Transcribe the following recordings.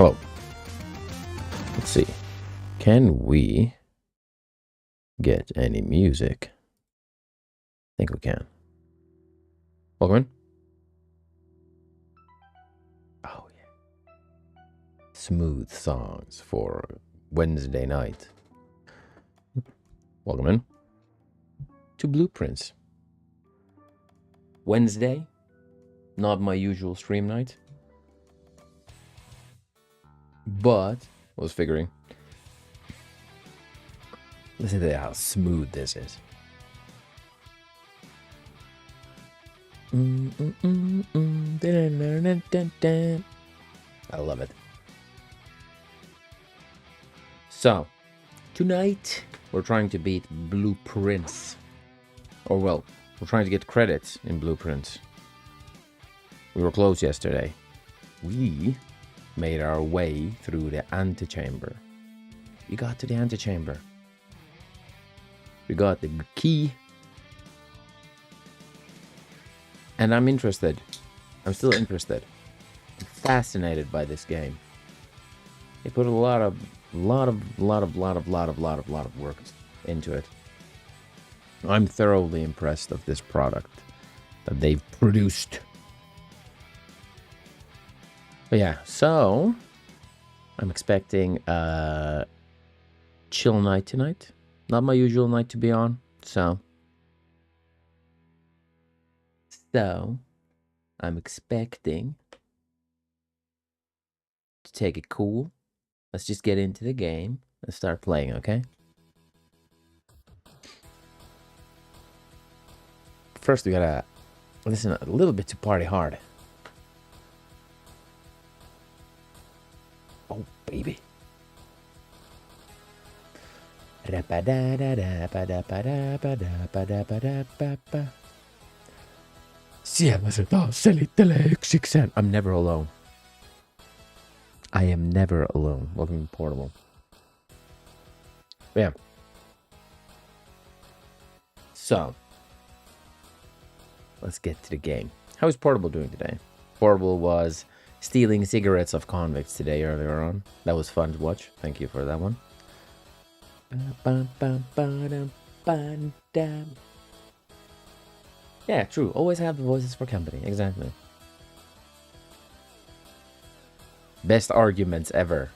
Oh, let's see. Can we get any music? I think we can. Welcome in. Oh, yeah. Smooth songs for Wednesday night. Welcome in to Blueprints. Wednesday, not my usual stream night. But I was figuring. Listen to how smooth this is. I love it. So, tonight we're trying to beat Blueprints. Or well, we're trying to get credits in Blueprints. We were close yesterday. We made our way through the antechamber. We got to the antechamber. We got the key. And I'm interested. I'm still interested. I'm fascinated by this game. They put a lot of work into it. I'm thoroughly impressed of this product that they've produced. But yeah, so I'm expecting a chill night tonight. Not my usual night to be on, so I'm expecting to take it cool. Let's just get into the game and start playing, okay? First, we gotta listen a little bit to Party Hard. Oh, baby. Siellä se taas selittelee yksikseen. I'm never alone. I am never alone. Welcome to Portable. Yeah. So, let's get to the game. How is Portable doing today? Portable was stealing cigarettes of convicts today earlier on. That was fun to watch. Thank you for that one. Yeah, true. Always have the voices for company. Exactly. Best arguments ever.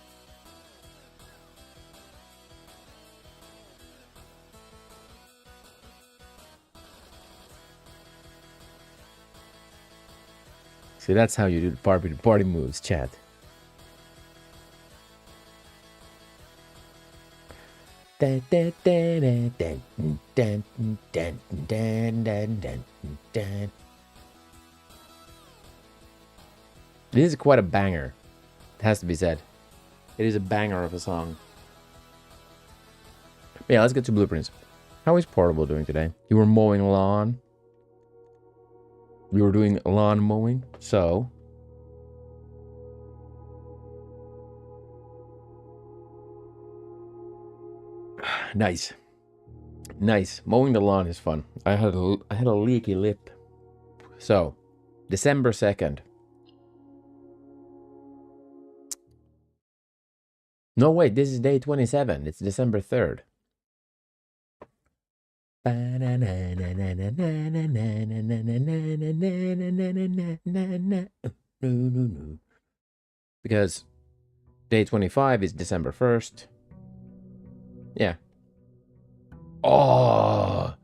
See, that's how you do the party moves, chat. This is quite a banger. It has to be said. It is a banger of a song. Yeah, let's get to Blueprints. How is Portable doing today? You were mowing lawn. We were doing lawn mowing, so nice. Mowing the lawn is fun. I had a leaky lip. So, December 2nd. No, wait, this is day 27. It's December 3rd. Because day 25 is December 1st. Yeah. Oh,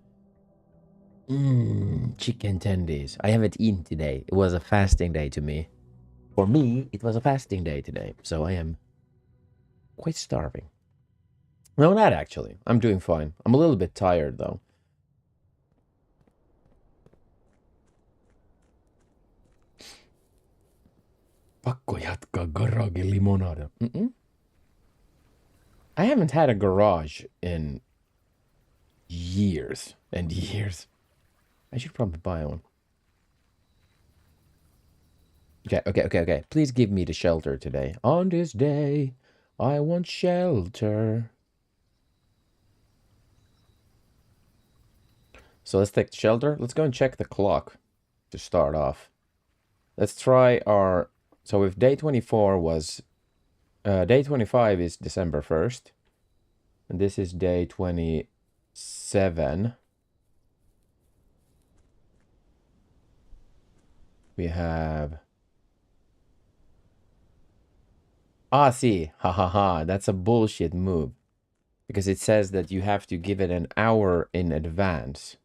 chicken tendies. I haven't eaten today. It was a fasting day to me. For me, it was a fasting day today. So I am quite starving. No, not actually. I'm doing fine. I'm a little bit tired though. Pakko jatkaa garage limonada. I haven't had a garage in years and years. I should probably buy one. Okay. Please give me the shelter today. On this day, I want shelter. So let's take the shelter. Let's go and check the clock to start off. Let's try our... So if day 24 was Day 25 is December 1st. And this is day 27. We have... Ah, see. Ha ha ha. That's a bullshit move. Because it says that you have to give it an hour in advance.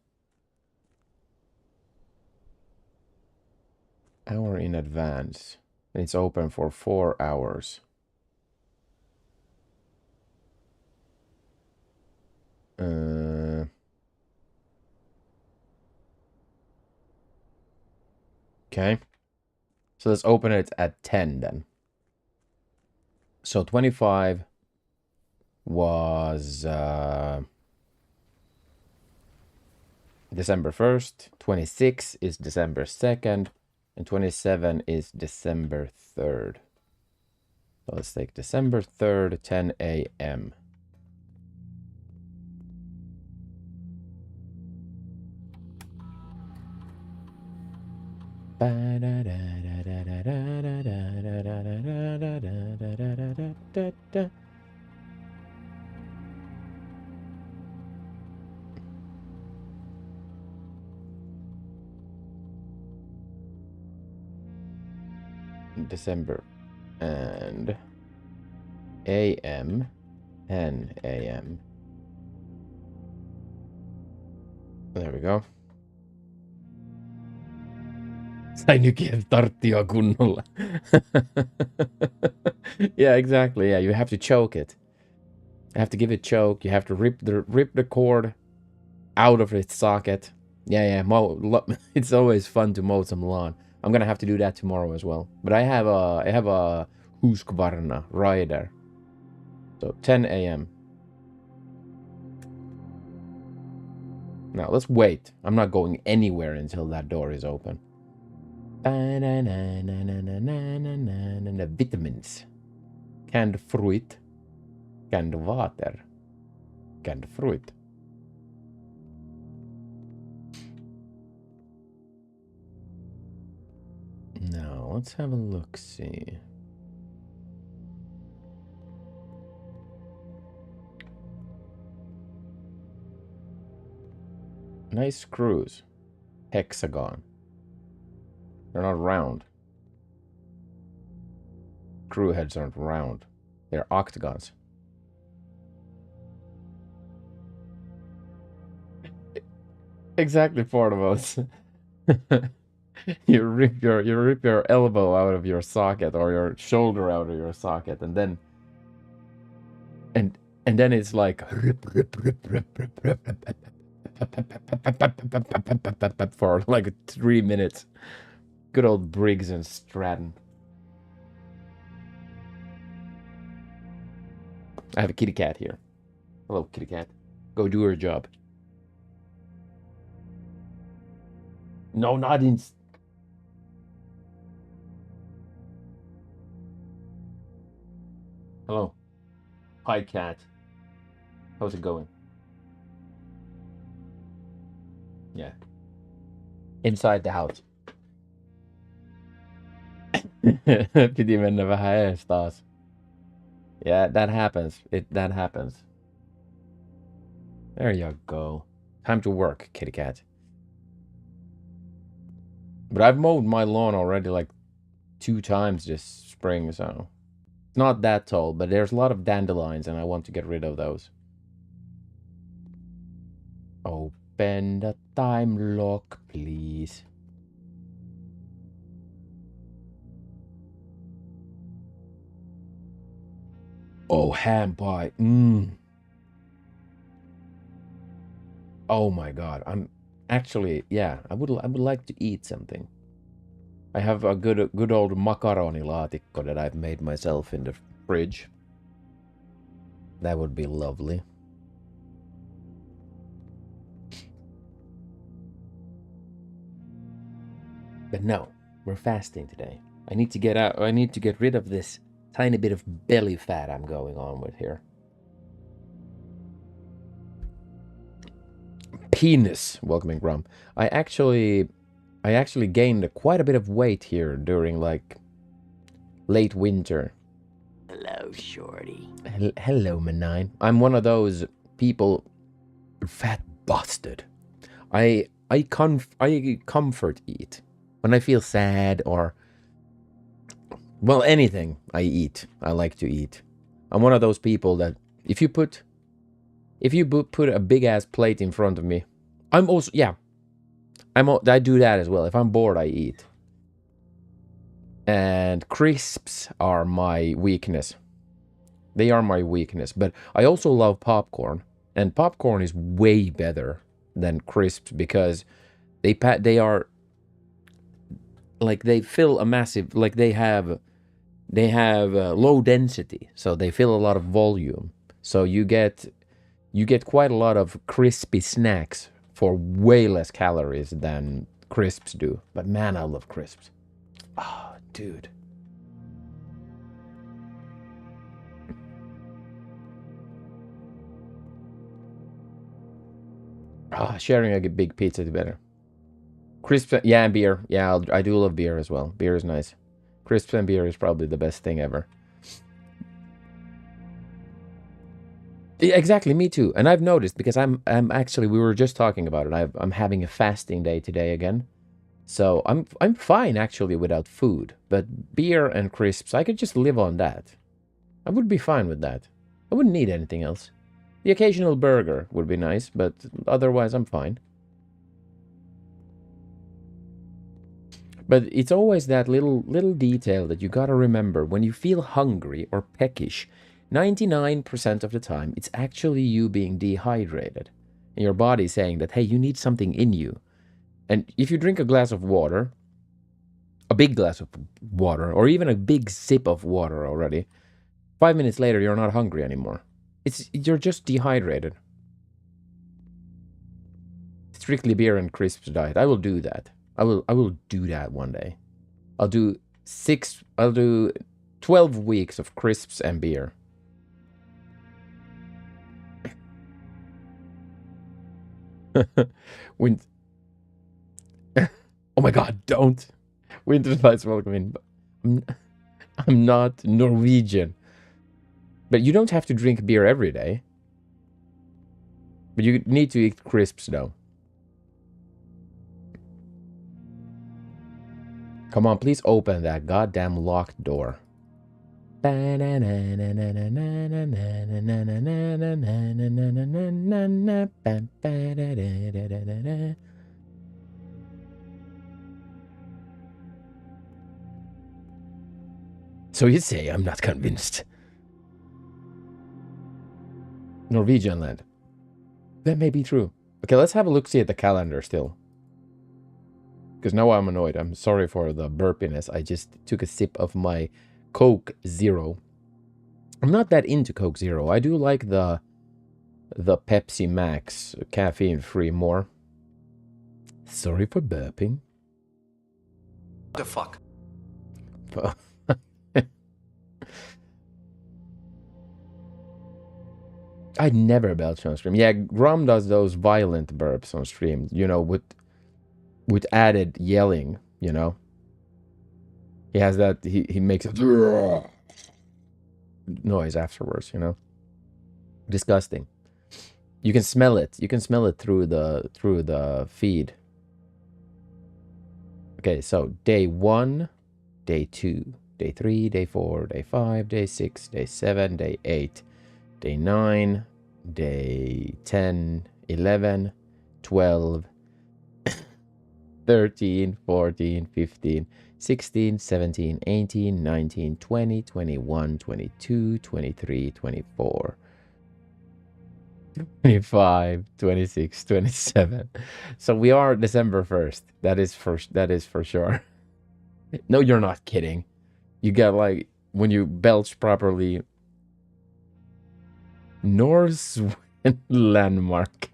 Hour in advance. And it's open for 4 hours. Okay. So let's open it at 10 then. So 25 was December 1st. 26 is December 2nd. And 27 is December 3rd. So let's take December 3rd, 10 a.m. December and AM 10 a.m. There we go. Sain Kiev tarttia kunnolla. Yeah, exactly. Yeah, you have to choke it. You have to give it choke. You have to rip the cord out of its socket. Yeah. It's always fun to mow some lawn. I'm gonna have to do that tomorrow as well. But I have a Husqvarna rider. So 10 a.m. Now let's wait. I'm not going anywhere until that door is open. Vitamins. Canned fruit. Canned water. Canned fruit. Now let's have a look. See. Nice screws. Hexagon. They're not round. Screw heads aren't round. They're octagons. Exactly, Portavox. you rip your elbow out of your socket or your shoulder out of your socket, and then it's like for like 3 minutes. Good old Briggs and Stratton. I have a kitty cat here. Hello, kitty cat. Go do her job. No, not in... Hello. Hi, cat. How's it going? Yeah. Inside the house. Piti mennä vähän ees taas. Yeah, that happens. That happens. There you go. Time to work, kitty cat. But I've mowed my lawn already like 2 times this spring, so it's not that tall, but there's a lot of dandelions and I want to get rid of those. Open the time lock, please. Oh, ham pie. Oh my god. I'm actually, yeah, I would like to eat something. I have a good old macaroni laatikko that I've made myself in the fridge. That would be lovely. But no, we're fasting today. I need to get rid of this tiny bit of belly fat I'm going on with here. Penis, welcoming Grum. I actually gained quite a bit of weight here during like late winter. Hello. Hello, Shorty. Hello, Manine. I'm one of those people, fat bastard. I comfort eat when I feel sad or, well, anything I eat. I like to eat. I'm one of those people that if you put a big ass plate in front of me, I'm also I do that as well. If I'm bored, I eat. And crisps are my weakness. They are my weakness, but I also love popcorn, and popcorn is way better than crisps because they are like they fill a massive, like they have low density, so they fill a lot of volume. So you get quite a lot of crispy snacks for way less calories than crisps do. But man, I love crisps. Oh, dude. Sharing a big pizza is better. Crisps, yeah, and beer. Yeah, I do love beer as well. Beer is nice. Crisps and beer is probably the best thing ever. Yeah, exactly, me too. And I've noticed because I'm actually, we were just talking about it. I'm having a fasting day today again. So I'm fine actually without food, but beer and crisps, I could just live on that. I would be fine with that. I wouldn't need anything else. The occasional burger would be nice, but otherwise I'm fine. But it's always that little detail that you gotta remember when you feel hungry or peckish. 99% of the time, it's actually you being dehydrated. And your body saying that, hey, you need something in you. And if you drink a glass of water, a big glass of water, or even a big sip of water already, 5 minutes later, you're not hungry anymore. You're just dehydrated. Strictly beer and crisps diet. I will do that. I will do that one day. I'll do 12 weeks of crisps and beer. Oh my god, don't. Winter's Lights, welcome in. I'm not Norwegian. But you don't have to drink beer every day. But you need to eat crisps though. Come on, please open that goddamn locked door. So you say I'm not convinced. Norwegian land. That may be true. Okay, let's have a look-see at the calendar still. Because now I'm annoyed. I'm sorry for the burpiness. I just took a sip of my Coke Zero. I'm not that into Coke Zero. I do like the Pepsi Max caffeine-free more. Sorry for burping. The fuck? I'd never belch on stream. Yeah, Grom does those violent burps on stream, you know, with added yelling, you know. He has that, he makes a noise afterwards, you know. Disgusting. You can smell it. You can smell it through the feed. Okay, so day 1, day 2, day 3, day 4, day 5, day 6, day 7, day 8, day 9, day 10, 11, 12, 13, 14, 15, 16, 17, 18, 19, 20, 21, 22, 23, 24, 25, 26, 27. So we are December 1st. That is for sure. No, you're not kidding. You get like when you belch properly. Norse landmark.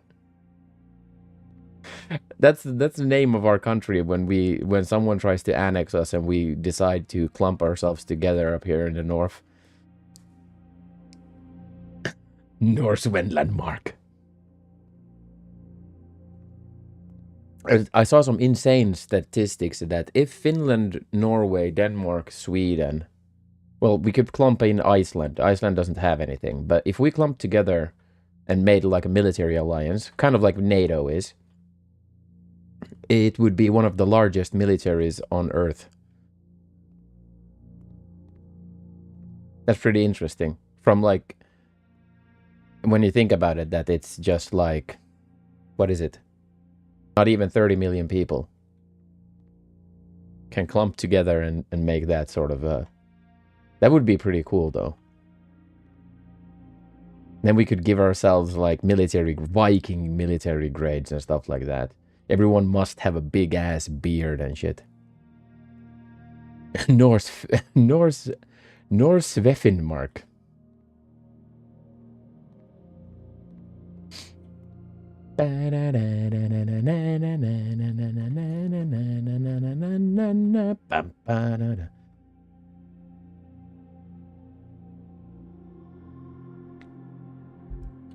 That's the name of our country when someone tries to annex us and we decide to clump ourselves together up here in the north. Norse landmark. I saw some insane statistics that if Finland, Norway, Denmark, Sweden, Well, we could clump in Iceland. Iceland doesn't have anything. But if we clump together and made like a military alliance, kind of like NATO is, it would be one of the largest militaries on Earth. That's pretty interesting. From like, when you think about it, that it's just like, what is it? Not even 30 million people can clump together and make that sort of a... That would be pretty cool, though. Then we could give ourselves, like, Viking military grades and stuff like that. Everyone must have a big-ass beard and shit. Norse Sveffinmark.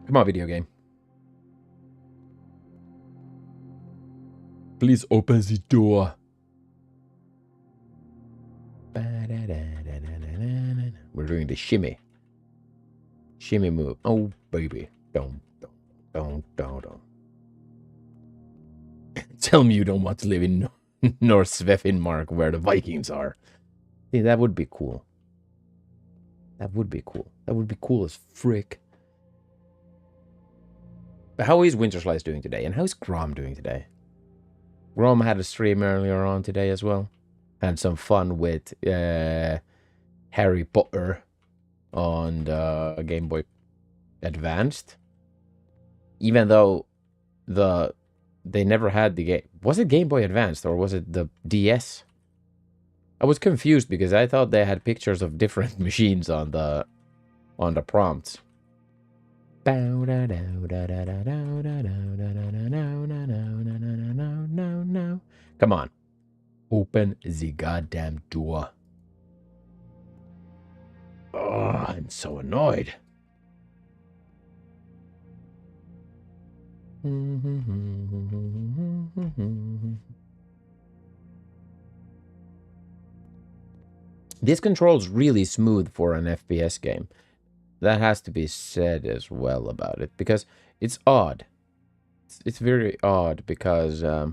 Come on, video game. Please open the door. We're doing the shimmy. Shimmy move. Oh, baby. Don't. Tell me you don't want to live in North Sveffinmark where the Vikings are. See, that would be cool. That would be cool. That would be cool as frick. But how is Winterslice doing today? And how's Grom doing today? Grom had a stream earlier on today as well. Had some fun with Harry Potter on the Game Boy Advanced. Even though they never had the game. Was it Game Boy Advanced or was it the DS? I was confused because I thought they had pictures of different machines on the prompts. Come on. Open the goddamn door. Oh, I'm so annoyed. This control's really smooth for an FPS game. That has to be said as well about it, because it's odd. It's very odd because I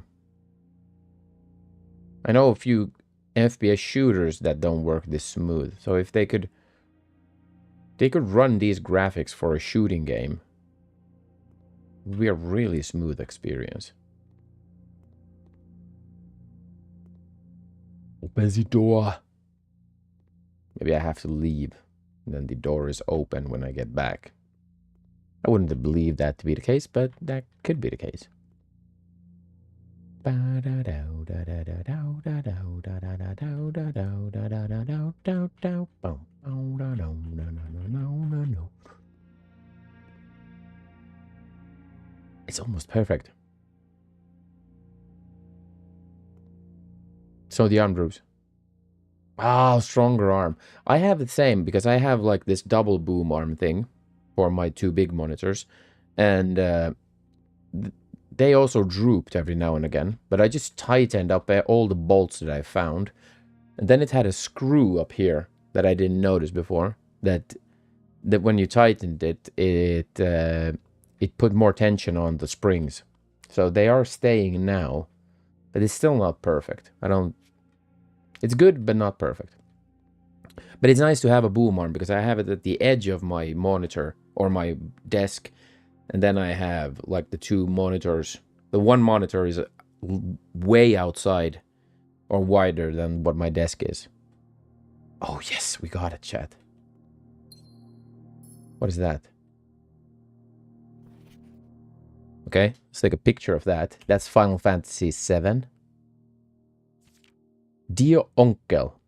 know a few FPS shooters that don't work this smooth. So if they could run these graphics for a shooting game, it would be a really smooth experience. Open the door. Maybe I have to leave. And then the door is open when I get back. I wouldn't believe that to be the case, but that could be the case. It's almost perfect. So the arm grooves. Ah, stronger arm. I have the same because I have like this double boom arm thing for my two big monitors. And they also drooped every now and again. But I just tightened up all the bolts that I found. And then it had a screw up here that I didn't notice before. That when you tightened it, it put more tension on the springs. So they are staying now. But it's still not perfect. It's good, but not perfect. But it's nice to have a boom arm because I have it at the edge of my monitor or my desk. And then I have like the two monitors. The one monitor is way outside or wider than what my desk is. Oh, yes, we got it, chat. What is that? Okay, let's take a picture of that. That's Final Fantasy VII. Dear Uncle,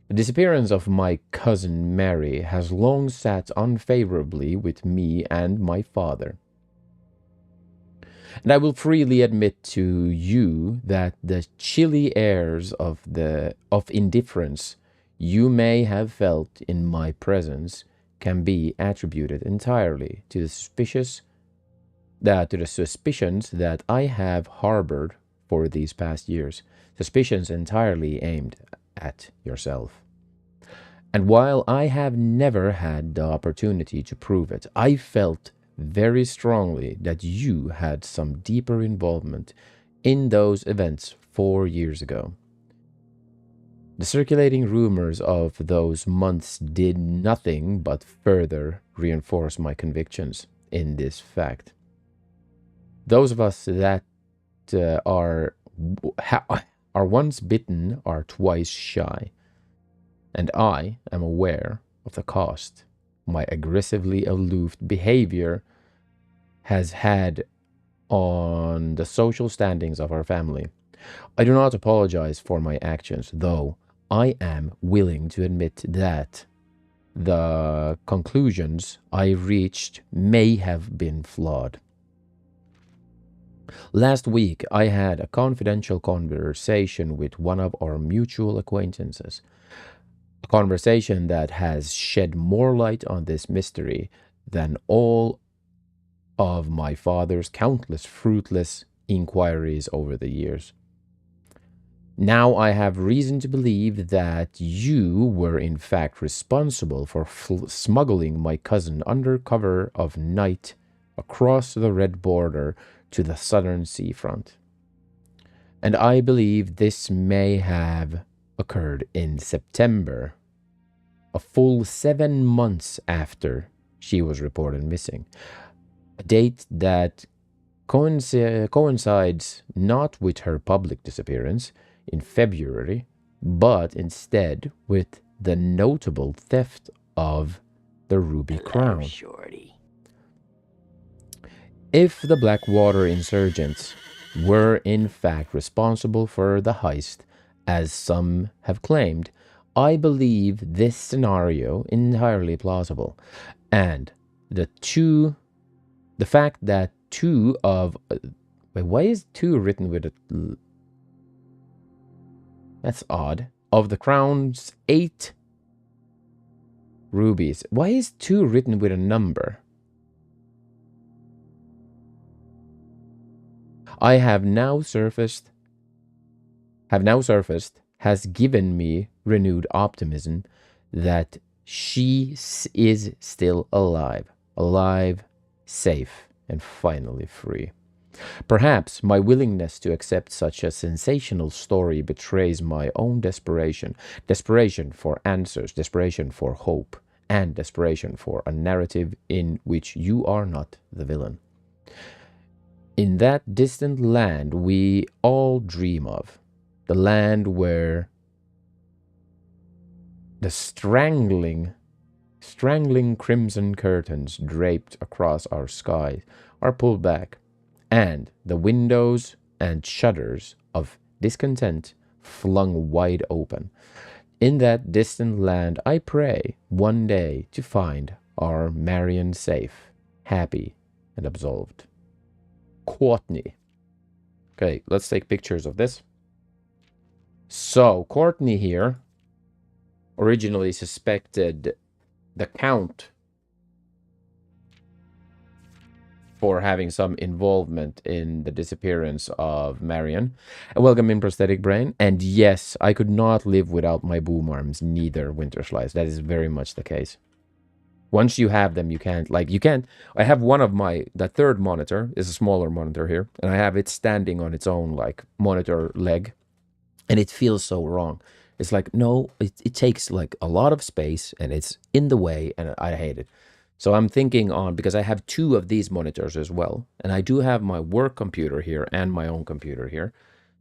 the disappearance of my cousin Mary has long sat unfavorably with me and my father. And I will freely admit to you that the chilly airs of indifference you may have felt in my presence can be attributed entirely to the suspicions that I have harbored for these past years. Suspicions entirely aimed at yourself. And while I have never had the opportunity to prove it, I felt very strongly that you had some deeper involvement in those events 4 years ago. The circulating rumors of those months did nothing but further reinforce my convictions in this fact. Those of us that are once bitten are twice shy, and I am aware of the cost my aggressively aloof behavior has had on the social standings of our family. I do not apologize for my actions, though I am willing to admit that the conclusions I reached may have been flawed. Last week, I had a confidential conversation with one of our mutual acquaintances. A conversation that has shed more light on this mystery than all of my father's countless fruitless inquiries over the years. Now I have reason to believe that you were in fact responsible for smuggling my cousin under cover of night across the red border to the southern seafront. And I believe this may have occurred in September, a full 7 months after she was reported missing, a date that coincides not with her public disappearance in February, but instead with the notable theft of the Ruby Crown. Shorty. If the Blackwater insurgents were in fact responsible for the heist, as some have claimed, I believe this scenario entirely plausible, and the fact that two of why is two written with a that's odd. Of the crown's 8 rubies, why is 2 written with a number? Have now surfaced has given me renewed optimism that she is still alive, safe, and finally free. Perhaps my willingness to accept such a sensational story betrays my own desperation for answers, desperation for hope, and desperation for a narrative in which you are not the villain. In that distant land we all dream of, the land where the strangling crimson curtains draped across our sky are pulled back, and the windows and shutters of discontent flung wide open. In that distant land, I pray one day to find our Marion safe, happy, and absolved. Courtney. Okay, let's take pictures of this. So, Courtney here originally suspected the Count for having some involvement in the disappearance of Marion. Welcome in, Prosthetic Brain. And yes, I could not live without my boom arms, neither, Winterslice. That is very much the case. Once you have them, you can't. I have one of the third monitor is a smaller monitor here, and I have it standing on its own, monitor leg, and it feels so wrong. It's like, no, it takes, a lot of space, and it's in the way, and I hate it. So I'm thinking because I have 2 of these monitors as well, and I do have my work computer here and my own computer here.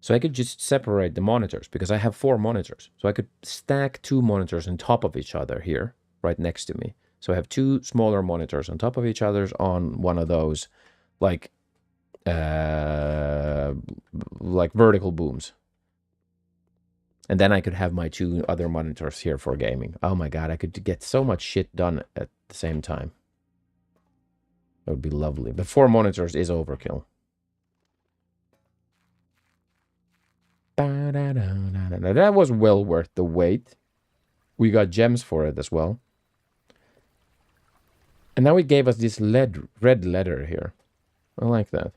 So I could just separate the monitors, because I have 4 monitors. So I could stack 2 monitors on top of each other here, right next to me. So I have 2 smaller monitors on top of each other on one of those, vertical booms. And then I could have my 2 other monitors here for gaming. Oh my god, I could get so much shit done at the same time. That would be lovely. But 4 monitors is overkill. That was well worth the wait. We got gems for it as well. And now it gave us this red letter here. I like that.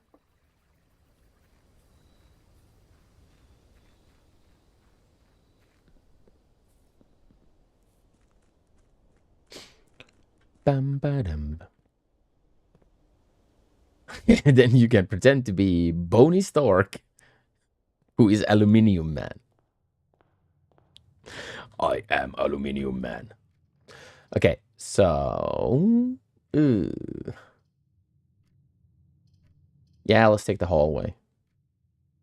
Bam ba-dum. Then you can pretend to be Boney Stark, who is Aluminium Man. I am Aluminium Man. Okay, so... Yeah, let's take the hallway.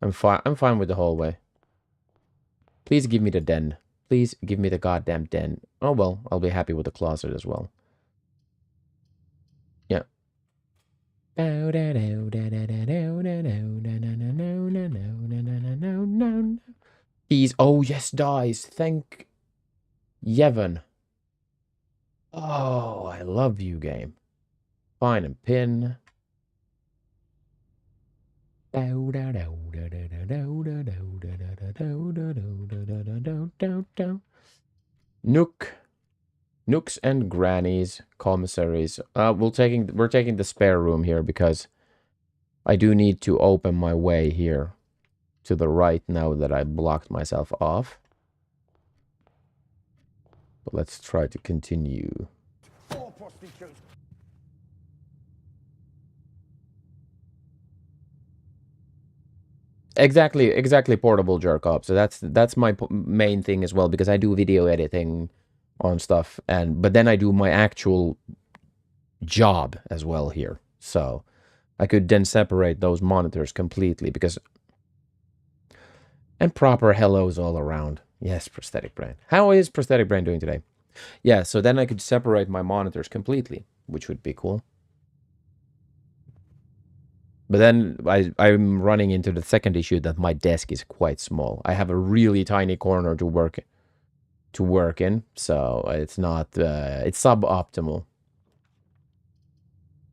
I'm fine with the hallway. Please give me the den. Please give me the goddamn den. Oh well, I'll be happy with the closet as well. Yeah. Keys. Oh yes, dies. Thank Yevon. Oh, I love you, game. Fine and pin. Nooks and grannies, commissaries. We're taking the spare room here because I do need to open my way here to the right now that I blocked myself off. But let's try to continue. Exactly, portable jerk up. So that's my main thing as well, because I do video editing on stuff, but then I do my actual job as well here. So I could then separate those monitors completely because... And proper hellos all around. Yes, Prosthetic Brain. How is Prosthetic Brain doing today? Yeah, so then I could separate my monitors completely, which would be cool. But then I'm running into the second issue that my desk is quite small. I have a really tiny corner to work in, so it's not it's suboptimal.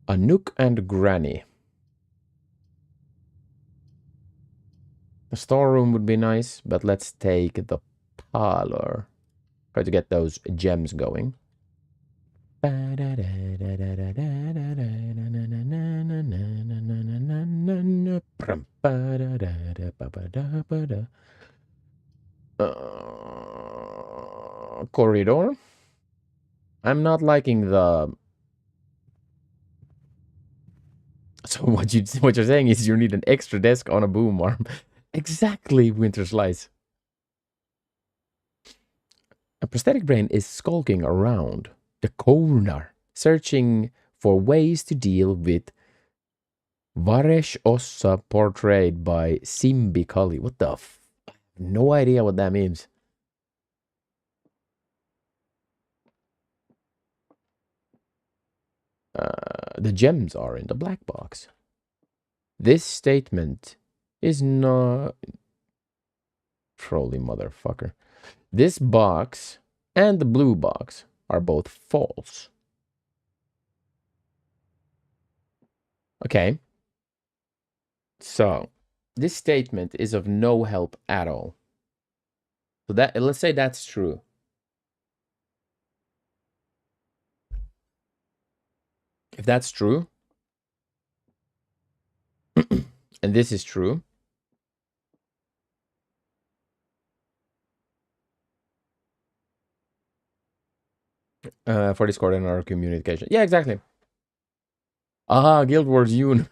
A nook and granny. A storeroom would be nice, but let's take the parlor. Try to get those gems going. Corridor. I'm not liking the... So what you're saying is you need an extra desk on a boom arm. Exactly, Winter Slice. A Prosthetic Brain is skulking around the corner, searching for ways to deal with Varesh Ossa, portrayed by Simbi Cully. What the f... No idea what that means. The gems are in the black box. This statement is not... Trolly motherfucker. This box and the blue box are both false. Okay. So, this statement is of no help at all. So that, let's say that's true. If that's true, and this is true, for Discord and our communication. Yeah, exactly. Ah, Guild Wars Yoon.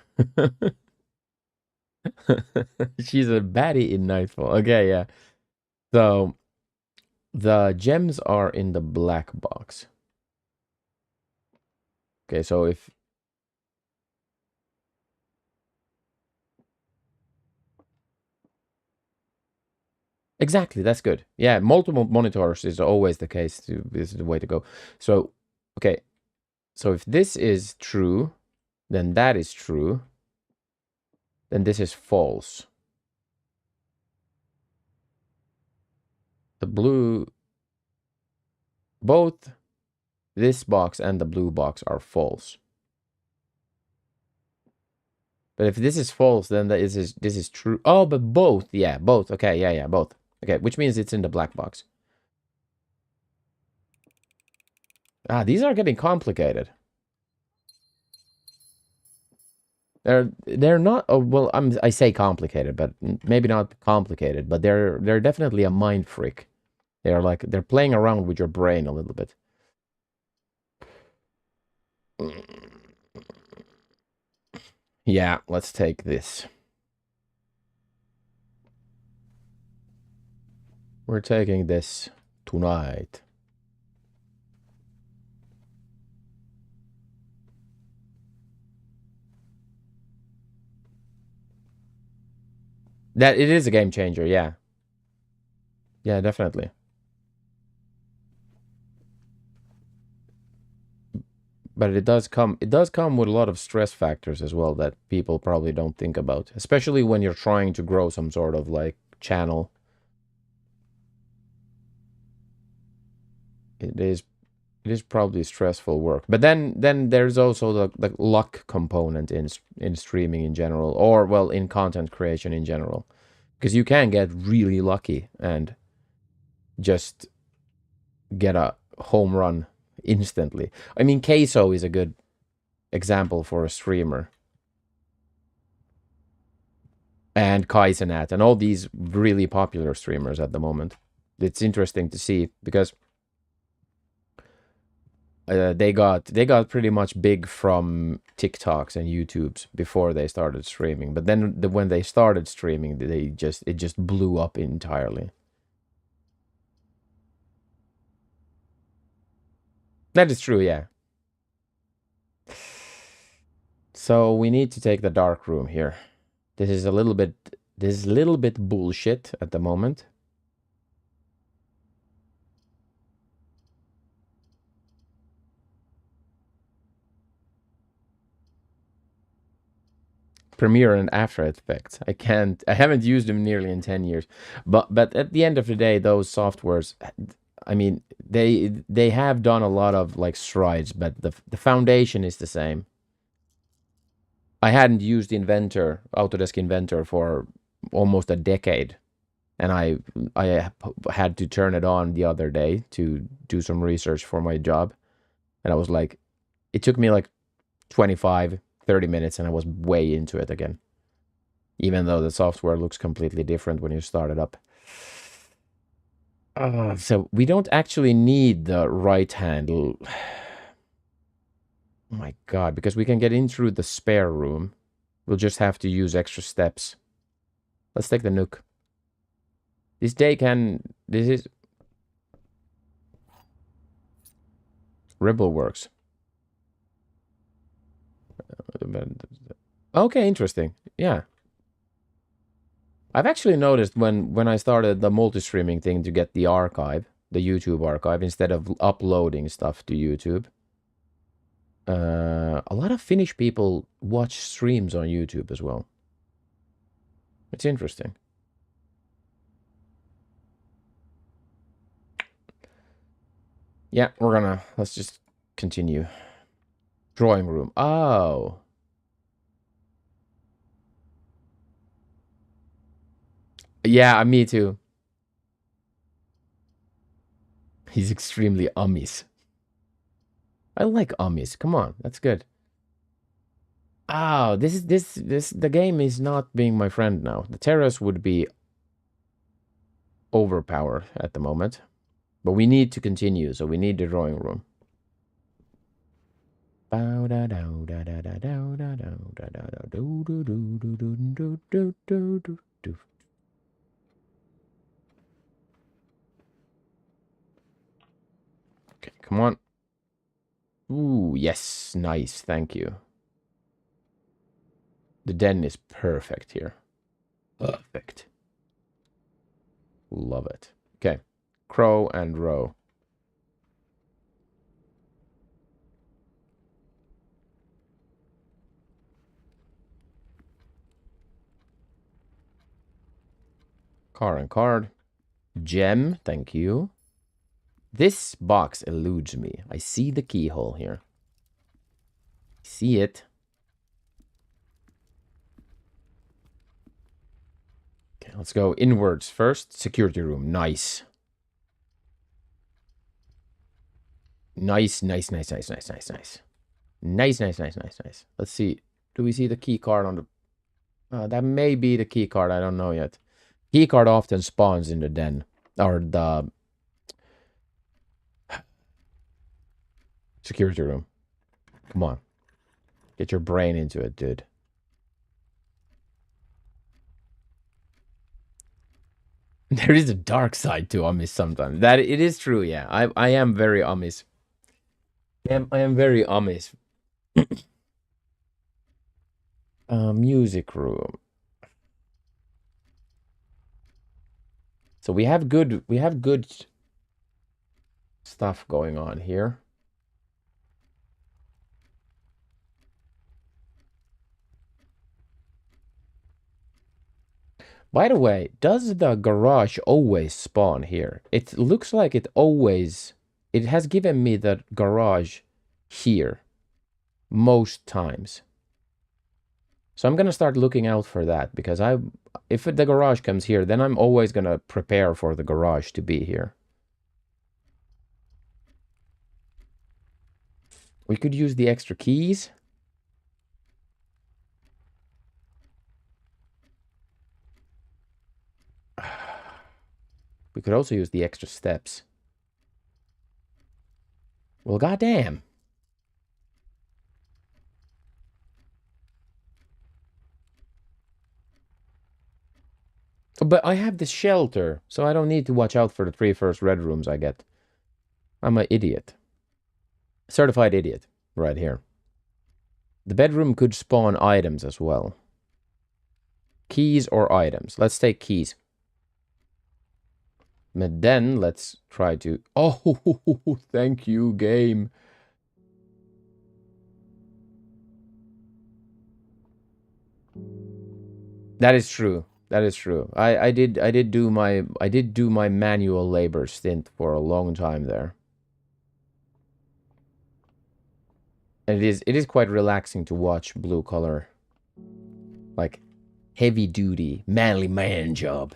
She's a baddie in Nightfall. Okay, yeah. So, the gems are in the black box. Okay, so if... Exactly, that's good. Yeah, multiple monitors is always the case. This is the way to go. So, okay. So if this is true, then that is true. Then this is false. The blue... Both this box and the blue box are false. But if this is false, then this is true. Oh, but both. Yeah, both. Okay, yeah, both. Okay, which means it's in the black box. Ah, these are getting complicated. They're not... Oh, well, I say complicated, but maybe not complicated. But they're definitely a mind freak. They're playing around with your brain a little bit. Yeah, let's take this. We're taking this tonight. That it is a game changer, yeah. Yeah, definitely. But it does come with a lot of stress factors as well that people probably don't think about, especially when you're trying to grow some sort of like channel. It is probably stressful work. But then there's also the luck component in streaming in general, or well, in content creation in general. Because you can get really lucky and just get a home run instantly. I mean, Queso is a good example for a streamer. And Kaizenat and all these really popular streamers at the moment. It's interesting to see because they got pretty much big from TikToks and YouTubes before they started streaming. But then when they started streaming, it just blew up entirely. That is true, yeah. So we need to take the dark room here. This is a little bit bullshit at the moment. Premiere and After Effects. I haven't used them nearly in 10 years. But at the end of the day, those softwares, I mean, they have done a lot of like strides, but the foundation is the same. I hadn't used Inventor, Autodesk Inventor for almost a decade. And I had to turn it on the other day to do some research for my job. And I was like, it took me like 25, 30 minutes and I was way into it again. Even though the software looks completely different when you start it up. So we don't actually need the right handle. Oh my god, because we can get in through the spare room. We'll just have to use extra steps. Let's take the nuke. This is... Rebel works. Okay, interesting. Yeah. I've actually noticed when I started the multi-streaming thing to get the archive, the YouTube archive, instead of uploading stuff to YouTube, a lot of Finnish people watch streams on YouTube as well. It's interesting. Yeah, let's just continue. Drawing room. Oh. Yeah, me too. He's extremely ummies. I like ummies. Come on, that's good. Oh, the game is not being my friend now. The terrace would be overpowered at the moment. But we need to continue, so we need the drawing room. Okay, come on. Ooh, yes, nice, thank you. The den is perfect here. Perfect. Love it. Okay, crow and row. Car and card. Gem, thank you. This box eludes me. I see the keyhole here. See it. Okay, let's go inwards first. Security room, nice. Nice. Nice. Let's see. Do we see the key card on the... that may be the key card. I don't know yet. Key card often spawns in the den. Or the... security room. Come on. Get your brain into it, dude. There is a dark side to Amis sometimes. That it is true, yeah. I am very Amis. I am very Amis. Music room. So we have good stuff going on here. By the way, does the garage always spawn here? It looks like it has given me the garage here most times. So I'm gonna start looking out for that, because if the garage comes here, then I'm always gonna prepare for the garage to be here. We could use the extra keys. We could also use the extra steps. Well, goddamn. But I have this shelter, so I don't need to watch out for the 3 first red rooms I get. I'm an idiot. Certified idiot, right here. The bedroom could spawn items as well. Keys or items. Let's take keys. But then let's try to... Oh, thank you, game. That is true. That is true. I did do my manual labor stint for a long time there. And it is quite relaxing to watch blue collar. Like heavy duty, manly man job.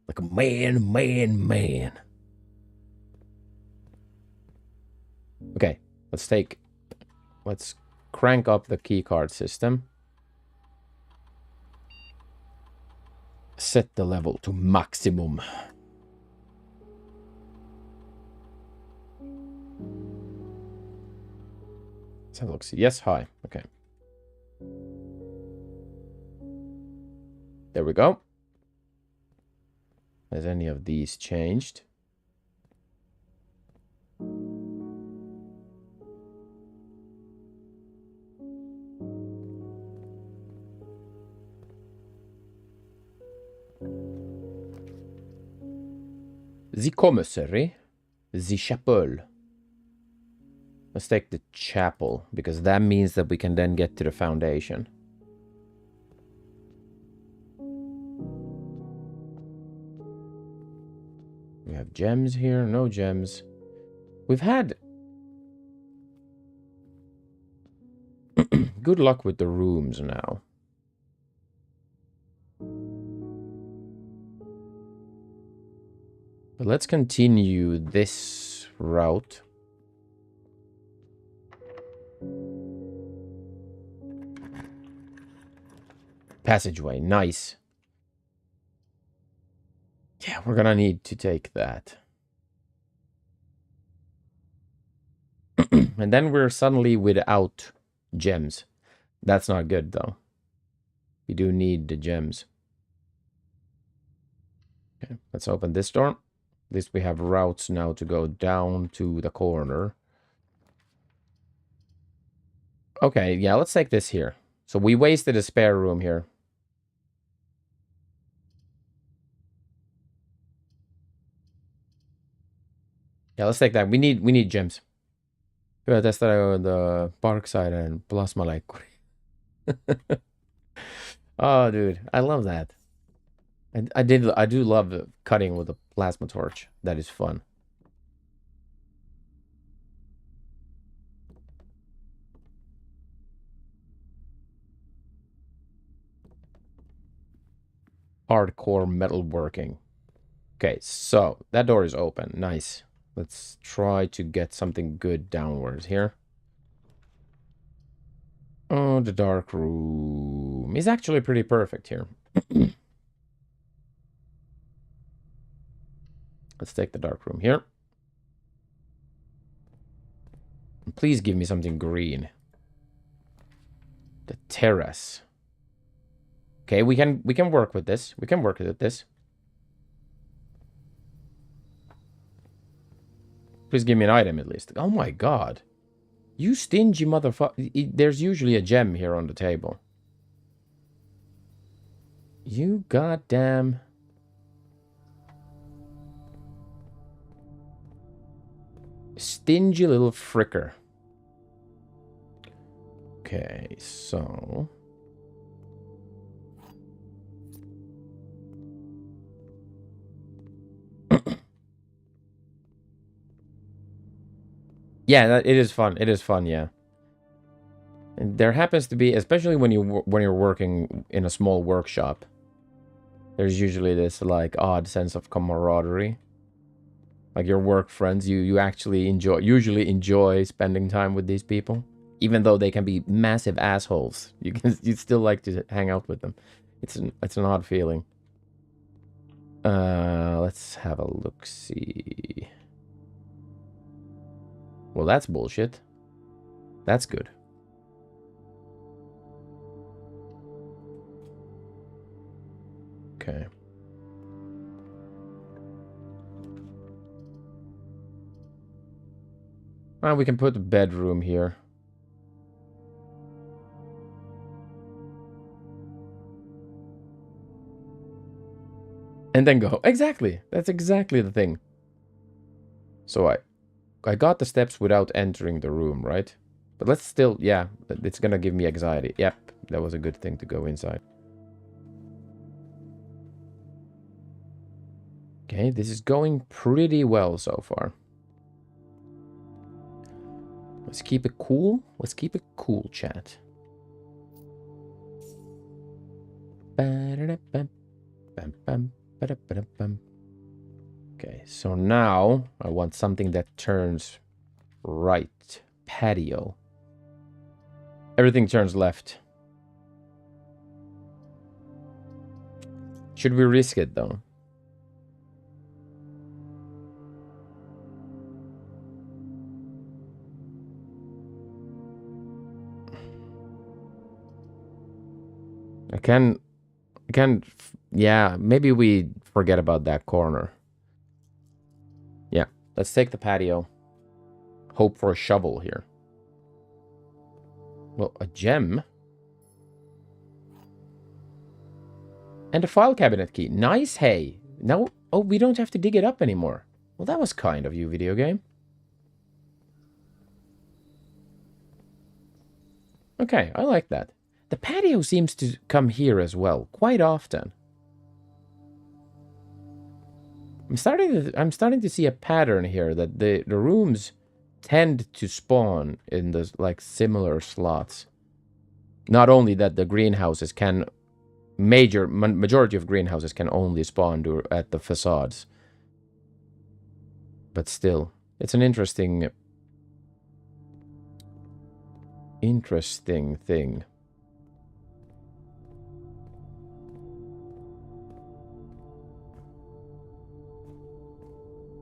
Like a man. Okay, let's crank up the keycard system. Set the level to maximum. Let's have a look. Yes, hi. Okay. There we go. Has any of these changed? The commissary, the chapel. Let's take the chapel, because that means that we can then get to the foundation. We have gems here, no gems. We've had good luck with the rooms now. But let's continue this route. Passageway, nice. Yeah, we're gonna need to take that. And then we're suddenly without gems. That's not good, though. We do need the gems. Okay, let's open this door. At least we have routes now to go down to the corner. Okay, yeah, let's take this here. So we wasted a spare room here. Yeah, let's take that. We need gems. Hyvä testata the Parkside and plasmaleikkuri. Oh, dude, I love that. I do love cutting with a plasma torch. That is fun. Hardcore metalworking. Okay, so that door is open. Nice. Let's try to get something good downwards here. Oh, the dark room is actually pretty perfect here. Let's take the dark room here. Please give me something green. terrace. Okay, we can work with this. We can work with this. Please give me an item at least. Oh my god. You stingy motherfucker. There's usually a gem here on the table. You goddamn... stingy little fricker. Okay, so... yeah, it is fun. It is fun, yeah. And there happens to be, especially when you're working in a small workshop, there's usually this like odd sense of camaraderie. Like your work friends, you actually usually enjoy spending time with these people, even though they can be massive assholes. You still like to hang out with them. It's an odd feeling. Let's have a look. See. Well, that's bullshit. That's good. Okay. Well, we can put a bedroom here. And then go. Exactly. That's exactly the thing. So I got the steps without entering the room, right? But let's still, yeah, it's gonna give me anxiety. Yep, that was a good thing to go inside. Okay, this is going pretty well so far. Let's keep it cool. Let's keep it cool, chat. Okay, so now I want something that turns right. Patio. Everything turns left. Should we risk it though? I can, yeah, maybe we forget about that corner. Yeah, let's take the patio. Hope for a shovel here. Well, a gem. And a file cabinet key. Nice, hey. Now, oh, we don't have to dig it up anymore. Well, that was kind of you, video game. Okay, I like that. The patio seems to come here as well, quite often. I'm starting to see a pattern here that the rooms tend to spawn in the like similar slots. Not only that the greenhouses can majority of greenhouses can only spawn at the facades. But still, it's an interesting thing.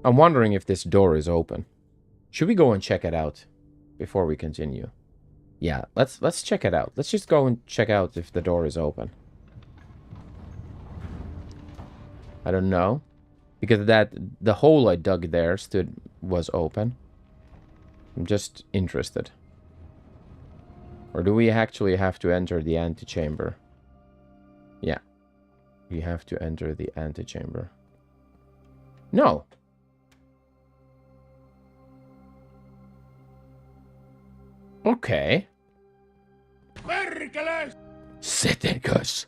I'm wondering if this door is open. Should we go and check it out before we continue? Yeah, let's check it out. Let's just go and check out if the door is open. I don't know. Because the hole I dug there was open. I'm just interested. Or do we actually have to enter the antechamber? Yeah. We have to enter the antechamber. No. Okay. Ceticus.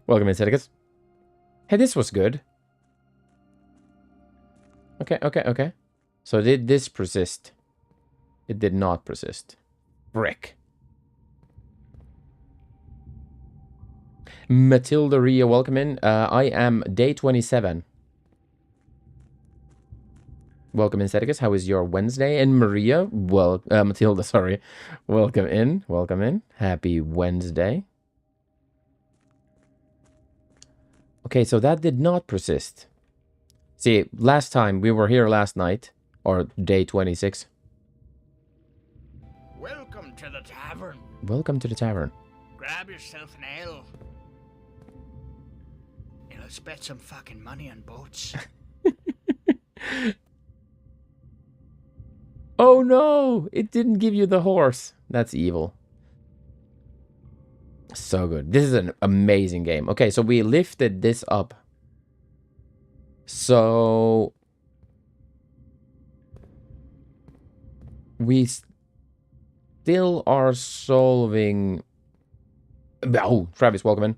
Welcome in, Ceticus. Hey, this was good. Okay. So did this persist? It did not persist. Brick. Matilda Ria, welcome in. I am day 27. Welcome in, Ceticus. How is your Wednesday? And Maria, well, Matilda, sorry. Welcome in. Welcome in. Happy Wednesday. Okay, so that did not persist. See, last time, we were here last night, or day 26. Welcome to the tavern. Welcome to the tavern. Grab yourself an ale. And let's bet some fucking money on boats. Oh no! It didn't give you the horse. That's evil. So good. This is an amazing game. Okay, so we lifted this up. So we still are solving... Oh, Travis, welcome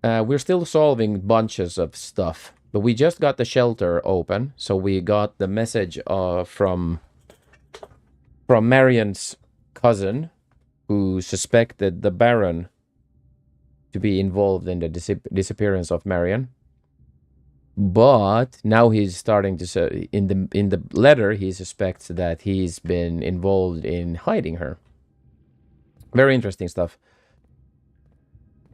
in. We're still solving bunches of stuff. But we just got the shelter open. So we got the message from Marion's cousin, who suspected the Baron to be involved in the disappearance of Marion. But now he's starting to say, in the letter, he suspects that he's been involved in hiding her. Very interesting stuff.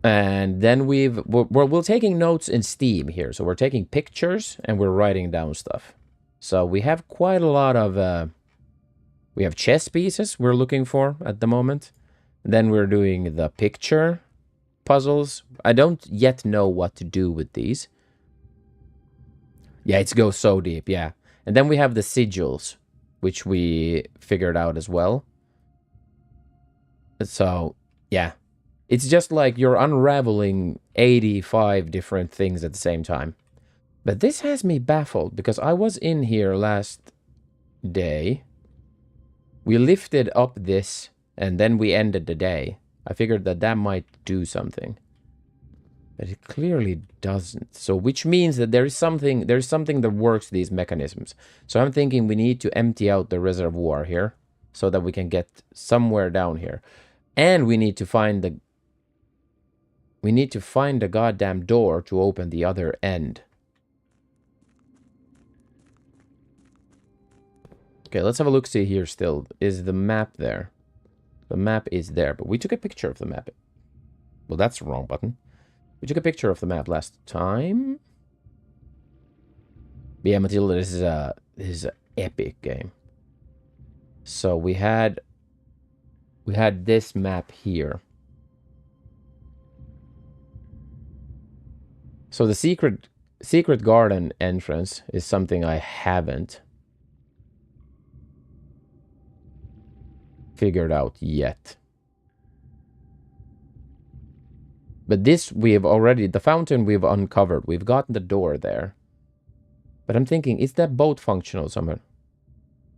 And then we're taking notes in Steam here. So we're taking pictures and we're writing down stuff. So we have quite a lot of... we have chess pieces we're looking for at the moment. Then we're doing the picture puzzles. I don't yet know what to do with these. Yeah, it goes so deep, yeah. And then we have the sigils, which we figured out as well. So, yeah. It's just like you're unraveling 85 different things at the same time. But this has me baffled, because I was in here last day. We lifted up this, and then we ended the day. I figured that might do something. But it clearly doesn't. So, which means that there's something that works these mechanisms. So I'm thinking we need to empty out the reservoir here, so that we can get somewhere down here. And we need to find the... we need to find the goddamn door to open the other end. Okay, let's have a look-see here still. Is the map there? The map is there, but we took a picture of the map. Well, that's the wrong button. We took a picture of the map last time. But yeah, Matilda, this is an epic game. So we had this map here. So the secret garden entrance is something I haven't figured out yet. But this we have already, the fountain we've uncovered. We've gotten the door there. But I'm thinking, is that boat functional somewhere?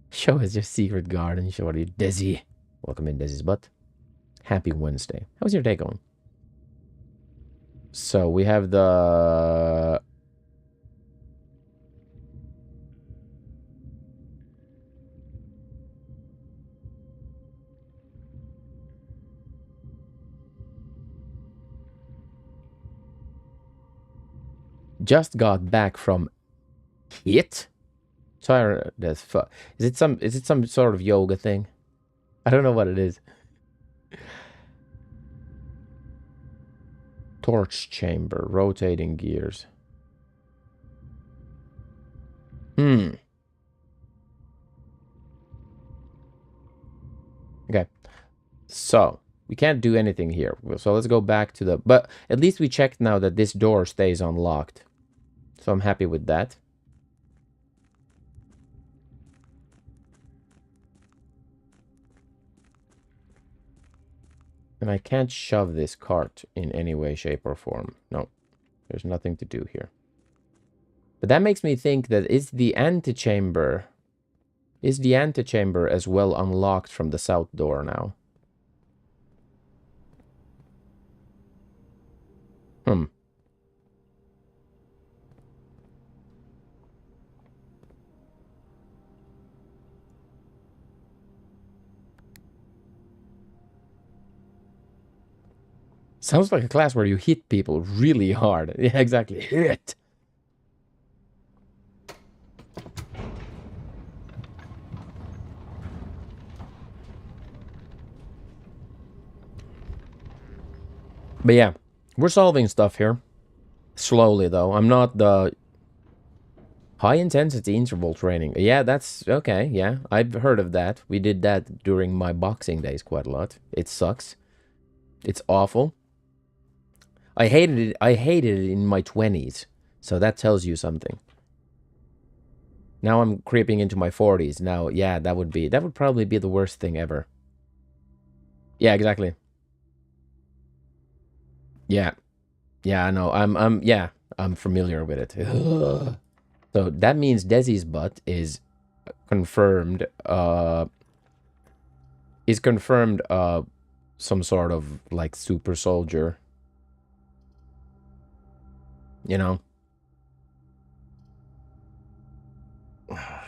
Show us your secret garden, shorty. Desi. Welcome in, Desi's butt. Happy Wednesday. How's your day going? So we have the... just got back from HIIT. Sorry, that's is it some sort of yoga thing? I don't know what it is. Torch chamber, rotating gears. Okay. So we can't do anything here. So let's go back to the... but at least we checked now that this door stays unlocked. So I'm happy with that. And I can't shove this cart in any way, shape, or form. No, there's nothing to do here. But that makes me think that is the antechamber as well unlocked from the south door now? Sounds like a class where you hit people really hard. Yeah, exactly. Hit. But yeah, we're solving stuff here. Slowly, though. I'm not the... high-intensity interval training. Yeah, that's... okay, yeah. I've heard of that. We did that during my boxing days quite a lot. It sucks. It's awful. I hated it. I hated it in my 20s. So that tells you something. Now I'm creeping into my 40s. Now, yeah, that would probably be the worst thing ever. Yeah, exactly. Yeah. Yeah, I know. I'm familiar with it. Ugh. So that means Desi's butt is confirmed some sort of like super soldier. You know.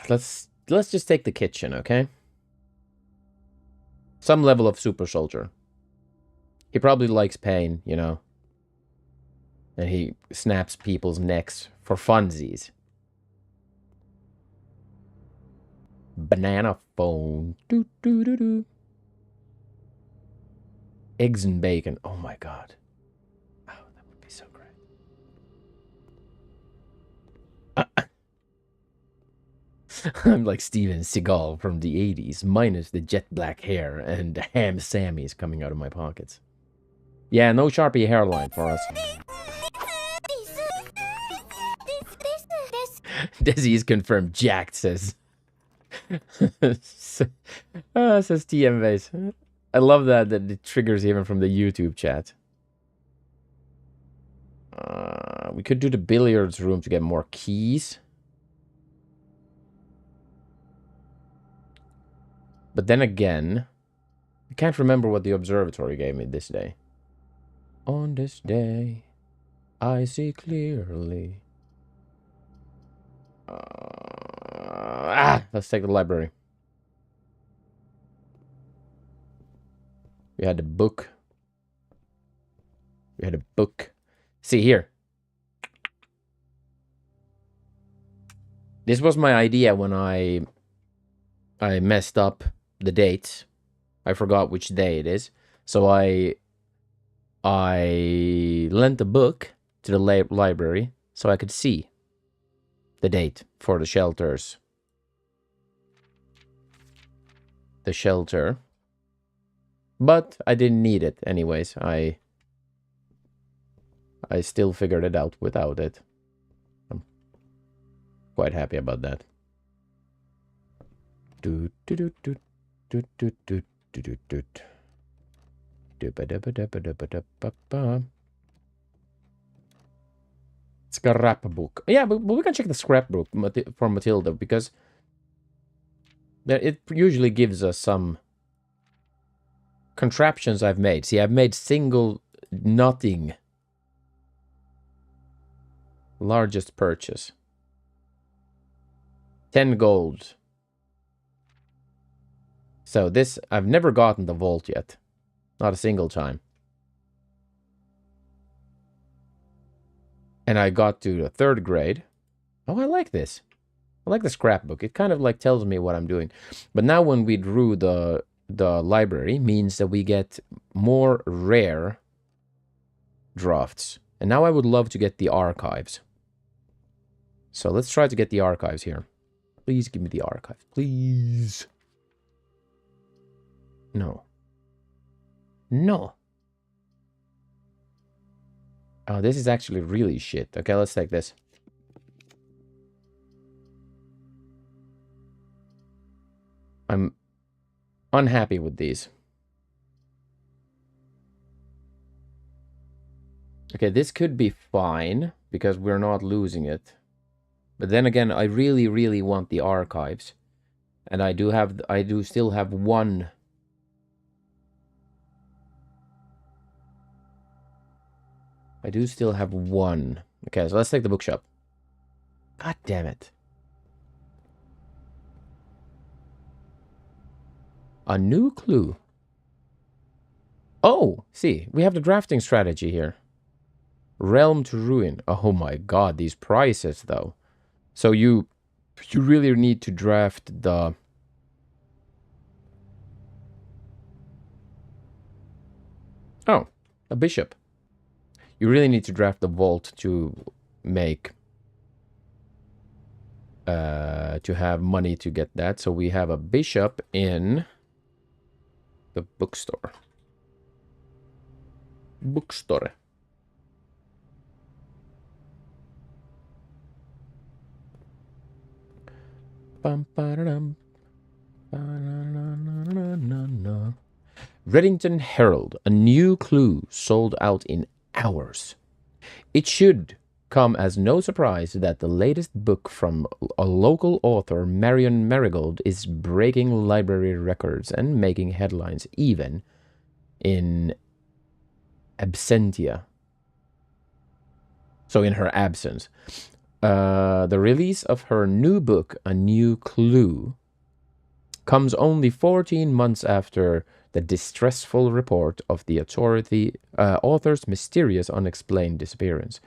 Let's just take the kitchen, okay? Some level of super soldier. He probably likes pain, you know. And he snaps people's necks for funsies. Banana phone. Doo, doo, doo, doo. Eggs and bacon. Oh my god. Oh, that would be so great. I'm like Steven Seagal from the 80s, minus the jet black hair and the ham Sammys coming out of my pockets. Yeah, no Sharpie hairline for us. Desi is confirmed jacked, says. Says TM Base. I love that it triggers even from the YouTube chat. We could do the billiards room to get more keys. But then again, I can't remember what the observatory gave me this day. On this day, I see clearly. Let's take the library. We had a book. We had a book. See here. This was my idea when I messed up the dates. I forgot which day it is. So I lent a book to the library so I could see the date for the shelters. The shelter. But I didn't need it anyways. I still figured it out without it. I'm quite happy about that. Scrapbook. Yeah, but we can check the scrapbook for Matilda because it usually gives us some contraptions I've made. See, I've made single nothing. Largest purchase. 10 gold. So this, I've never gotten the vault yet. Not a single time. And I got to the 3rd grade. Oh, I like this. I like the scrapbook. It kind of like tells me what I'm doing. But now when we drew the library, means that we get more rare drafts. And now I would love to get the archives. So let's try to get the archives here. Please give me the archives. Please. No. No. Oh, this is actually really shit. Okay, let's take this. I'm unhappy with these. Okay, this could be fine because we're not losing it. But then again, I really, really want the archives. And I do still have one. I do still have one. Okay, so let's take the bookshop. God damn it. A new clue. Oh, see, we have the drafting strategy here. Realm to ruin. Oh my god, these prices though. So you really need to draft the... Oh, a bishop. You really need to draft the vault to make... to have money to get that. So we have a bishop in the bookstore. bookstore. Reddington Herald, a new clue sold out in hours. It should come as no surprise that the latest book from a local author, Marion Marigold, is breaking library records and making headlines even in absentia. So in her absence. The release of her new book, A New Clue, comes only 14 months after the distressful report of the author's mysterious unexplained disappearance.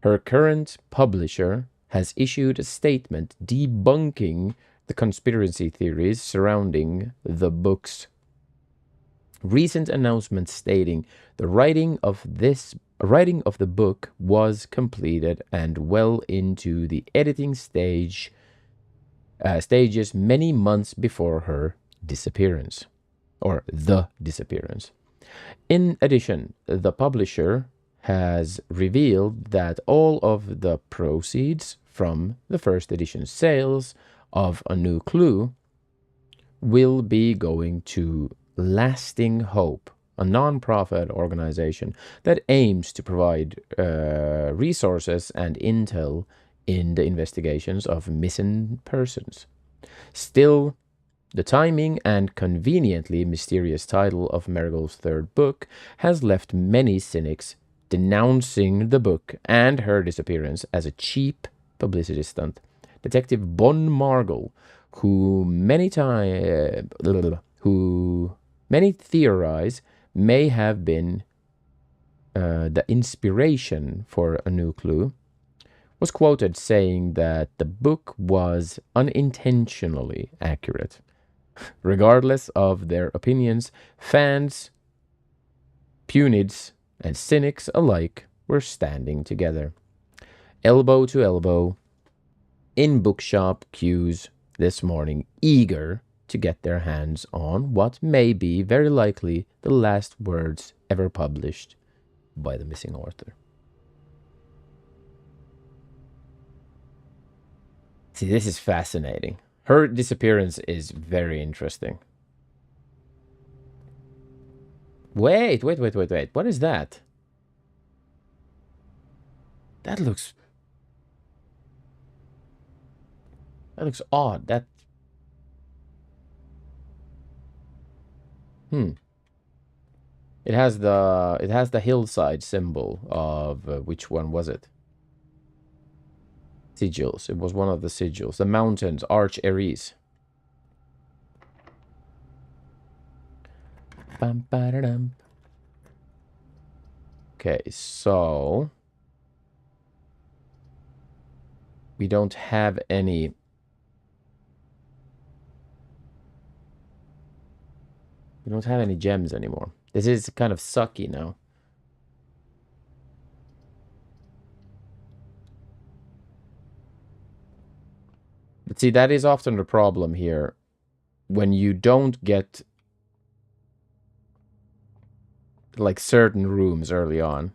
Her current publisher has issued a statement debunking the conspiracy theories surrounding the book's recent announcement stating the writing of the book was completed and well into the editing stages many months before her disappearance, or the disappearance. In addition, the publisher has revealed that all of the proceeds from the first edition sales of A New Clue will be going to Lasting Hope, a non-profit organization that aims to provide resources and intel in the investigations of missing persons. Still, the timing and conveniently mysterious title of Marigold's third book has left many cynics denouncing the book and her disappearance as a cheap publicity stunt. Detective Bon Margol, who many theorize may have been the inspiration for A New Clue, was quoted saying that the book was unintentionally accurate. Regardless of their opinions, fans, punids, and cynics alike were standing together, elbow to elbow, in bookshop queues this morning, eager to get their hands on what may be very likely the last words ever published by the missing author. See, this is fascinating. Her disappearance is very interesting. Wait. What is that? That looks odd. It has the hillside symbol of which one was it? Sigils. It was one of the sigils. The mountains, Arch Eris. Okay, so we don't have any. We don't have any gems anymore. This is kind of sucky now. But see, that is often the problem here. When you don't get like certain rooms early on,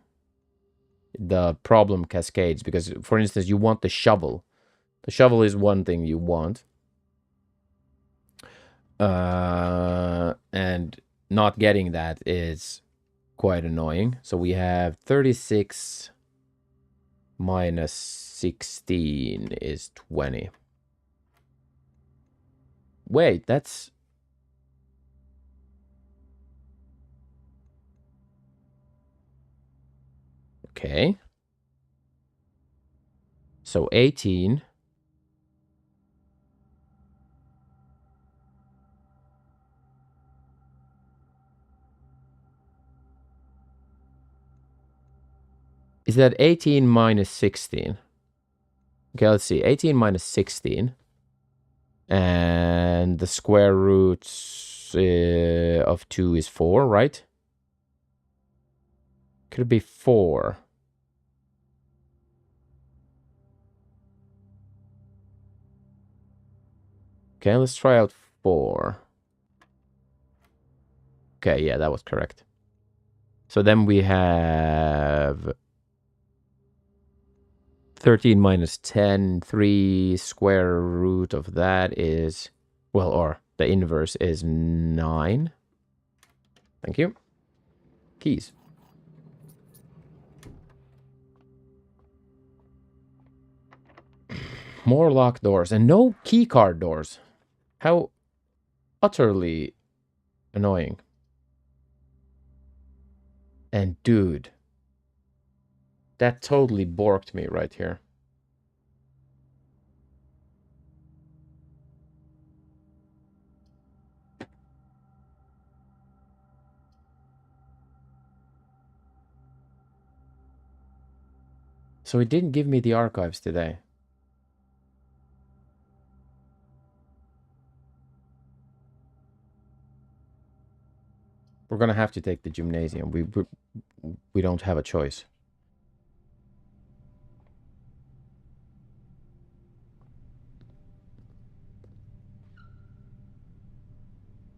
the problem cascades. Because, for instance, you want the shovel. The shovel is one thing you want. And not getting that is quite annoying. So we have 36 minus 16 is 20. Wait, that's... Okay. So 18. Is that 18 minus 16? Okay, let's see. 18 minus 16. And the square root of 2 is 4, right? Could it be 4? Okay, let's try out 4. Okay, yeah, that was correct. So then we have 13 minus 10. 3 square root of that is, well, or the inverse is 9. Thank you. Keys. More locked doors and no keycard doors. How utterly annoying. And dude, that totally borked me right here. So it didn't give me the archives today. We're gonna have to take the gymnasium. We don't have a choice.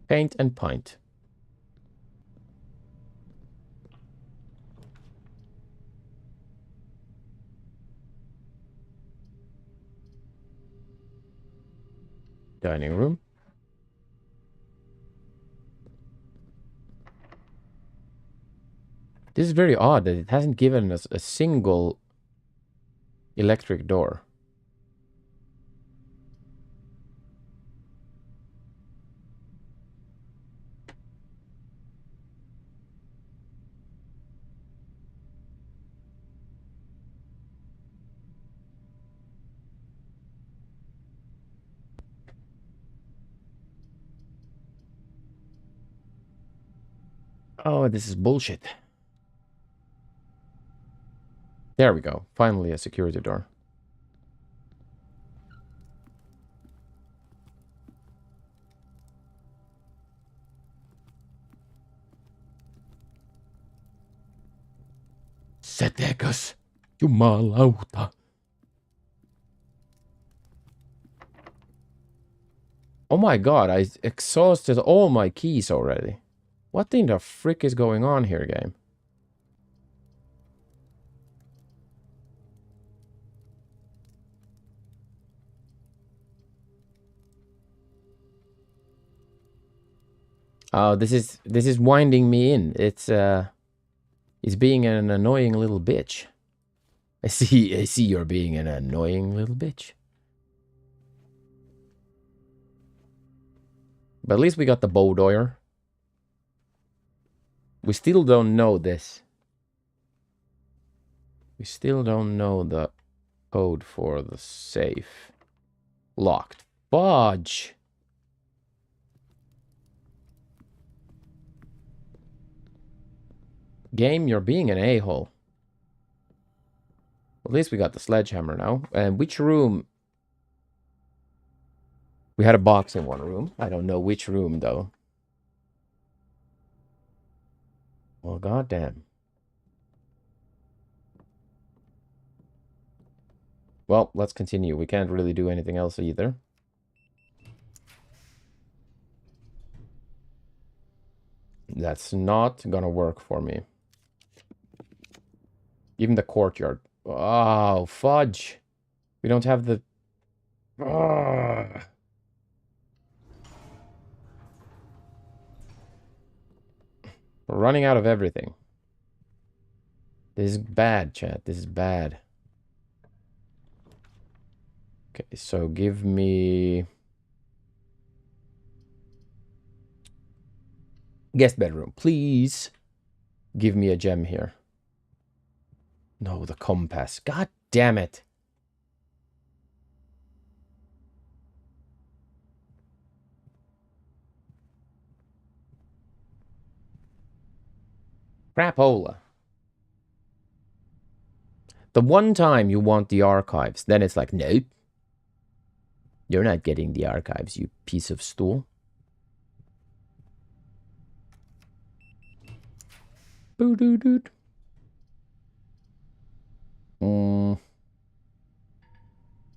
Paint and pint. Dining room. This is very odd that it hasn't given us a single electric door. Oh, this is bullshit. There we go. Finally a security door. Setekas, jumalauta. Oh my god, I exhausted all my keys already. What in the frick is going on here, game? Oh, this is winding me in. It's being an annoying little bitch. I see you're being an annoying little bitch. But at least we got the Bowdoyer. We still don't know this. We still don't know the code for the safe. Locked. Fudge! Game, you're being an a-hole. At least we got the sledgehammer now. And which room? We had a box in one room. I don't know which room, though. Well, goddamn. Well, let's continue. We can't really do anything else either. That's not gonna work for me. Even the courtyard. Oh, fudge. We don't have the... We're running out of everything. This is bad, chat. This is bad. Okay, so give me... Guest bedroom, please. Give me a gem here. No, the compass. God damn it. Crapola. The one time you want the archives, then it's like, nope. You're not getting the archives, you piece of stool. Boo-doo-doot.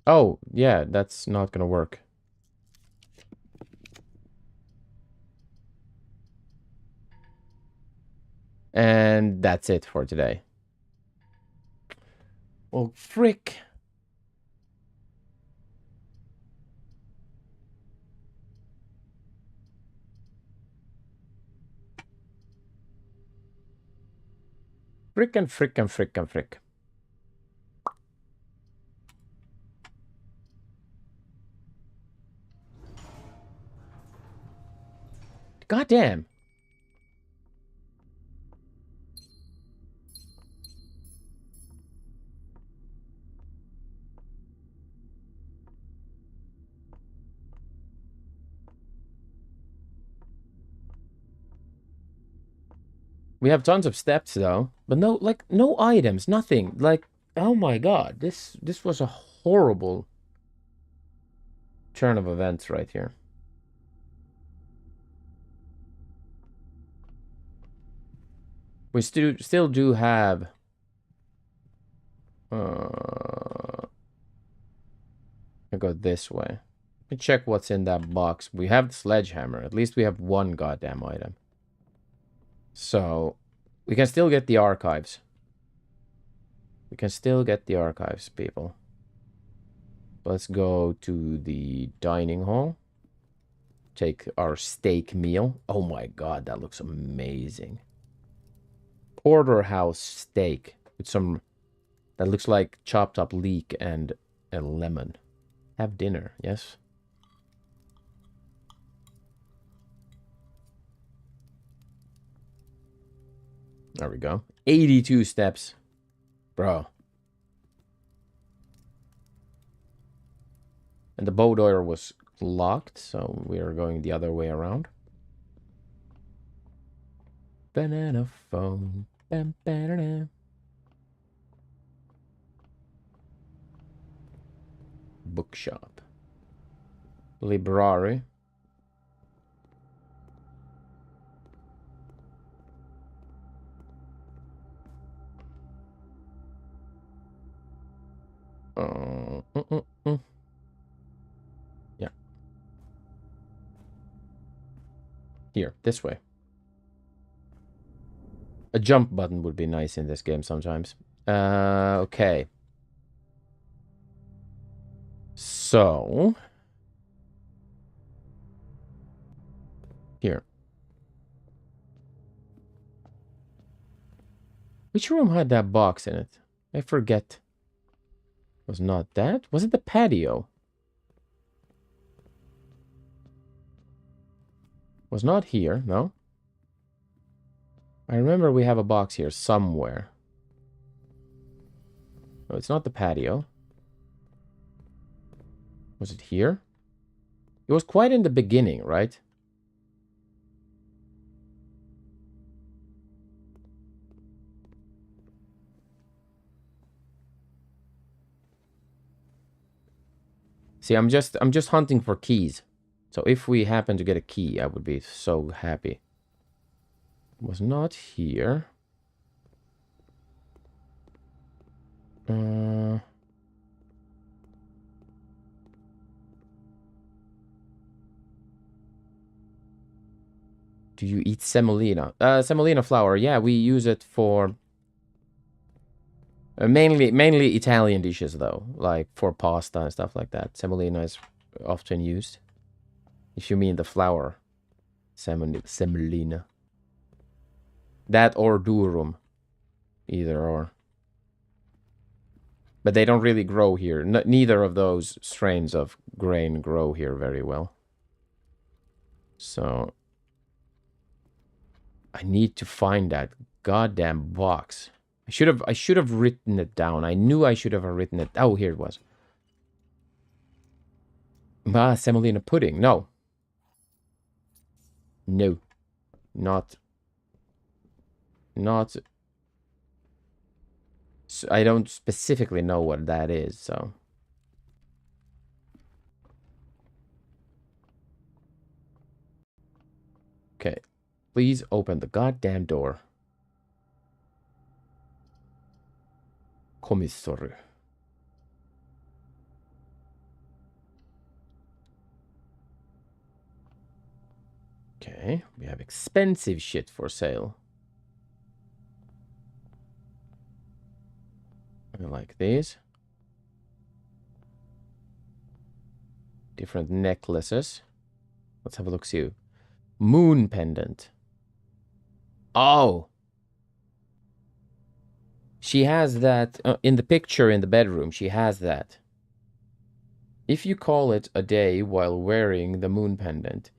Oh, yeah, that's not gonna work. And that's it for today. Well, frick. Frick and frick and frick and frick. Goddamn. We have tons of steps though, but no, like, no items, nothing. Like, oh my god, this was a horrible turn of events right here. We still do have I go this way. Let me check what's in that box. We have the sledgehammer. At least we have one goddamn item. So, we can still get the archives. We can still get the archives, people. Let's go to the dining hall. Take our steak meal. Oh my god, that looks amazing. Porterhouse steak with some... That looks like chopped up leek and a lemon. Have dinner, yes? There we go. 82 steps. Bro. And the bow door was locked, so we are going the other way around. Banana phone. Bam, banana. Bookshop. Library. Yeah. Here, this way. A jump button would be nice in this game sometimes. Okay. So... Here. Which room had that box in it? I forget. Was not that? Was it the patio? Was not here, no? I remember we have a box here somewhere. No, it's not the patio. Was it here? It was quite in the beginning, right? See, I'm just hunting for keys. So if we happen to get a key, I would be so happy. It was not here. Do you eat semolina? Semolina flour. Yeah, we use it for mainly Italian dishes though, like for pasta and stuff like that. Semolina is often used. If you mean the flour, semolina. That or durum, either or. But they don't really grow here. Neither of those strains of grain grow here very well. So I need to find that goddamn box. I should have written it down. I knew I should have written it. Oh, here it was. Ah, semolina pudding. No. No. Not. So I don't specifically know what that is, so. Okay. Please open the goddamn door. Commissary. Okay, we have expensive shit for sale. I like these. Different necklaces. Let's have a look, see. Moon pendant. Oh! She has that in the picture in the bedroom. She has that. If you call it a day while wearing the moon pendant,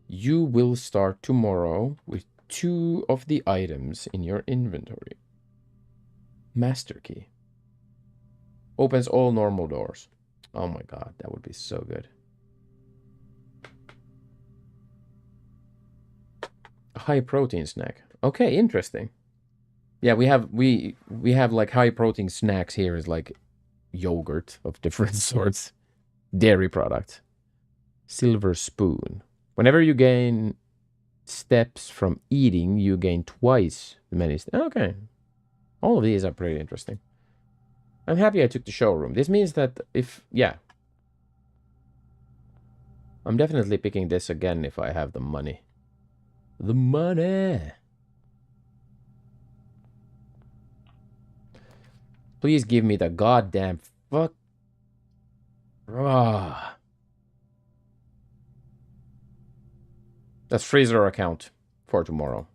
you will start tomorrow with 2 of the items in your inventory. Master key. Opens all normal doors. Oh my god, that would be so good. A high protein snack. Okay, interesting. Yeah, we have like high protein snacks here is like yogurt of different sorts. Dairy products. Silver spoon. Whenever you gain steps from eating, you gain twice the many steps. Okay. All of these are pretty interesting. I'm happy I took the showroom. This means that yeah. I'm definitely picking this again if I have the money. The money! Please give me the goddamn fuck. Ah. That's freezer account for tomorrow.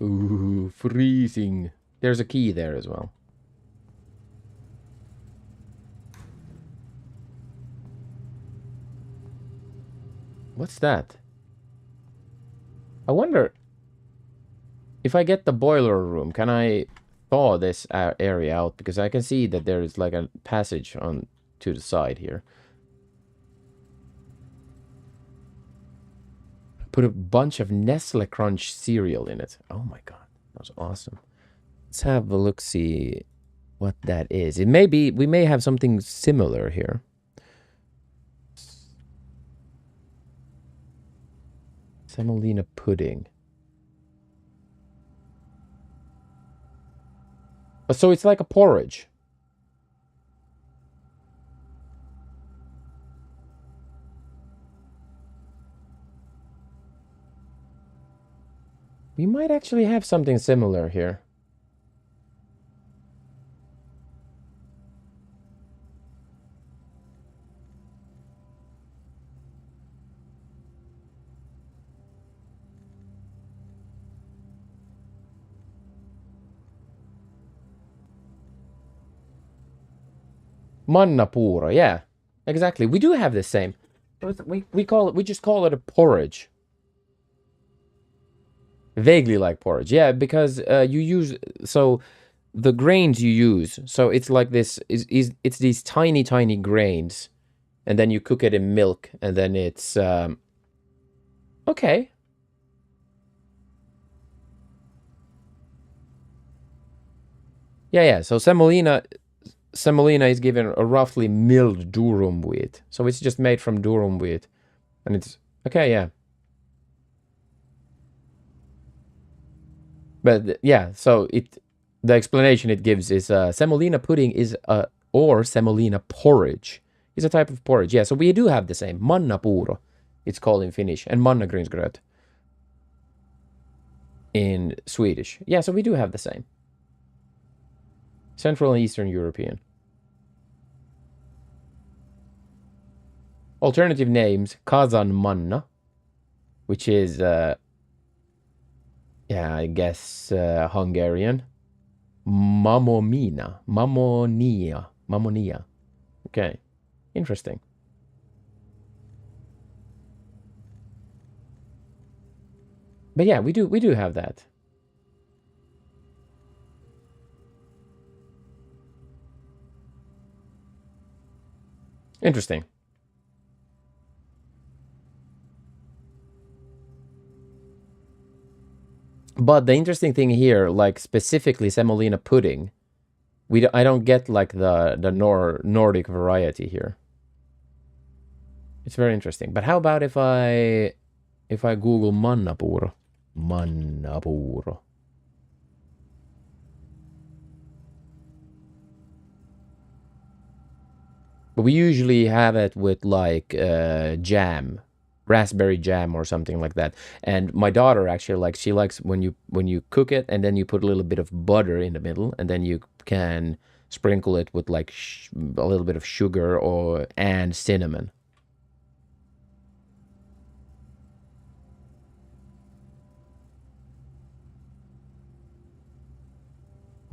Ooh, freezing. There's a key there as well. What's that? I wonder if I get the boiler room, can I thaw this area out? Because I can see that there is like a passage on to the side here. Put a bunch of Nestle Crunch cereal in it. Oh my god, that was awesome. Let's have a look, see what that is. It may be, we may have something similar here. Semolina pudding. So it's like a porridge. We might actually have something similar here. Manna puro, yeah. Exactly. We do have the same. We just call it a porridge. Vaguely like porridge. Yeah, because you use so the grains you use, so it's like this it's these tiny grains, and then you cook it in milk, and then it's okay. Yeah, so semolina is given a roughly milled durum wheat. So it's just made from durum wheat. And it's okay, yeah. But yeah, so the explanation it gives is semolina pudding is or semolina porridge is a type of porridge. Yeah, so we do have the same. Manna puro, it's called in Finnish, and mannagrynsgröt in Swedish. Yeah, so we do have the same. Central and Eastern European. Alternative names, Kazan manna, which is yeah, I guess Hungarian. Mammonia. Okay, interesting. But yeah, we do have that. Interesting. But the interesting thing here, like specifically semolina pudding, I don't get like the Nordic variety here. It's very interesting. But how about if I Google manna puro? Manna puro. But we usually have it with like jam raspberry jam or something like that. And my daughter actually likes, she likes when you cook it and then you put a little bit of butter in the middle and then you can sprinkle it with like a little bit of sugar or and cinnamon.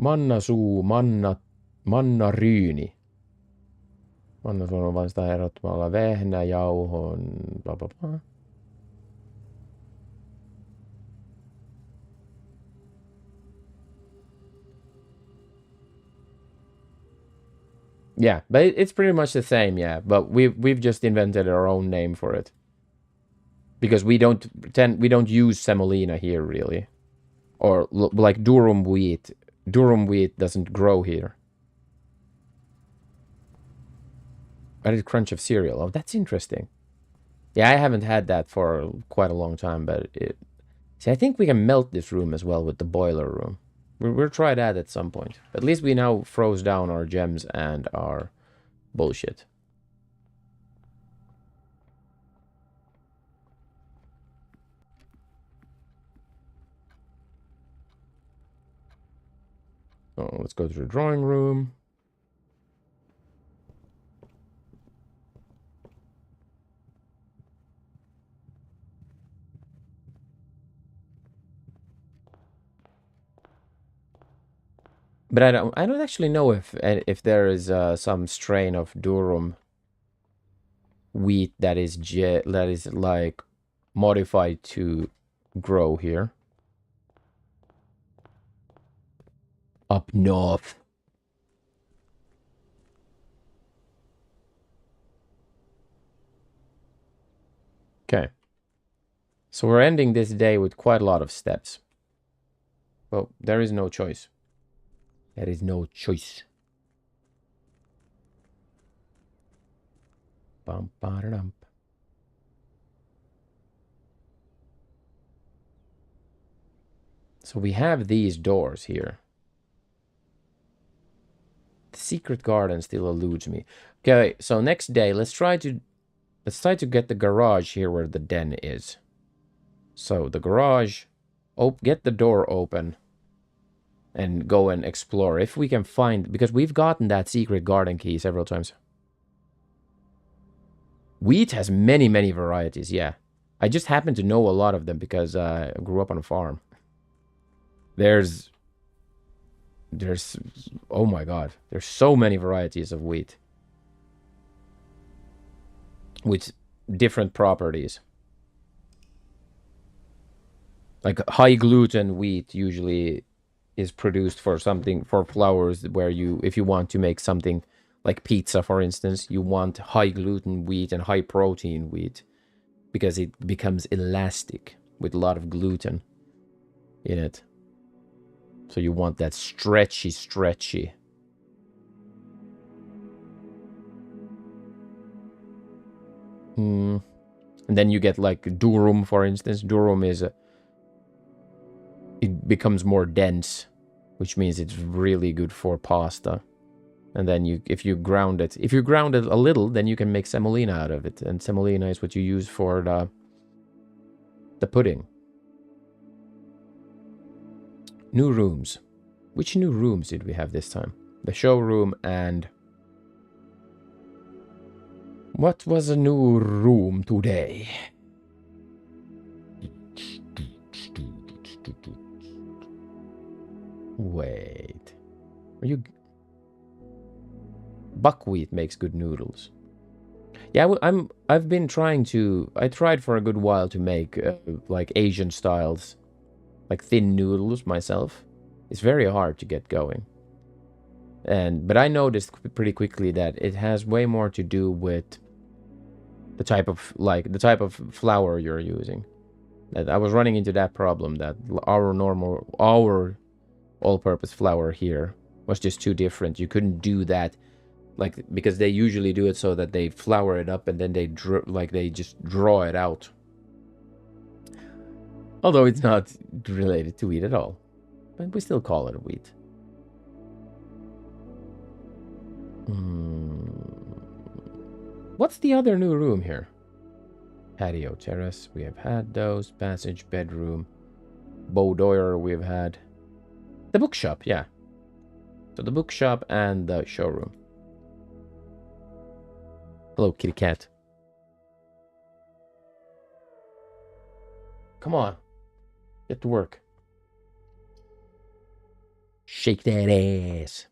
Mannasuu, mannaryyni. Mannasuu on vain sitä erottamalla vehnäjauhon, bla bla bla. Yeah, but it's pretty much the same, yeah. But we've just invented our own name for it because we don't use semolina here really, or like durum wheat. Durum wheat doesn't grow here. Added crunch of cereal. Oh, that's interesting. Yeah, I haven't had that for quite a long time, but see, I think we can melt this room as well with the boiler room. We'll try that at some point. At least we now froze down our gems and our bullshit. Oh, let's go to the drawing room. But I don't actually know if there is some strain of durum wheat that is like modified to grow here. Up north. Okay. So we're ending this day with quite a lot of steps. Well, there is no choice. There is no choice. Bum, ba-da-dum. So we have these doors here. The secret garden still eludes me. Okay, so next day, let's try to get the garage here where the den is. So the garage, get the door open and go and explore. If we can find, because we've gotten that secret garden key several times. Wheat has many, many varieties, yeah. I just happen to know a lot of them because I grew up on a farm. There's, oh my god, there's so many varieties of wheat. With different properties. Like high gluten wheat usually is produced for something, for flours where if you want to make something like pizza, for instance, you want high gluten wheat and high protein wheat because it becomes elastic with a lot of gluten in it. So you want that stretchy. And then you get like durum, for instance. Durum is it becomes more dense, which means it's really good for pasta. And then if you ground it a little, then you can make semolina out of it. And semolina is what you use for the pudding. New rooms. Which new rooms did we have this time? The showroom and... What was a new room today? Wait. Are you... Buckwheat makes good noodles. Yeah, I've been trying to... I tried for a good while to make like Asian styles. Like thin noodles myself. It's very hard to get going. But I noticed pretty quickly that it has way more to do with the type of flour you're using. That I was running into that problem that our all-purpose flour here was just too different. You couldn't do that, like, because they usually do it so that they flour it up and then they just draw it out. Although it's not related to wheat at all, but we still call it wheat. What's the other new room here? Patio terrace, we have had those. Passage, bedroom. Boudoir, we've had. The bookshop, yeah. So the bookshop and the showroom. Hello, kitty cat. Come on. Get to work. Shake that ass.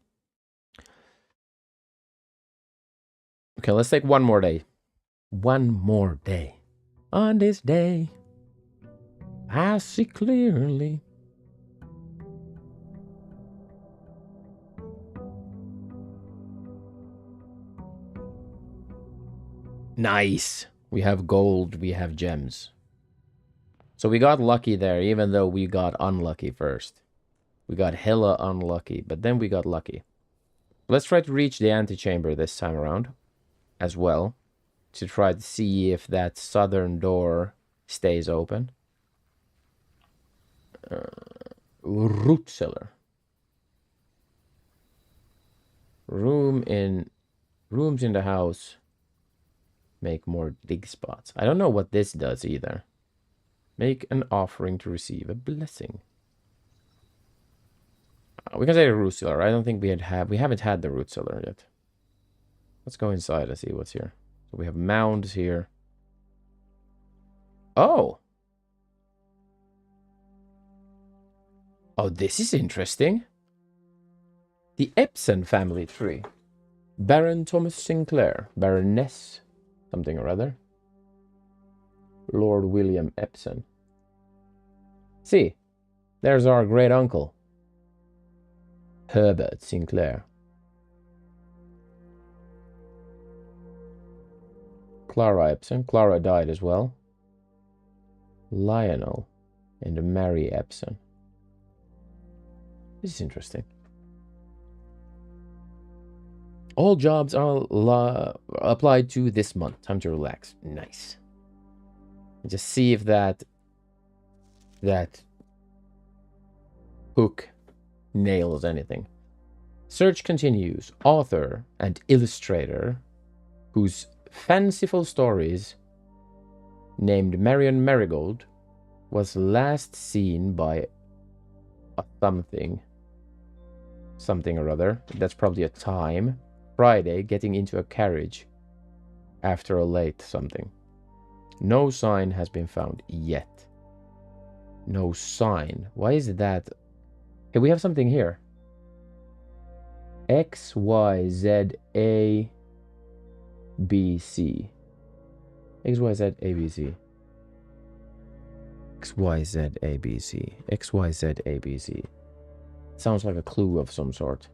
Okay, let's take one more day. One more day. On this day, I see clearly. Nice. We have gold, we have gems. So we got lucky there, even though we got unlucky first. We got hella unlucky, but then we got lucky. Let's try to reach the antechamber this time around as well, to try to see if that southern door stays open. Root cellar. Rooms in the house make more dig spots. I don't know what this does either. Make an offering to receive a blessing. We can say the root cellar. I don't think we haven't had the root cellar yet. Let's go inside and see what's here. So we have mounds here. Oh. Oh, this is interesting. The Epson family tree. Baron Thomas Sinclair. Baroness something or other. Lord William Epson. See, there's our great uncle. Herbert Sinclair. Clara Epson. Clara died as well. Lionel and Mary Epson. This is interesting. All jobs are applied to this month. Time to relax. Nice. Just see if that hook nails anything. Search continues. Author and illustrator whose fanciful stories named Marion Marigold was last seen by a something or other. That's probably a time. Friday, getting into a carriage after a late something. No sign has been found yet. No sign. Why is that? Okay, we have something here. X, Y, Z, A, B, C. X, Y, Z, A, B, C. X, Y, Z, A, B, C. X, Y, Z, A, B, C. Sounds like a clue of some sort.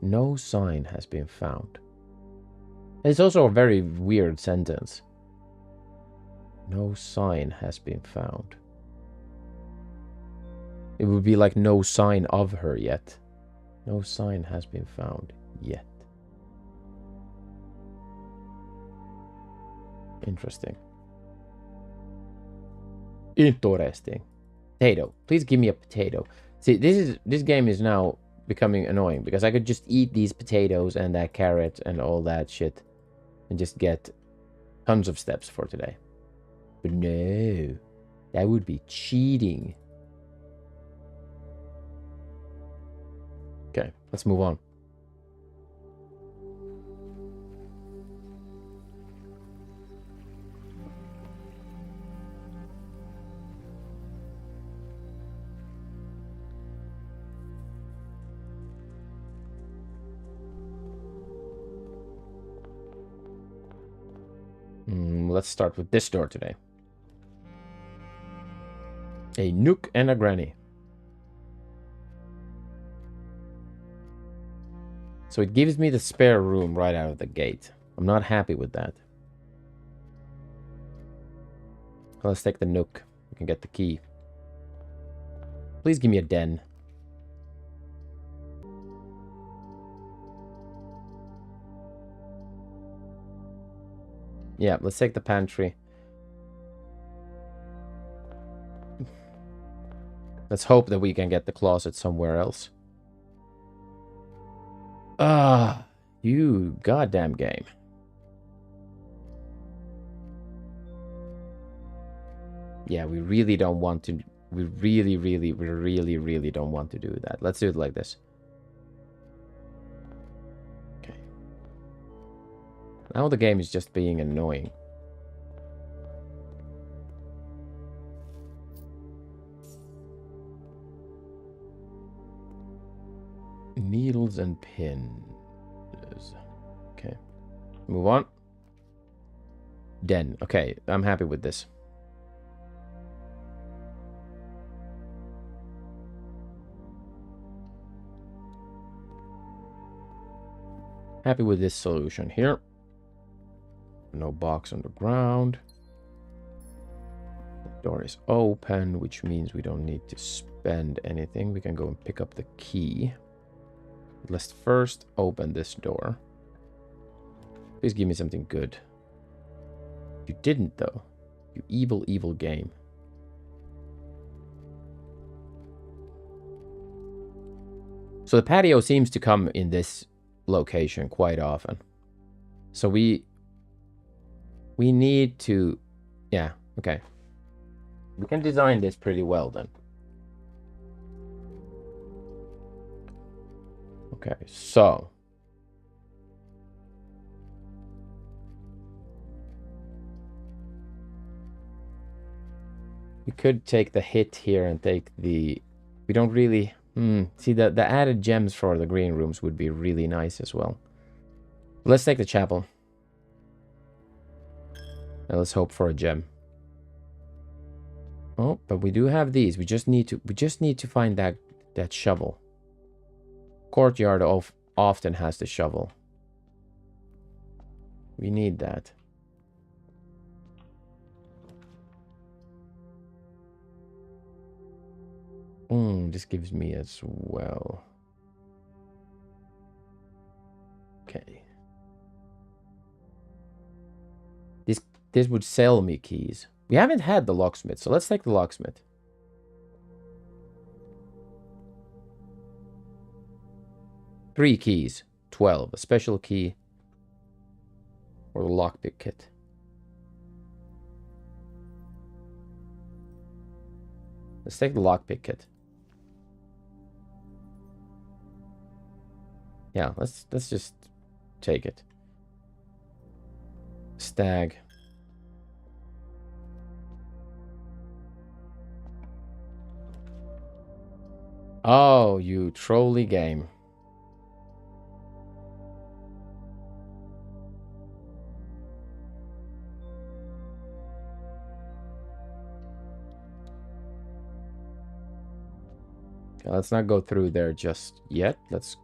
No sign has been found. It's also a very weird sentence. No sign has been found. It would be like no sign of her yet. No sign has been found yet. Interesting. Interesting. Potato. Please give me a potato. See, this game is now becoming annoying because I could just eat these potatoes and that carrot and all that shit and just get tons of steps for today. But no, that would be cheating. Okay, let's move on. Let's start with this door today. A nook and a granny. So it gives me the spare room right out of the gate. I'm not happy with that. Let's take the nook. We can get the key. Please give me a den. Yeah, let's take the pantry. Let's hope that we can get the closet somewhere else. Ah, you goddamn game. Yeah, we really don't want to. We really don't want to do that. Let's do it like this. Okay. Now the game is just being annoying. Needles and pins. Okay. Move on. Den. Okay, I'm happy with this. Happy with this solution here. No box on the ground. The door is open, which means we don't need to spend anything. We can go and pick up the key. Let's first open this door. Please give me something good. You didn't, though. You evil, evil game. So the patio seems to come in this location quite often. So we need to... Yeah, okay. We can design this pretty well then. Okay, so... we could take the hit here and take the... We don't really... See, the added gems for the green rooms would be really nice as well. Let's take the chapel. And let's hope for a gem. Oh, but we do have these. We just need to find that shovel. Courtyard often has the shovel. We need that. This gives me as well. Okay. This would sell me keys. We haven't had the locksmith, so let's take the locksmith. Three keys. 12. A special key. Or the lockpick kit. Let's take the lockpick kit. Yeah, let's just take it. Stag. Oh, you trolly game. Okay, let's not go through there just yet. Let's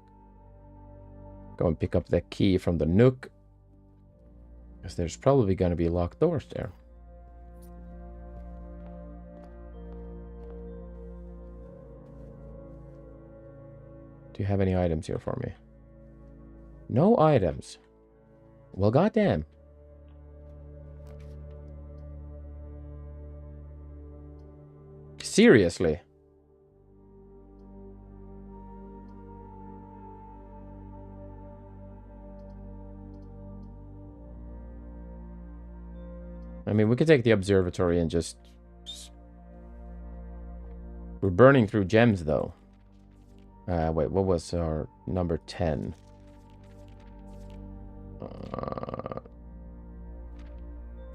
go and pick up that key from the nook. Because there's probably going to be locked doors there. Do you have any items here for me? No items. Well, goddamn. Seriously? I mean, we could take the observatory and just... We're burning through gems, though. Wait, what was our number 10?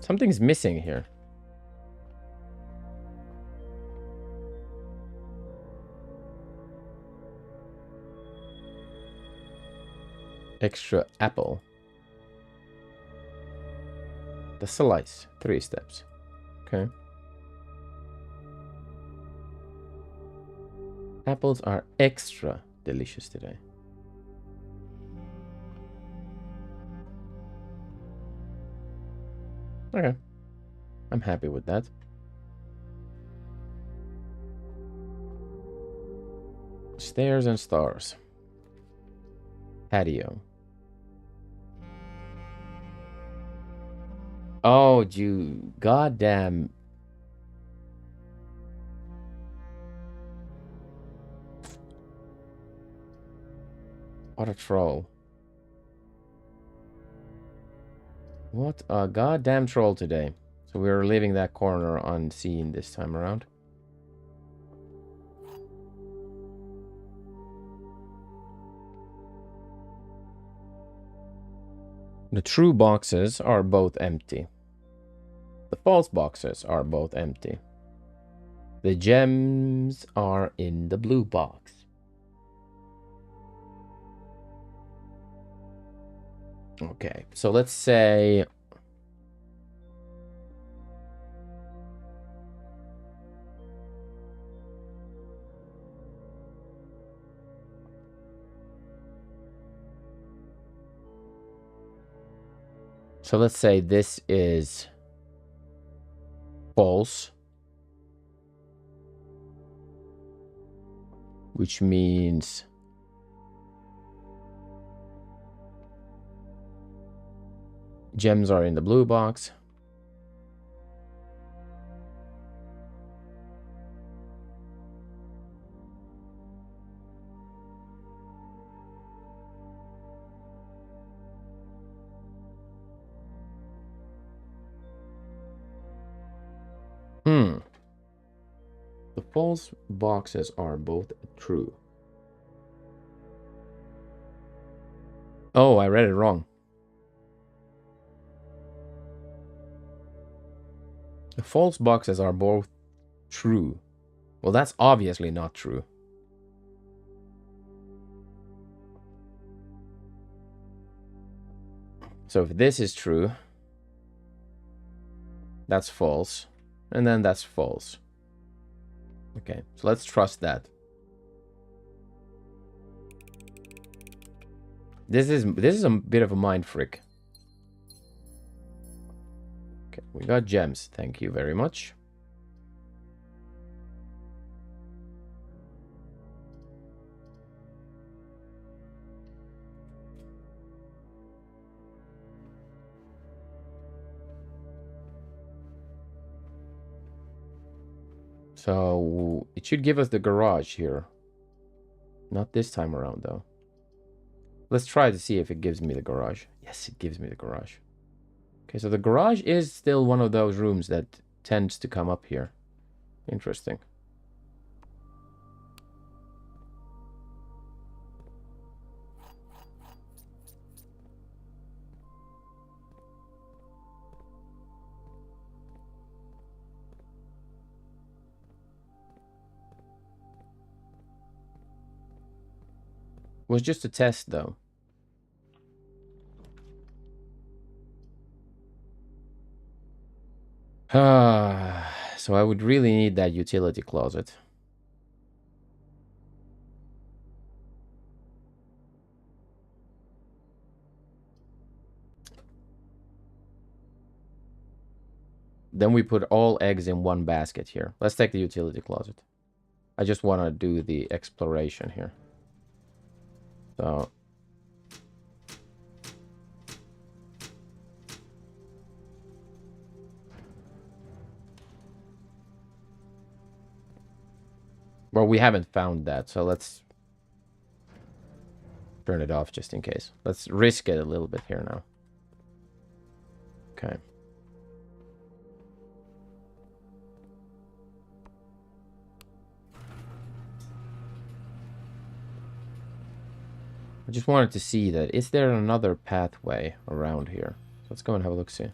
Something's missing here. Extra apple. The slice. 3 steps. Okay. Apples are extra delicious today. Okay. I'm happy with that. Stairs and stars. Patio. Oh, you goddamn. What a troll. What a goddamn troll today. So we're leaving that corner unseen this time around. The true boxes are both empty. The false boxes are both empty. The gems are in the blue box. Okay, so let's say... So let's say this is false, which means gems are in the blue box. The false boxes are both true. Oh, I read it wrong. The false boxes are both true. Well, that's obviously not true. So if this is true, that's false. And then that's false. Okay, so let's trust that. This is a bit of a mind freak. Okay, we got gems. Thank you very much. So it should give us the garage here. Not this time around, though. Let's try to see if it gives me the garage. Yes, it gives me the garage. Okay, so the garage is still one of those rooms that tends to come up here. Interesting. Was just a test, though. So I would really need that utility closet. Then we put all eggs in one basket here. Let's take the utility closet. I just want to do the exploration here. So... Well, we haven't found that, so let's turn it off just in case. Let's risk it a little bit here now. Okay. I just wanted to see that. Is there another pathway around here? So let's go and have a look, see.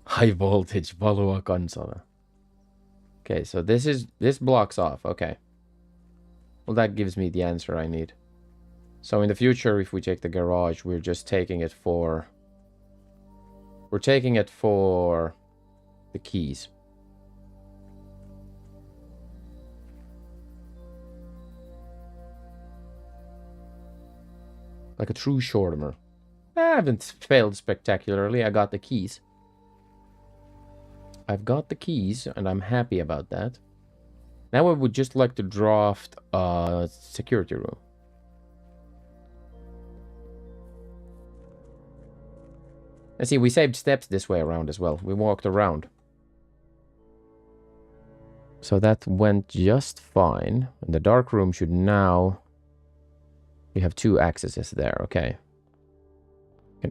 High voltage Valua console. Okay, so this blocks off. Okay. Well, that gives me the answer I need. So in the future, if we take the garage, we're just taking it for... We're taking it for the keys. Like a true shortimer. I haven't failed spectacularly. I got the keys. I've got the keys, and I'm happy about that. Now I would just like to draft a security room. And see, we saved steps this way around as well. We walked around. So that went just fine. And the dark room should now... We have 2 accesses there, okay. Can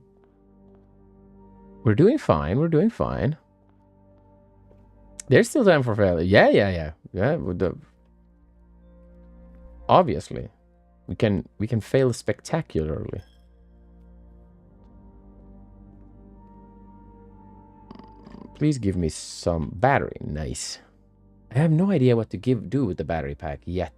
We're doing fine. We're doing fine. There's still time for failure. Yeah. With the obviously, we can fail spectacularly. Please give me some battery. Nice. I have no idea what to do with the battery pack yet.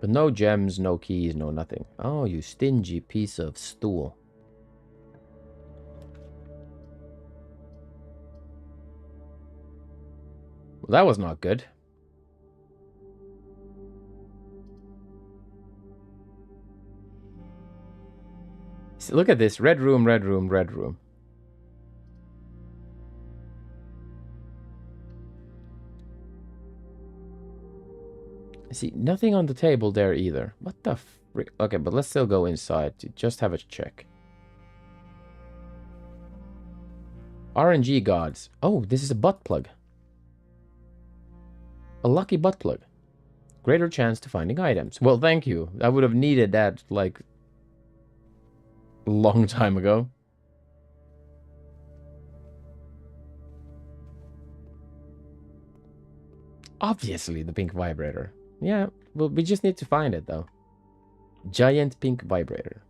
But no gems, no keys, no nothing. Oh, you stingy piece of stool. Well, that was not good. See, look at this. Red room, red room, red room. See, nothing on the table there either. What the frick? Okay, but let's still go inside to just have a check. RNG gods. Oh, this is a butt plug. A lucky butt plug. Greater chance to finding items. Well, thank you. I would have needed that, like, a long time ago. Obviously, the pink vibrator. Yeah, well, we just need to find it, though. Giant pink vibrator.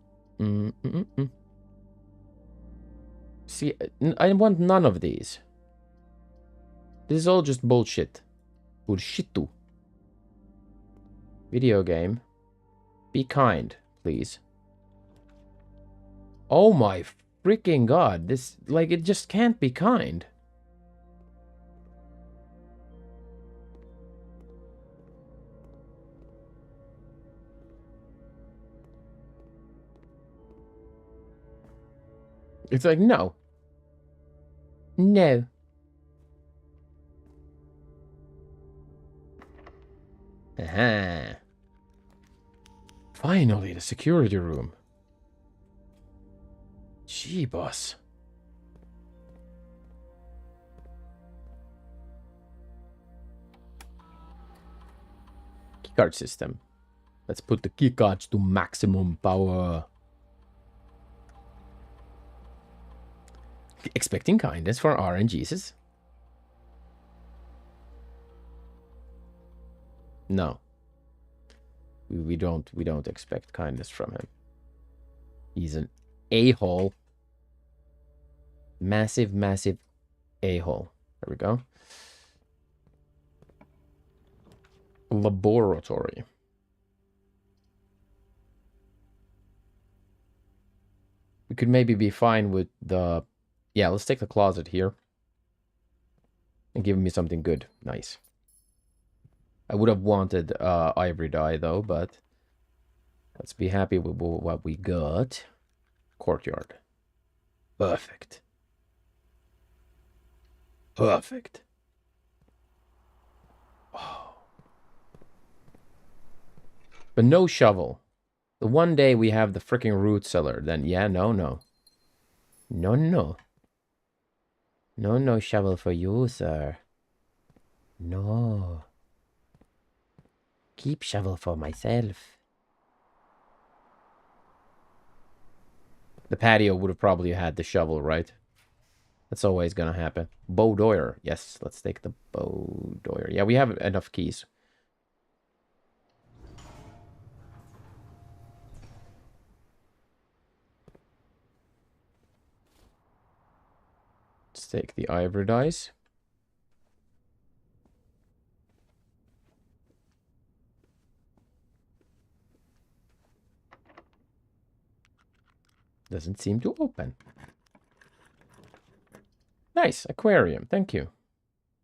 See, I want none of these. This is all just bullshit. Bullshitu. Video game. Be kind, please. Oh my freaking god. This, like, it just can't be kind. It's like, no. No. Aha. Finally, the security room. Gee, boss. Keycard system. Let's put the keycards to maximum power. Expecting kindness for RNGs? No. We don't expect kindness from him. He's an a-hole. Massive, massive a-hole. There we go. Laboratory. We could maybe be fine with the... Yeah, let's take the closet here. And give me something good. Nice. I would have wanted ivory dye, though, but... Let's be happy with what we got. Courtyard. Perfect. Perfect. Oh. But no shovel. The one day we have the freaking root cellar, then yeah, no. No, no. No shovel for you, sir. No. Keep shovel for myself. The patio would have probably had the shovel, right? That's always gonna happen. Bowdoyer. Yes, let's take the Bowdoyer. Yeah, we have enough keys. Let's take the ivory dice. Doesn't seem to open. Nice, aquarium, thank you.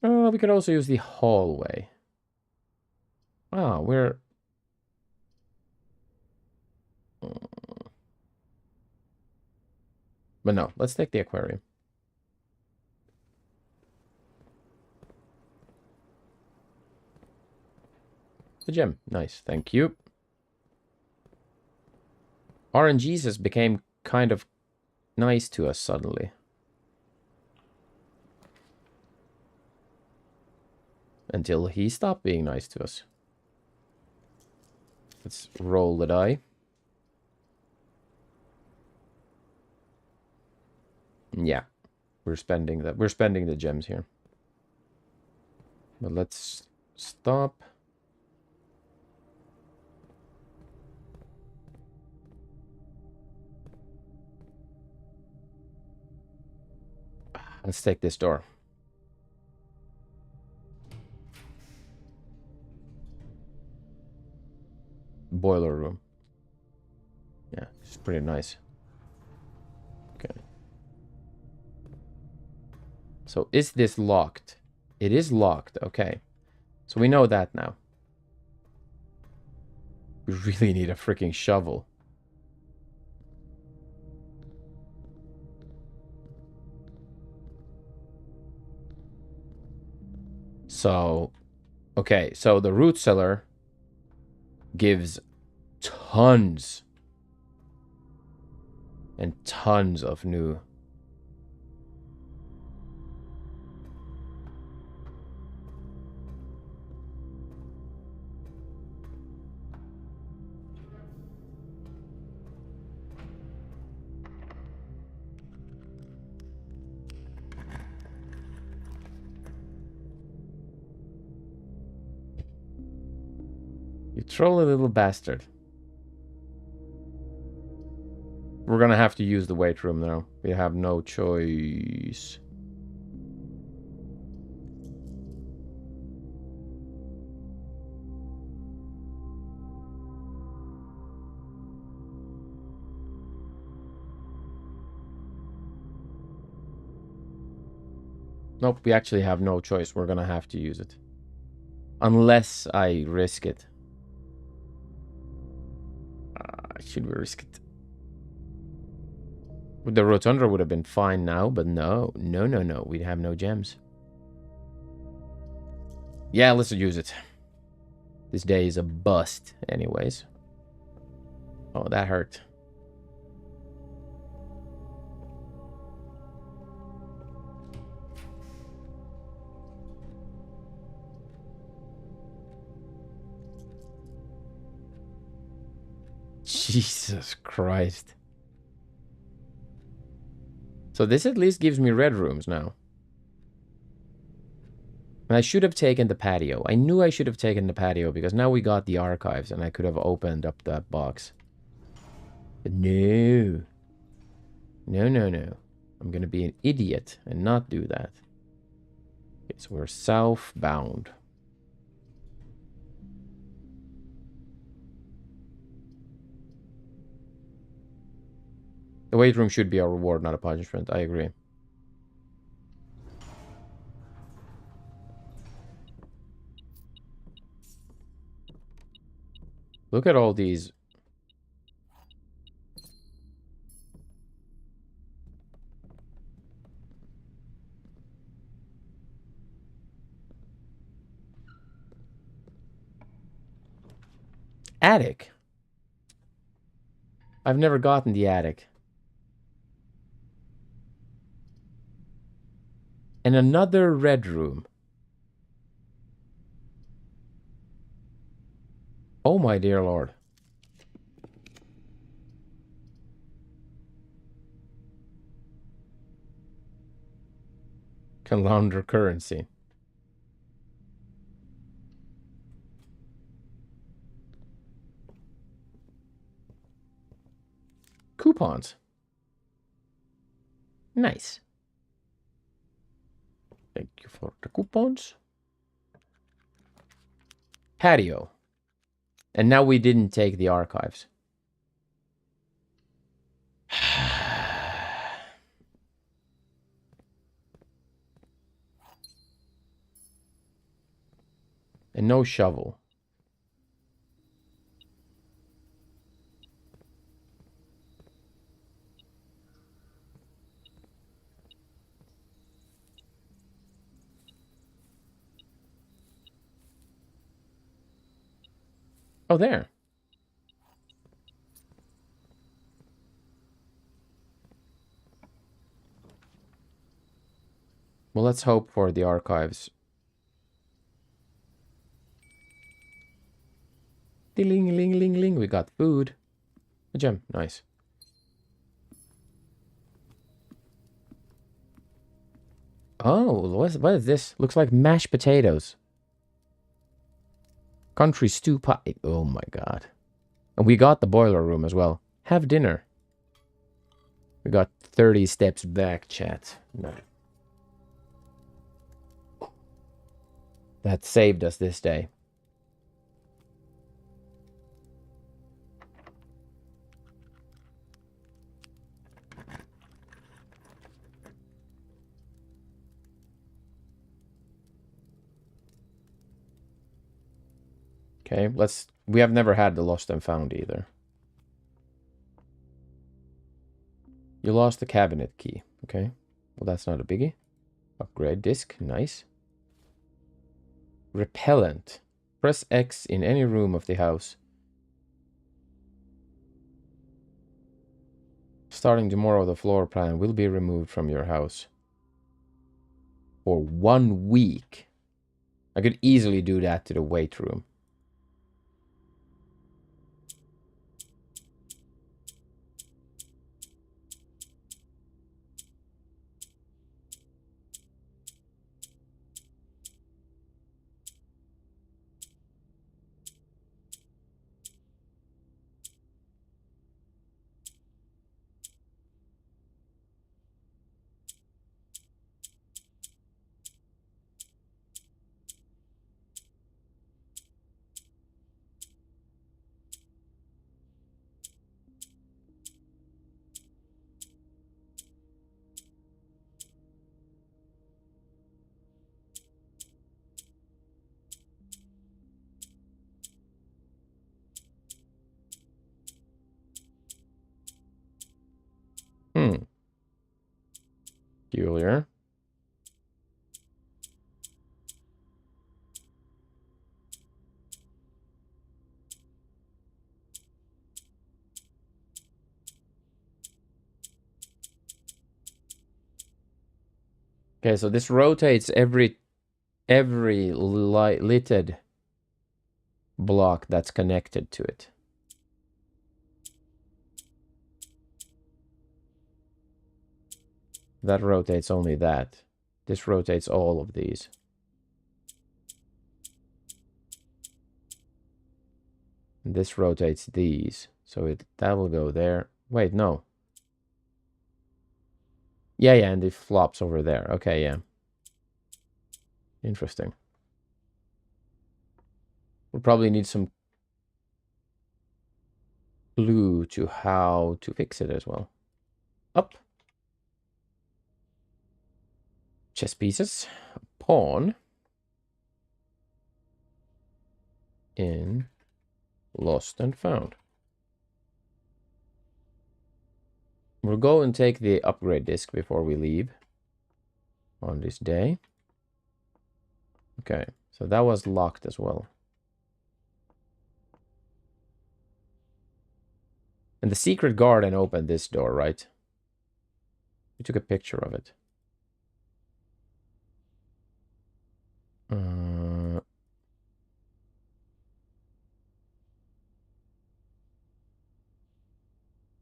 We could also use the hallway. Ah, we're... But no, let's take the aquarium. The gem, nice, thank you. RNGs has became kind of nice to us suddenly. Until he stopped being nice to us. Let's roll the die. Yeah. We're spending the gems here. But let's stop. Let's take this door. Boiler room. Yeah, it's pretty nice. Okay. So is this locked? It is locked. Okay. So we know that now. We really need a freaking shovel. So, okay. So the root cellar gives tons and tons of new. You trolly little bastard. We're gonna have to use the weight room now. We have no choice. Nope, we actually have no choice. We're gonna have to use it. Unless I risk it. Should we risk it? The rotunda would have been fine now, but no. No. We have no gems. Yeah, let's use it. This day is a bust anyways. Oh, that hurt. Jesus Christ. So this at least gives me red rooms now. And I should have taken the patio. I knew I should have taken the patio because now we got the archives and I could have opened up that box. But no. No. I'm gonna be an idiot and not do that. Okay, so we're southbound. The weight room should be a reward, not a punishment. I agree. Look at all these. Attic. I've never gotten the attic. And another red room. Oh my dear lord. Can launder currency. Coupons. Nice. Thank you for the coupons. Patio. And now we didn't take the archives. And no shovel. Oh, there. Well, let's hope for the archives. Ding, ling, ling, ling. We got food. A gem. Nice. Oh, what is this? Looks like mashed potatoes. Country stew pie. Oh my god. And we got the boiler room as well. Have dinner. We got 30 steps back, chat. No. That saved us this day. Okay, let's... We have never had the lost and found either. You lost the cabinet key. Okay. Well, that's not a biggie. Upgrade disc. Nice. Repellent. Press X in any room of the house. Starting tomorrow, the floor plan will be removed from your house. For 1 week. I could easily do that to the weight room. Peculiar. Okay, so this rotates every litted block that's connected to it. That rotates only that. This rotates all of these. And this rotates these. So that will go there. Wait, no. Yeah, and it flops over there. Okay, yeah. Interesting. We'll probably need some clue to how to fix it as well. Up. Chess pieces. Pawn. In Lost and Found. We'll go and take the upgrade disc before we leave on this day. Okay, so that was locked as well. And the secret garden opened this door, right? We took a picture of it.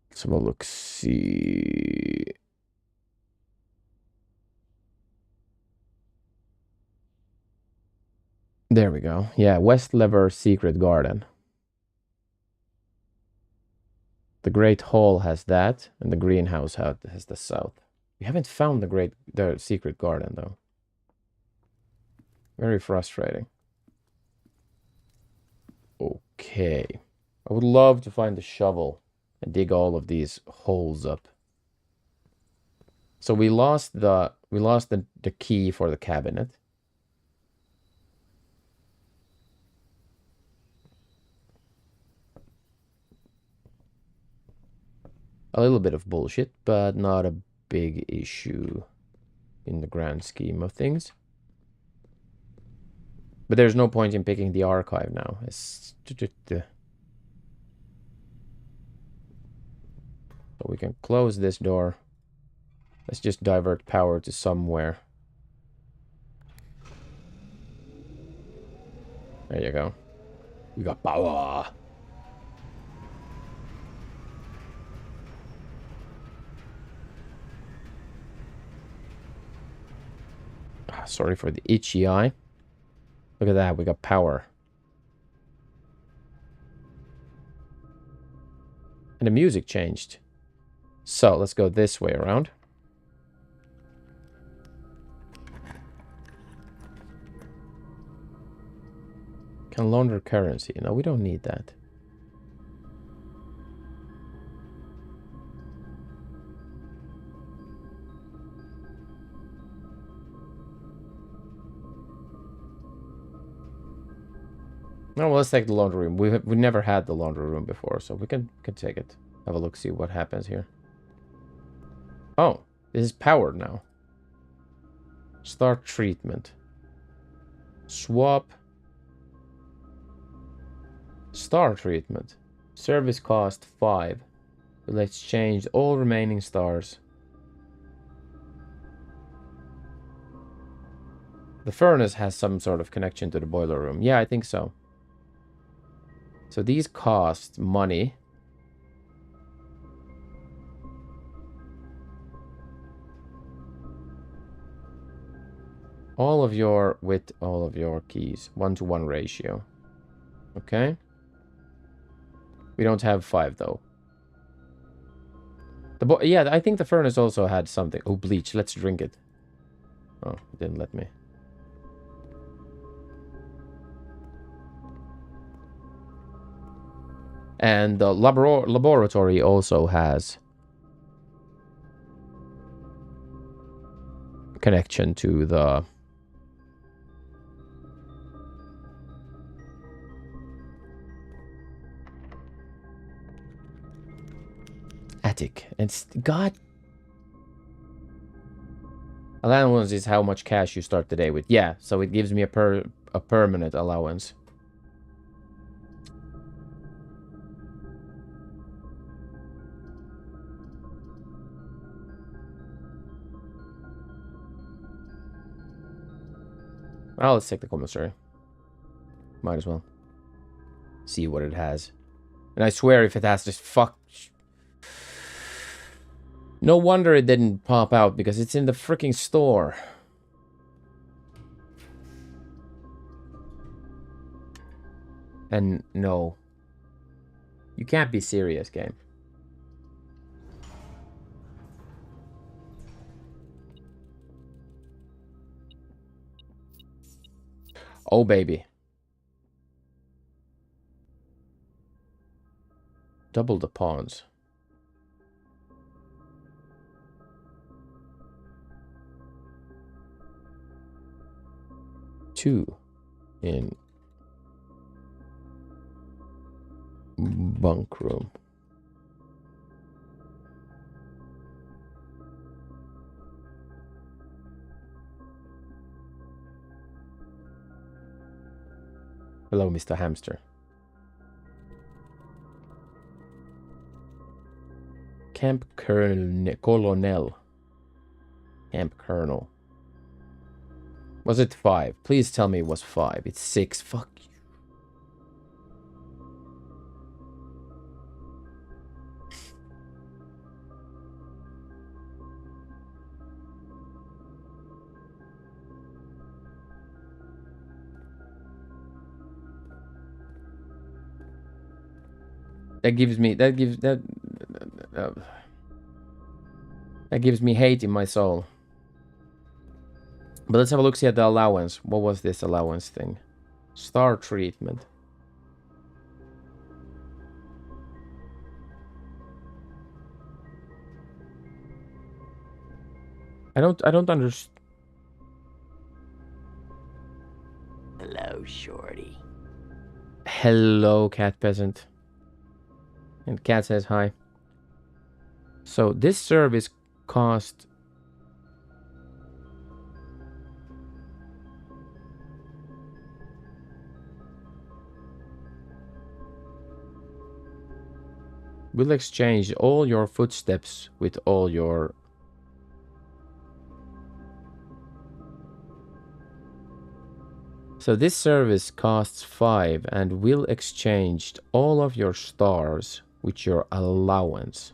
Let's have a look. See. There we go. Yeah, West Lever Secret Garden. The Great Hall has that, and the greenhouse has the south. We haven't found the Secret Garden though. Very frustrating. Okay. I would love to find the shovel and dig all of these holes up. So we lost the key for the cabinet. A little bit of bullshit, but not a big issue in the grand scheme of things. But there's no point in picking the archive now. So we can close this door. Let's just divert power to somewhere. There you go. We got power. Sorry for the itchy eye. Look at that, we got power. And the music changed. So, let's go this way around. Can launder currency. No, we don't need that. No, well, let's take the laundry room. We never had the laundry room before, so we can take it. Have a look, see what happens here. Oh, this is powered now. Start treatment. Swap. Star treatment. Service cost 5. We'll exchange all remaining stars. The furnace has some sort of connection to the boiler room. Yeah, I think so. So these cost money. All of your keys. 1-to-1 ratio. Okay. We don't have 5 though. Yeah, I think the furnace also had something. Oh, bleach. Let's drink it. Oh, it didn't let me. And the laboratory also has connection to the attic. And God, allowance is how much cash you start the day with. Yeah, so it gives me a permanent allowance. Well, let's take the commissary. Might as well. See what it has. And I swear if it has this fuck... No wonder it didn't pop out, because it's in the freaking store. And no. You can't be serious, game. Oh, baby. Double the pawns. Two in bunk room. Hello, Mr. Hamster. Camp Colonel. Camp Colonel. Was it 5? Please tell me it was 5. It's 6. Fuck you. That gives me hate in my soul. But let's have a look, see at the allowance. What was this allowance thing? Star treatment. I don't understand. Hello, Shorty. Hello, cat peasant. And cat says hi. So this service cost... We'll exchange all your footsteps with all your... So this service costs 5 and will exchange all of your stars with your allowance.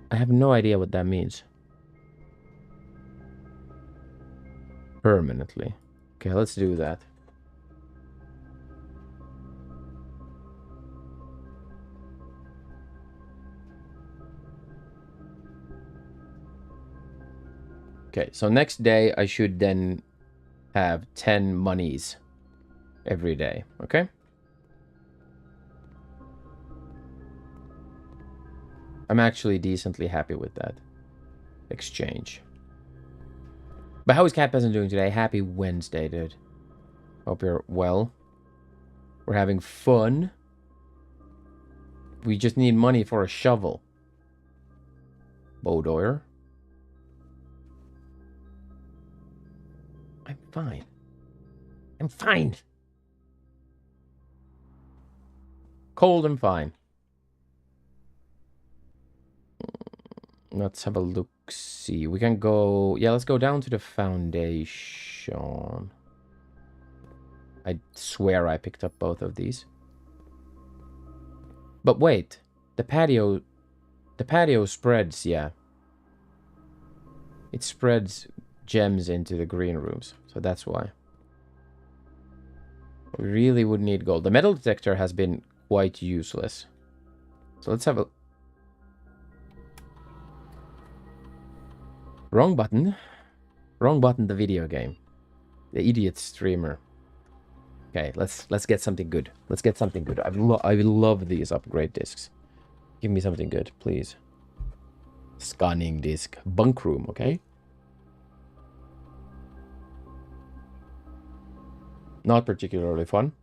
I have no idea what that means. permanently. Okay, let's do that. Okay, so next day I should then have 10 monies every day, okay? I'm actually decently happy with that exchange. But how is Cat Peasant doing today? Happy Wednesday, dude. Hope you're well. We're having fun. We just need money for a shovel. Bowdoyer. I'm fine. I'm fine. Cold and fine. Let's have a look. See, we can go. Yeah, let's go down to the foundation. I swear I picked up both of these. But wait, the patio spreads, yeah. It spreads gems into the green rooms, so that's why. We really would need gold. The metal detector has been quite useless. So let's have a... Wrong button. Wrong button, the video game. The idiot streamer. Okay, let's get something good. Let's get something good. I love these upgrade discs. Give me something good, please. Scanning disc. Bunk room, okay? Not particularly fun.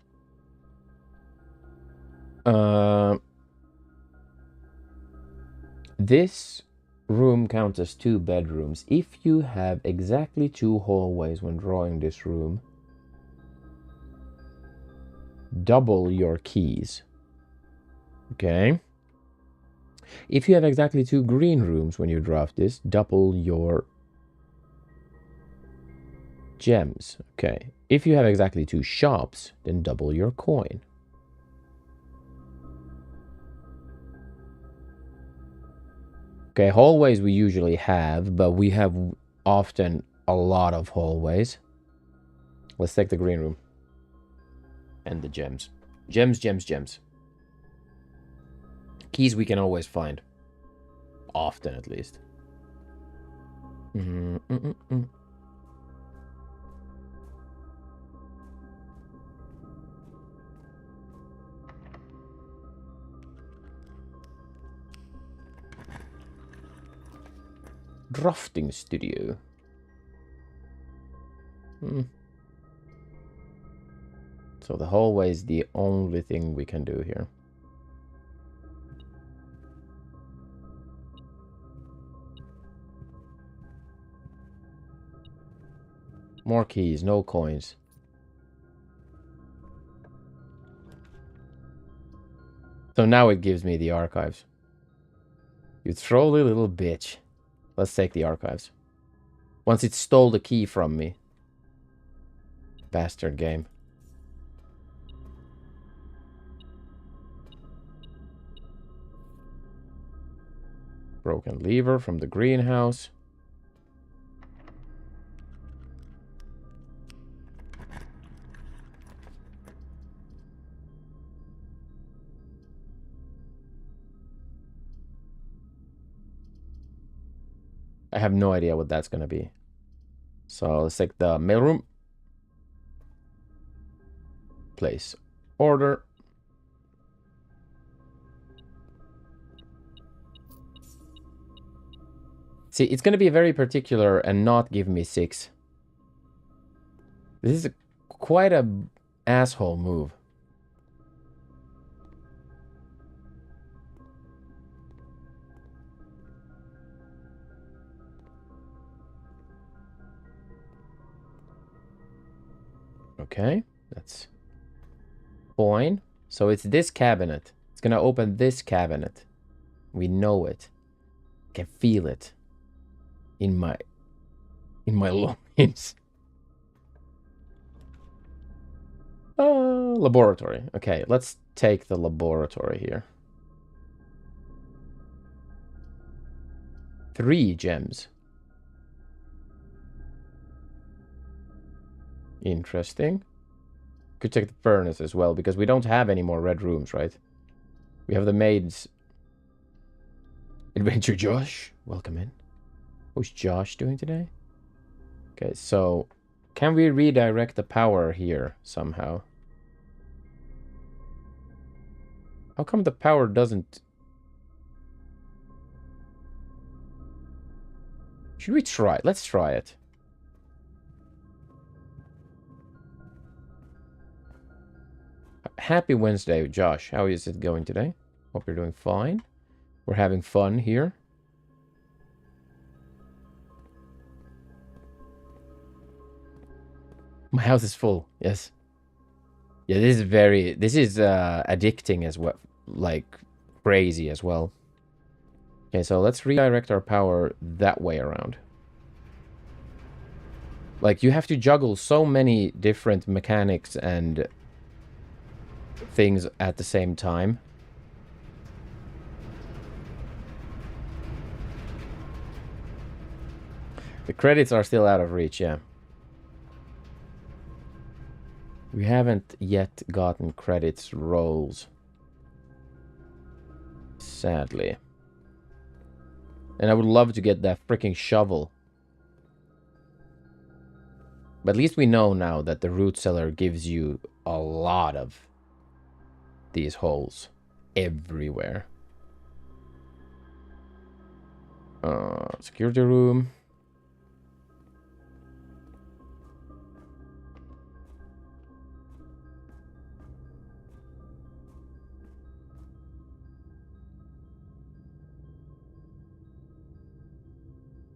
This room counts as 2 bedrooms. If you have exactly 2 hallways when drawing this room, double your keys. Okay. If you have exactly 2 green rooms when you draft this, double your gems. Okay. If you have exactly 2 shops, then double your coin. Okay, hallways we usually have, but we have often a lot of hallways. Let's take the green room. And the gems. Gems, gems, gems. Keys we can always find. Often, at least. Drafting studio. So the hallway is the only thing we can do here. More keys, no coins. So now it gives me the archives. You trolly little bitch. Let's take the archives. Once it stole the key from me. Bastard game. Broken lever from the greenhouse. I have no idea what that's going to be. So let's take the mailroom. Place order. See, it's going to be very particular and not give me 6. This is quite a asshole move. Okay, that's fine. So it's this cabinet. It's gonna open this cabinet. We know it. I can feel it in my loins. Laboratory. Okay, let's take the laboratory here. 3 gems. Interesting. Could check the furnace as well, because we don't have any more red rooms, right? We have the maids. Adventure Josh, welcome in. What's Josh doing today? Okay, so can we redirect the power here somehow? How come the power doesn't... Should we try it? Let's try it. Happy Wednesday, Josh. How is it going today? Hope you're doing fine. We're having fun here. My house is full. Yes. Yeah, this is addicting as well, like crazy as well. Okay, so let's redirect our power that way around. Like, you have to juggle so many different mechanics and things at the same time. The credits are still out of reach, yeah. We haven't yet gotten credits rolls. Sadly. And I would love to get that freaking shovel. But at least we know now that the root cellar gives you a lot of these holes everywhere. Security room.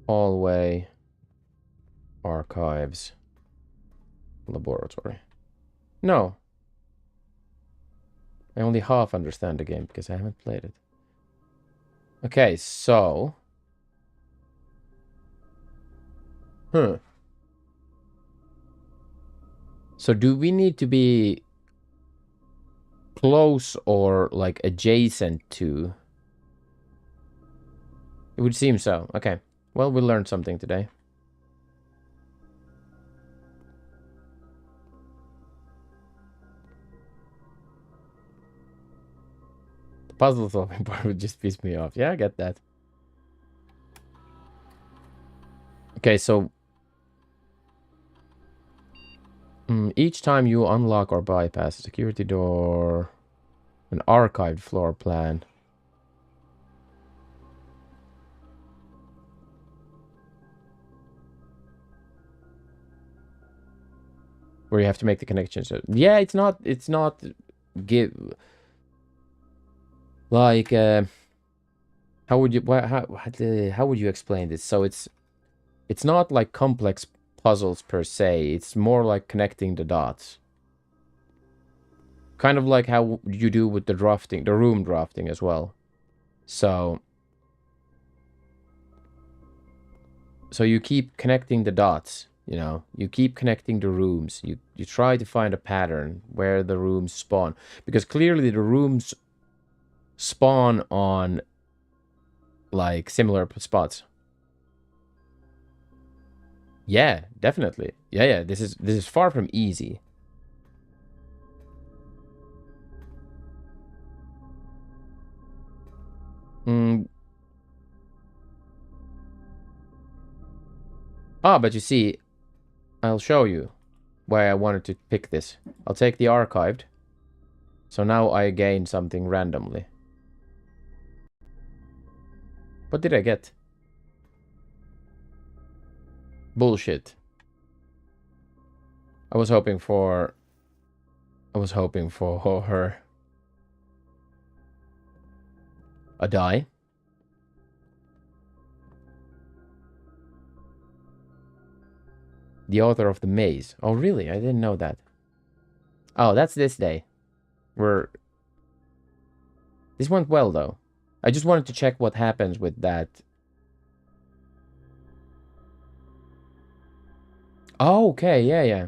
Hallway. Archives. Laboratory. No. I only half understand the game because I haven't played it. Okay, so... So do we need to be close or like adjacent to? It would seem so. Okay. Well, we learned something today. The puzzle solving part would just piss me off. Yeah, I get that. Okay, so each time you unlock or bypass a security door, an archived floor plan. Where you have to make the connections. Yeah, it's not give like how would you how would you explain this? So it's not like complex puzzles per se. It's more like connecting the dots. Kind of like how you do with the drafting, the room drafting as well. So you keep connecting the dots, you know. You keep connecting the rooms. You try to find a pattern where the rooms spawn, because clearly the rooms spawn on like similar spots. Yeah, definitely. Yeah, this is far from easy. But you see, I'll show you why I wanted to pick this. I'll take the archived. So now I gain something randomly. What did I get? Bullshit. I was hoping for her. A die. The author of the maze. Oh, really? I didn't know that. Oh, that's this day. This went well, though. I just wanted to check what happens with that. Oh, okay. Yeah.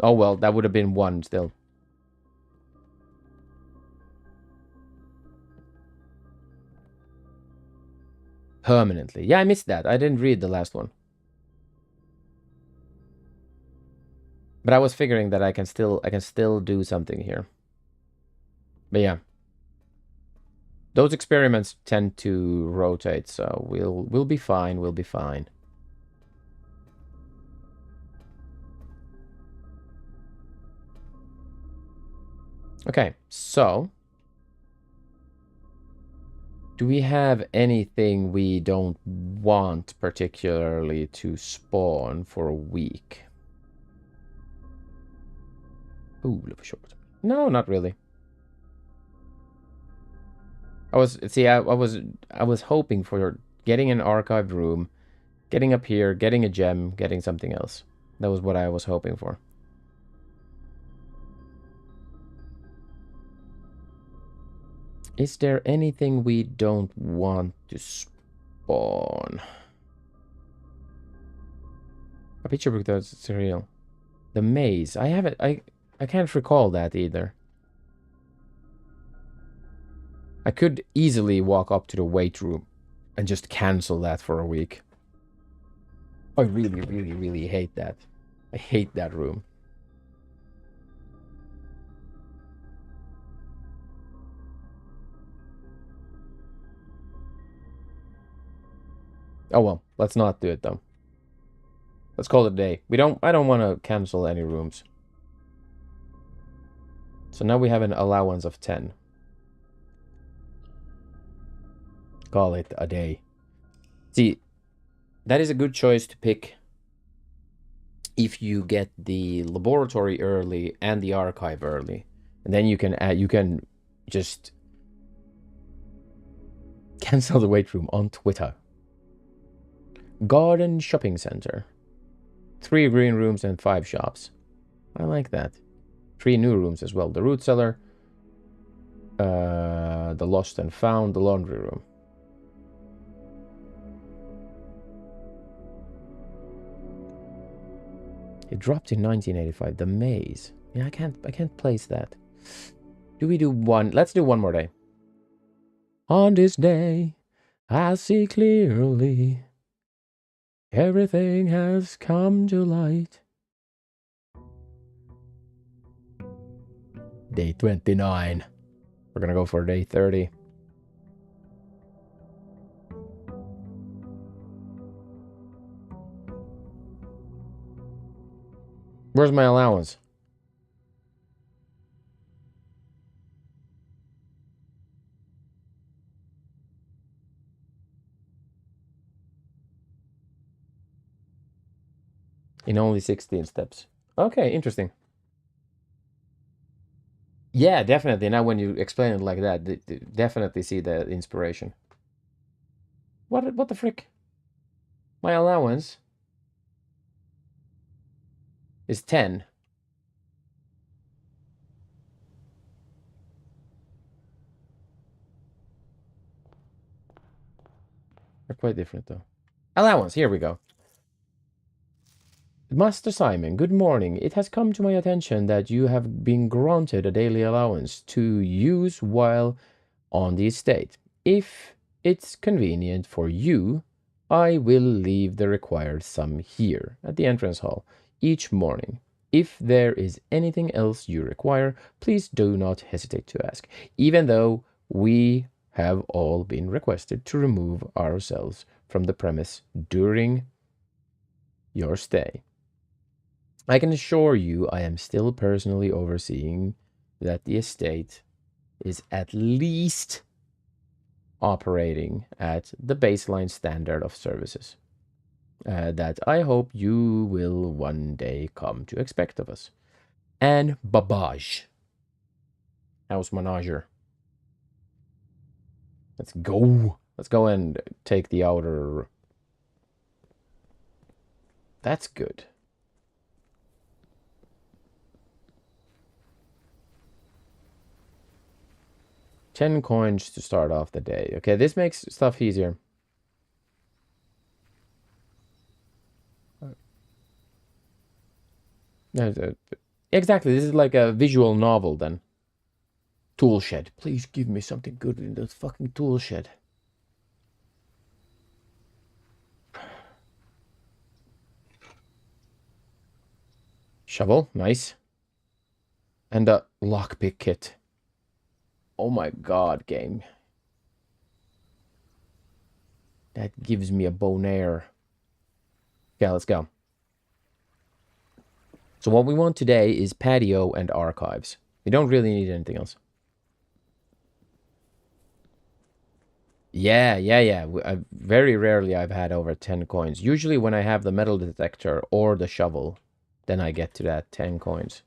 Oh, well, that would have been one still. Permanently. Yeah, I missed that. I didn't read the last one. But I was figuring that I can still do something here. But yeah. Those experiments tend to rotate, so we'll be fine, we'll be fine. Okay, so do we have anything we don't want particularly to spawn for a week? Ooh, live short. No, not really. I was hoping for getting an archived room, getting up here, getting a gem, getting something else. That was what I was hoping for. Is there anything we don't want to spawn? A picture book that's surreal. The maze. I haven't. I can't recall that either. I could easily walk up to the weight room and just cancel that for a week. I really, really, really hate that. I hate that room. Oh well, let's not do it though. Let's call it a day. I don't want to cancel any rooms. So now we have an allowance of 10. Call it a day. See, that is a good choice to pick if you get the laboratory early and the archive early. And then you can just cancel the weight room on Twitter. Garden Shopping Center. 3 green rooms and 5 shops. I like that. 3 new rooms as well. The root cellar, the lost and found, the laundry room. It dropped in 1985. The maze. Yeah, I can't place that. Do we do one? Let's do one more day. On this day, I see clearly. Everything has come to light. Day 29. We're gonna go for day 30. Where's my allowance? In only 16 steps. Okay, interesting. Yeah, definitely. Now when you explain it like that, definitely see the inspiration. What the frick? My allowance is 10. They're quite different though. Allowance, here we go. Master Simon, good morning. It has come to my attention that you have been granted a daily allowance to use while on the estate. If it's convenient for you, I will leave the required sum here at the entrance hall each morning. If there is anything else you require, please do not hesitate to ask, even though we have all been requested to remove ourselves from the premise during your stay. I can assure you I am still personally overseeing that the estate is at least operating at the baseline standard of services that I hope you will one day come to expect of us. And Babaj. House Manager. Let's go. Let's go and take the outer. That's good. $10 coins to start off the day. Okay, this makes stuff easier. Exactly, this is like a visual novel then. Tool shed. Please give me something good in the fucking tool shed. Shovel, nice. And a lockpick kit. Oh my god, game. That gives me a bonaire. Okay, let's go. So what we want today is patio and archives. We don't really need anything else. Yeah. Very rarely I've had over 10 coins. Usually when I have the metal detector or the shovel, then I get to that 10 coins.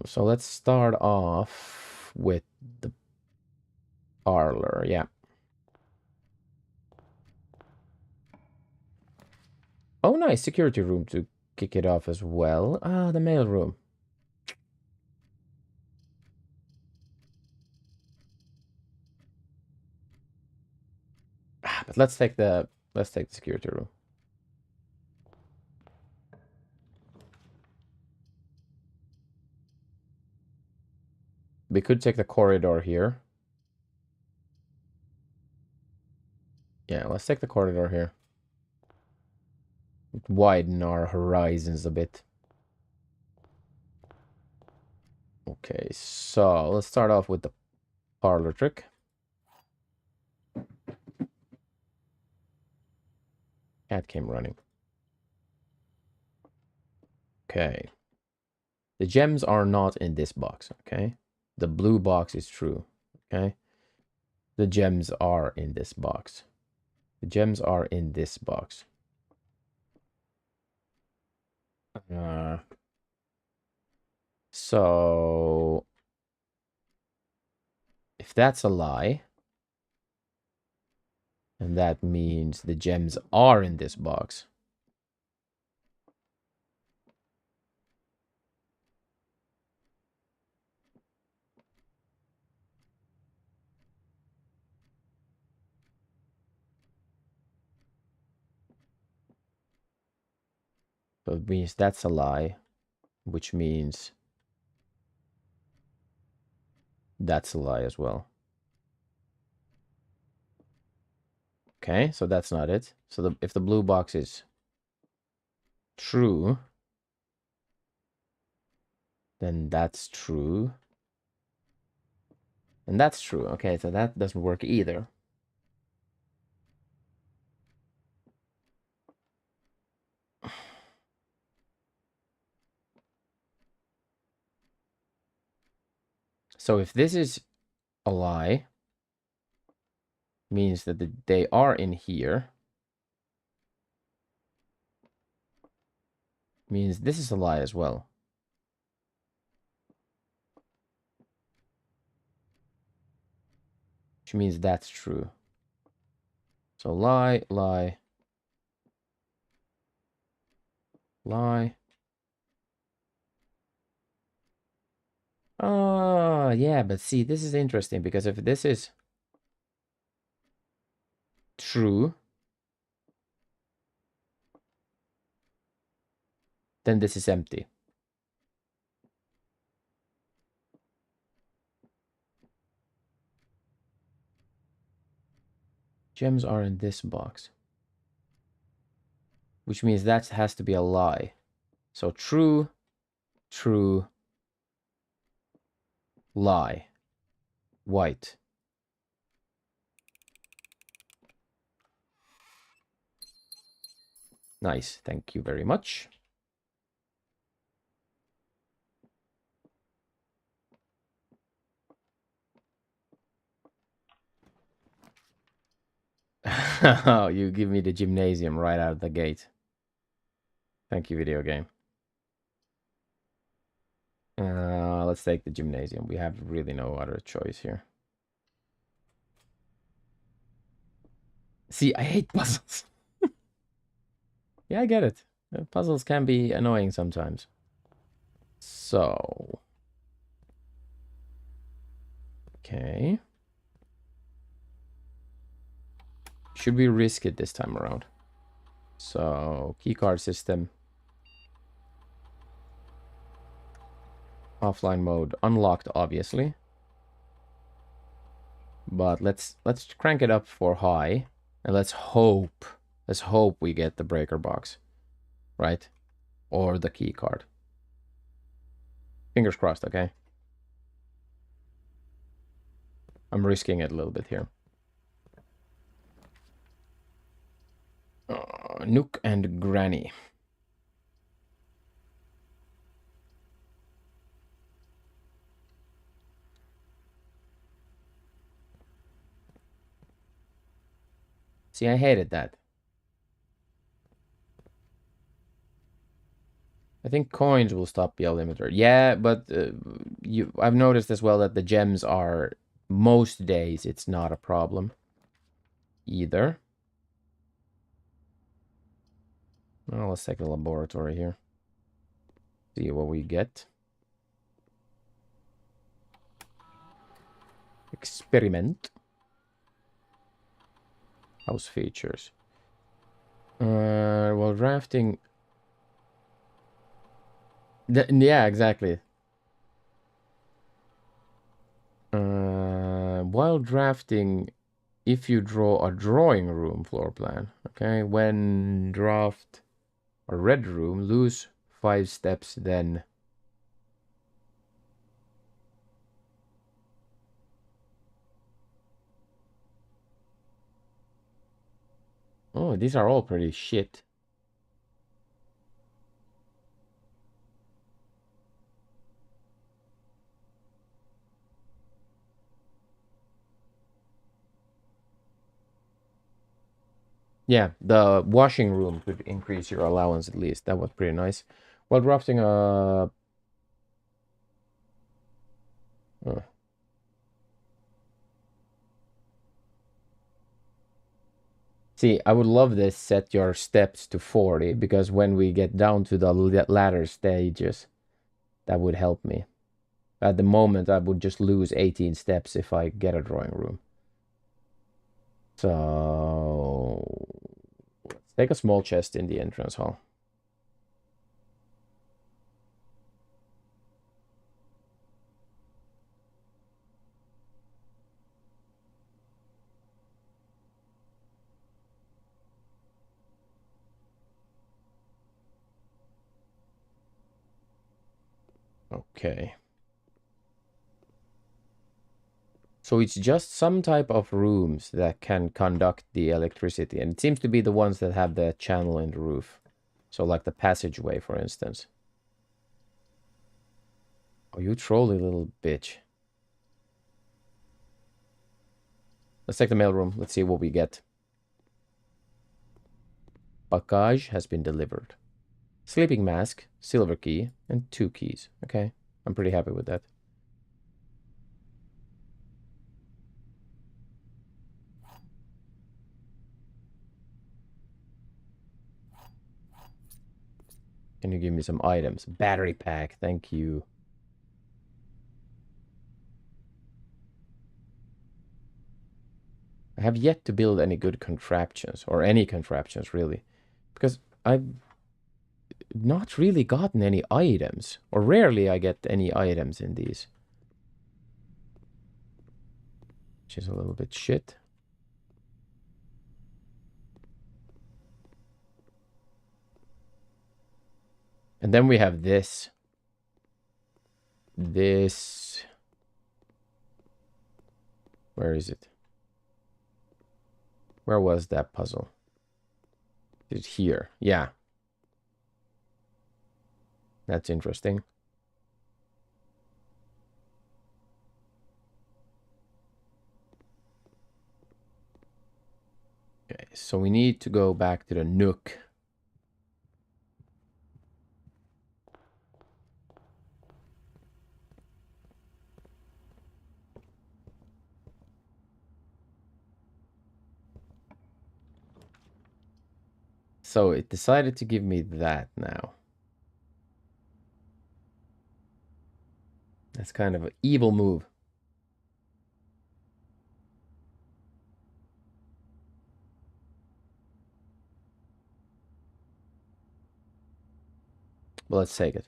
So let's start off with the parlor, yeah. Oh, nice. Security room to kick it off as well. Ah, the mail room. But let's take the security room. We could take the corridor here. Yeah, let's take the corridor here. Widen our horizons a bit. Okay, so let's start off with the parlor trick. Cat came running. Okay. The gems are not in this box, okay? The blue box is true, okay? The gems are in this box. The gems are in this box. So if that's a lie, and that means the gems are in this box. So it means that's a lie, which means that's a lie as well. Okay, so that's not it. So if the blue box is true, then that's true. And that's true. Okay, so that doesn't work either. So if this is a lie, means that they are in here. Means this is a lie as well. Which means that's true. So lie, lie, lie. Oh, yeah, but see, this is interesting because if this is true, then this is empty. Gems are in this box. Which means that has to be a lie. So true, true, lie, white. Nice, thank you very much. Oh, you give me the gymnasium right out of the gate. Thank you, video game. Let's take the gymnasium. We have really no other choice here. See, I hate puzzles. Yeah, I get it. Puzzles can be annoying sometimes. So. Okay. Should we risk it this time around? So, keycard system. Offline mode unlocked, obviously. But let's crank it up for high. And let's hope we get the breaker box. Right? or the key card. Fingers crossed, okay? I'm risking it a little bit here. Nook and Granny. See, I hated that. I think coins will stop the limiter. Yeah, but I've noticed as well that the gems are, most days, it's not a problem either. Well, let's take a laboratory here. See what we get. Experiment. House features. While drafting... yeah, exactly. While drafting, if you draw a drawing room floor plan, okay, when draft a red room, lose 5 steps, then... Oh, these are all pretty shit. Yeah, the washing room could increase your allowance at least. That was pretty nice. While drafting a... See, I would love this, set your steps to 40, because when we get down to the latter stages, that would help me. At the moment, I would just lose 18 steps if I get a drawing room. So... let's take a small chest in the entrance hall. Okay. So it's just some type of rooms that can conduct the electricity. And it seems to be the ones that have the channel in the roof. So like the passageway, for instance. Oh, you trolly little bitch. Let's take the mailroom. Let's see what we get. Package has been delivered. Sleeping mask, silver key, and 2 keys. Okay, I'm pretty happy with that. Can you give me some items? Battery pack, thank you. I have yet to build any good contraptions, or any contraptions really, because I've not really gotten any items, or rarely I get any items in these. Which is a little bit shit. And then we have this. This. Where is it? Where was that puzzle? Is it here? Yeah. That's interesting. Okay, so we need to go back to the Nook. So it decided to give me that now. That's kind of an evil move. Well, let's take it.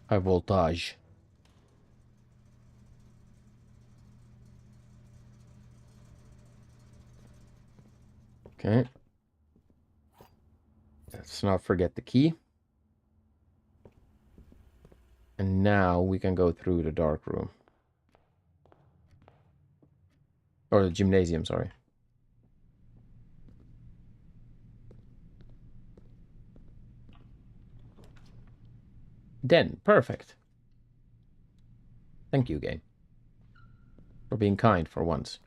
High voltage. Okay. Let's not forget the key. And now we can go through the dark room. Or the gymnasium, sorry. Den, perfect. Thank you, game. For being kind for once.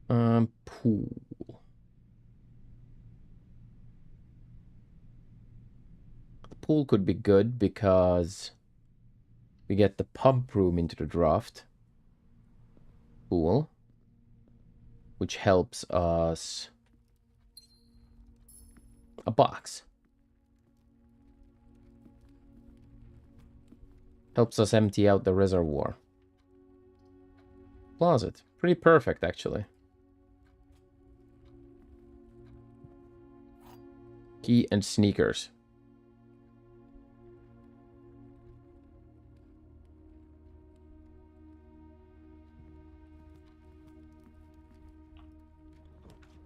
Pool. The pool could be good because we get the pump room into the draft pool, which helps us a box. Helps us empty out the reservoir. Closet. Pretty perfect, actually. Key and sneakers.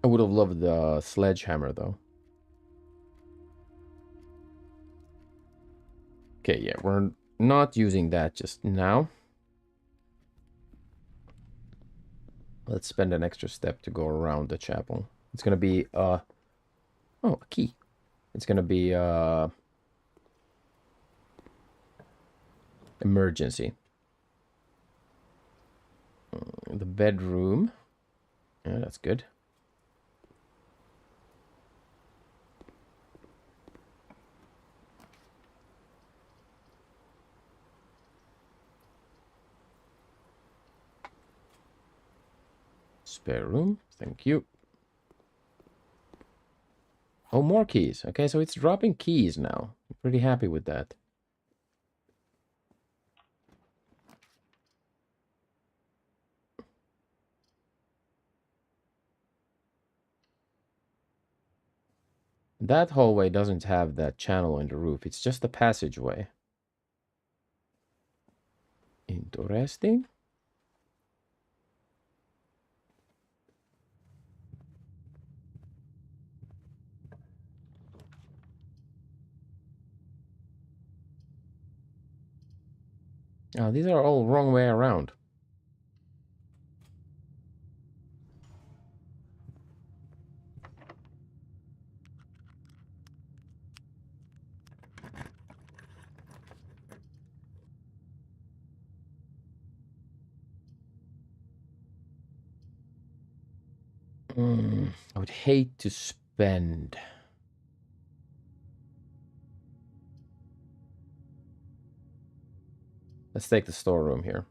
I would have loved the sledgehammer, though. Okay, yeah, we're not using that just now. Let's spend an extra step to go around the chapel. It's gonna be, oh, a key. It's gonna be, emergency. The bedroom. Yeah, that's good. Spare room. Thank you. Oh, more keys. Okay, so it's dropping keys now. I'm pretty happy with that. That hallway doesn't have that channel in the roof. It's just a passageway. Interesting. Oh, these are all wrong way around. I would hate to spend. Let's take the storeroom here.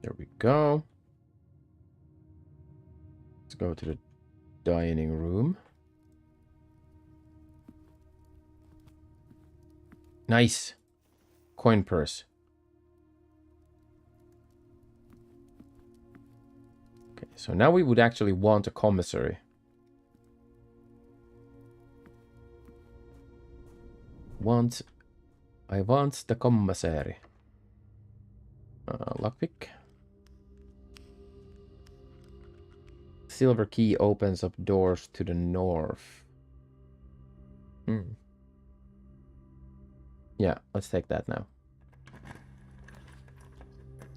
There we go. Let's go to the dining room. Nice. Coin purse. Okay, so now we would actually want a commissary. I want the commissary. Lockpick. Silver key opens up doors to the north. Yeah, let's take that now.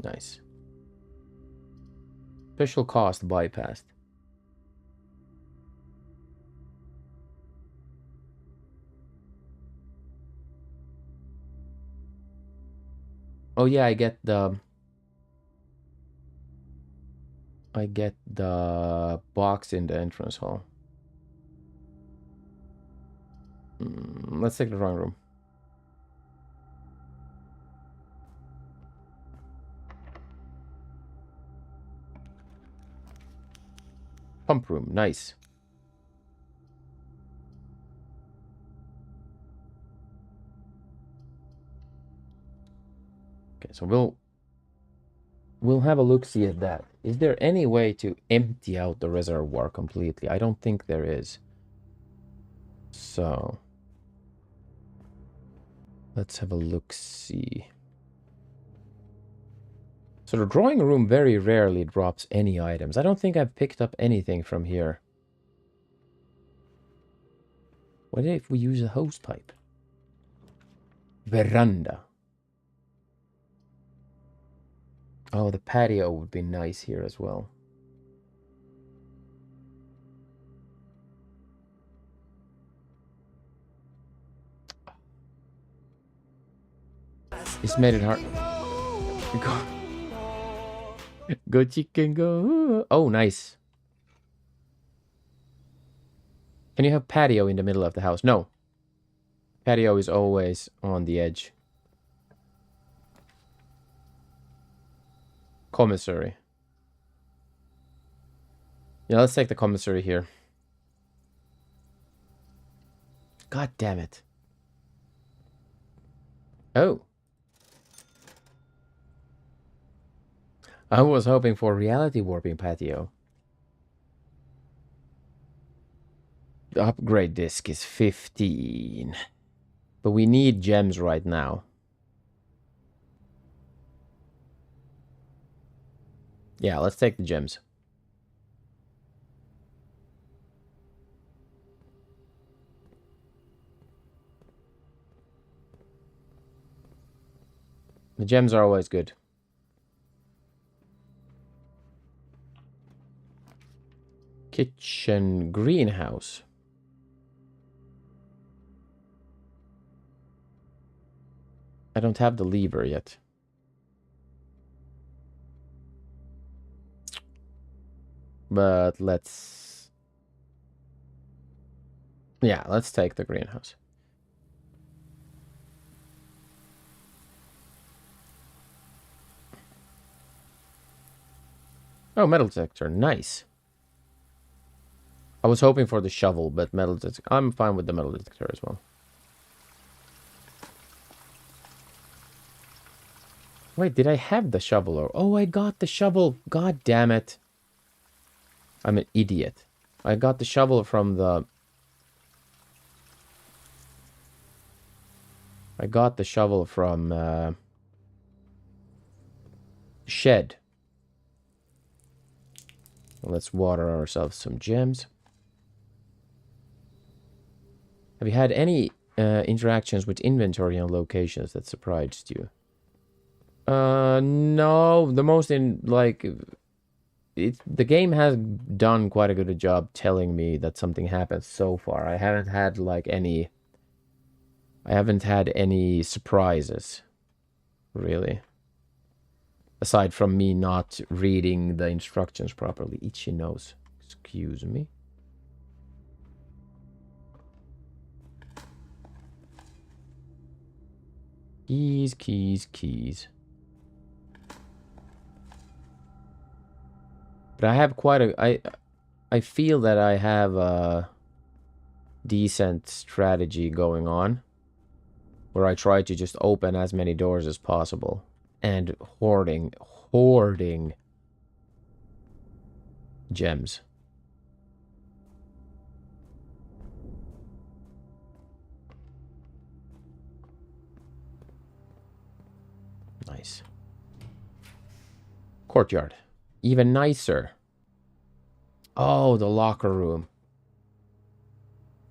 Nice. Special cost bypassed. Oh yeah, I get the box in the entrance hall. Let's take the wrong room. Pump room, nice. Okay, so we'll have a look-see at that. Is there any way to empty out the reservoir completely? I don't think there is. So Let's have a look-see. So the drawing room very rarely drops any items. I don't think I've picked up anything from here. What if we use a hose pipe? Veranda. Oh, the patio would be nice here as well. It's made it hard. Go chicken, go. Oh, nice. Can you have patio in the middle of the house? No. Patio is always on the edge. Commissary. Yeah, let's take the commissary here. God damn it. Oh. I was hoping for reality warping patio. The upgrade disc is 15. But we need gems right now. Yeah, let's take the gems. The gems are always good. Kitchen greenhouse. I don't have the lever yet. But let's... Yeah, let's take the greenhouse. Oh, metal detector. Nice. I was hoping for the shovel, but metal detector... I'm fine with the metal detector as well. Wait, did I have the shovel? Or... Oh, I got the shovel. God damn it. I'm an idiot. I got the shovel from the... I got the shovel from... shed. Let's water ourselves some gems. Have you had any interactions with inventory and locations that surprised you? No. The most in, like... the game has done quite a good job telling me that something happened so far. I haven't had, like, any... I haven't had any surprises, really. Aside from me not reading the instructions properly. Itchy nose. Excuse me. Keys, keys, keys. But I have quite a... I feel that I have a decent strategy going on. Where I try to just open as many doors as possible. And hoarding gems. Nice. Courtyard. Even nicer. Oh, the locker room.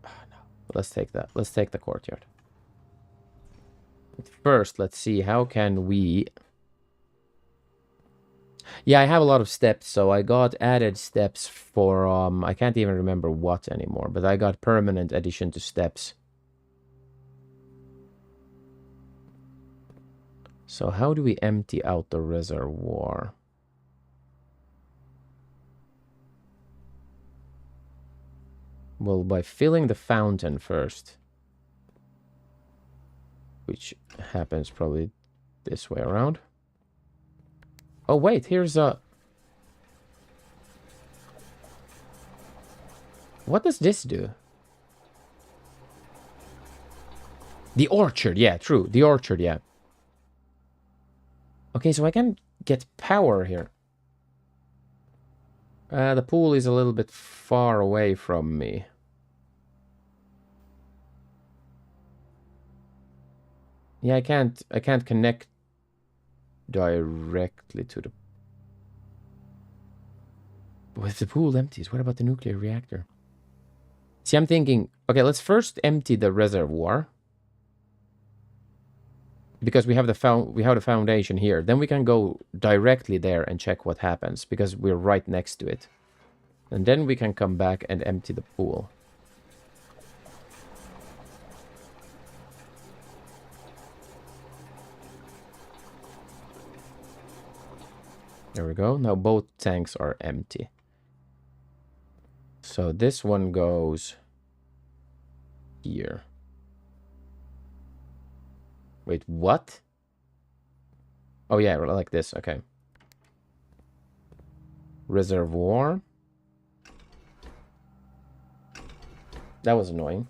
Oh, no. Let's take that. Let's take the courtyard. But first, let's see. How can we... Yeah, I have a lot of steps, so I got added steps for... I can't even remember what anymore, but I got permanent addition to steps. So how do we empty out the reservoir? Well, by filling the fountain first. Which happens probably this way around. Oh, wait, here's a... What does this do? The orchard, yeah, true. The orchard, yeah. Okay, so I can get power here. The pool is a little bit far away from me. Yeah, I can't connect directly to the... But if the pool empties, what about the nuclear reactor? See, I'm thinking, okay, let's first empty the reservoir. Because we have the foundation here. Then we can go directly there and check what happens, because we're right next to it. And then we can come back and empty the pool. There we go. Now both tanks are empty. So this one goes here. Wait, what? Oh yeah, like this. Okay. Reservoir. That was annoying.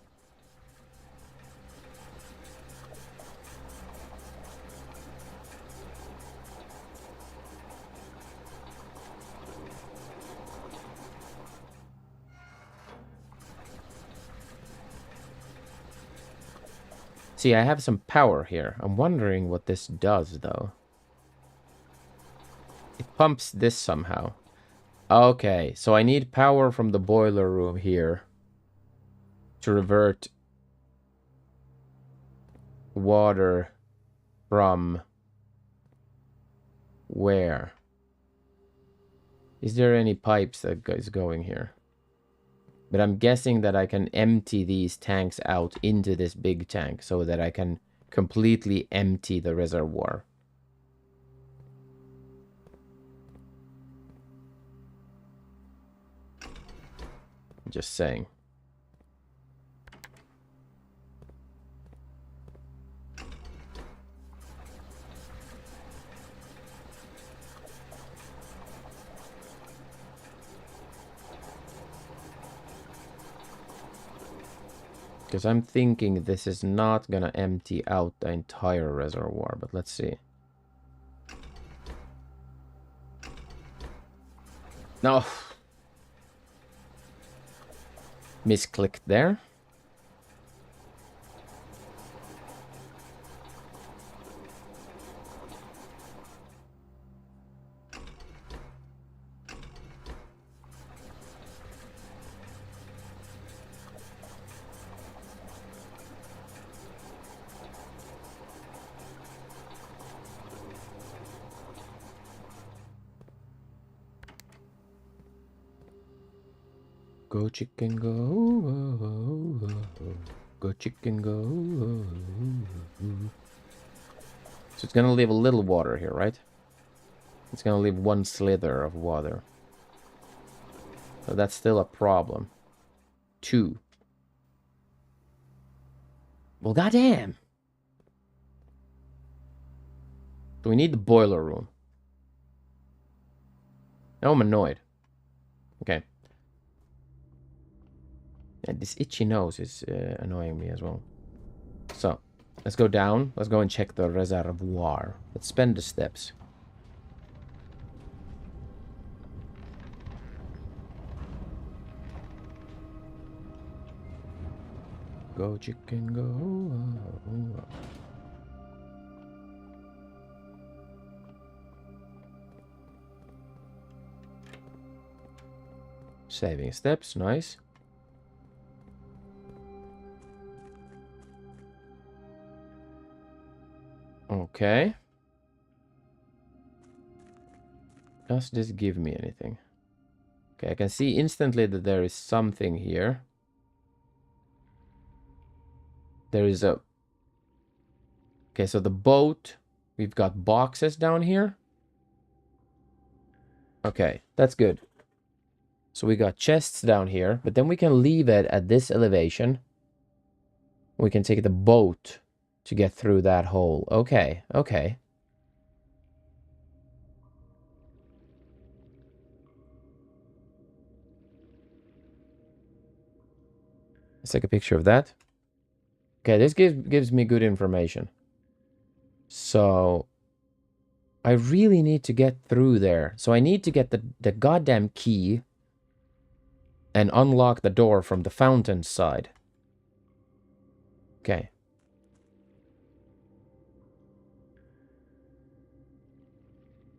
See, I have some power here. I'm wondering what this does, though. It pumps this somehow. Okay, so I need power from the boiler room here to revert water from where? Is there any pipes that is going here? But I'm guessing that I can empty these tanks out into this big tank so that I can completely empty the reservoir. Just saying. Because I'm thinking this is not gonna empty out the entire reservoir, but let's see. No. Misclicked there. Go chicken go, go chicken go. So it's gonna leave a little water here, right? It's gonna leave one slither of water. So that's still a problem. 2. Well, goddamn. So we need the boiler room. Now I'm annoyed. Okay. And this itchy nose is annoying me as well. So, let's go down. Let's go and check the reservoir. Let's spend the steps. Go chicken go. Saving steps, nice. Okay. Does this give me anything? Okay, I can see instantly that there is something here. There is a... Okay, so the boat. We've got boxes down here. Okay, that's good. So we got chests down here, but then we can leave it at this elevation. We can take the boat to get through that hole. Okay, okay. Let's take a picture of that. Okay, this gives me good information. So I really need to get through there. So I need to get the goddamn key and unlock the door from the fountain side. Okay.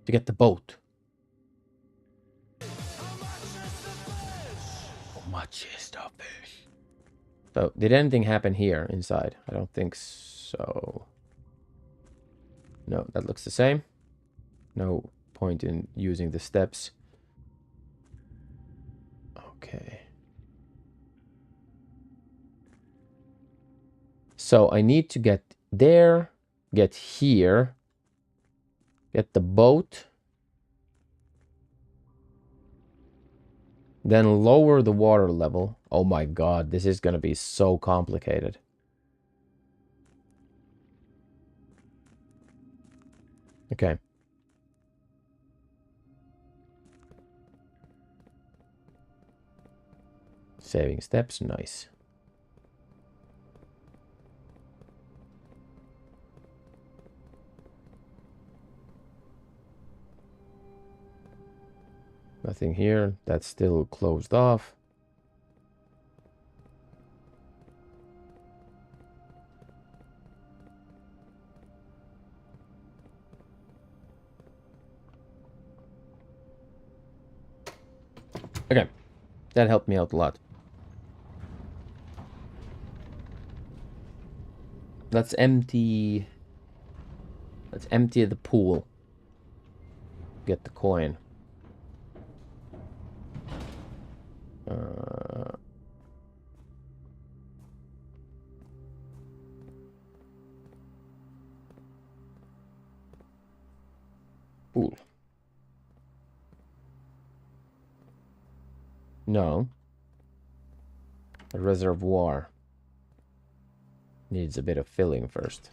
to get the boat. How much is the fish? So, did anything happen here inside? I don't think so. No, that looks the same. No point in using the steps. Okay. So I need to get there, get here, get the boat, then lower the water level. Oh my god, this is gonna be so complicated. Okay. Saving steps, nice. Nothing here. That's still closed off. Okay. That helped me out a lot. Let's empty the pool. Get the coin. Pool. No. A reservoir. Needs a bit of filling first.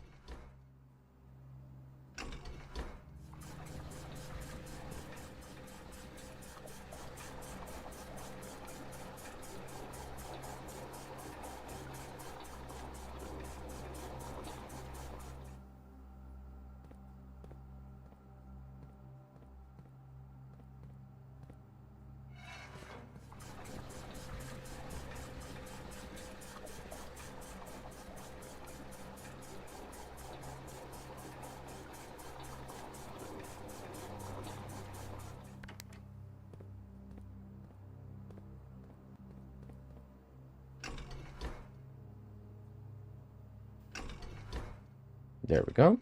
There we go.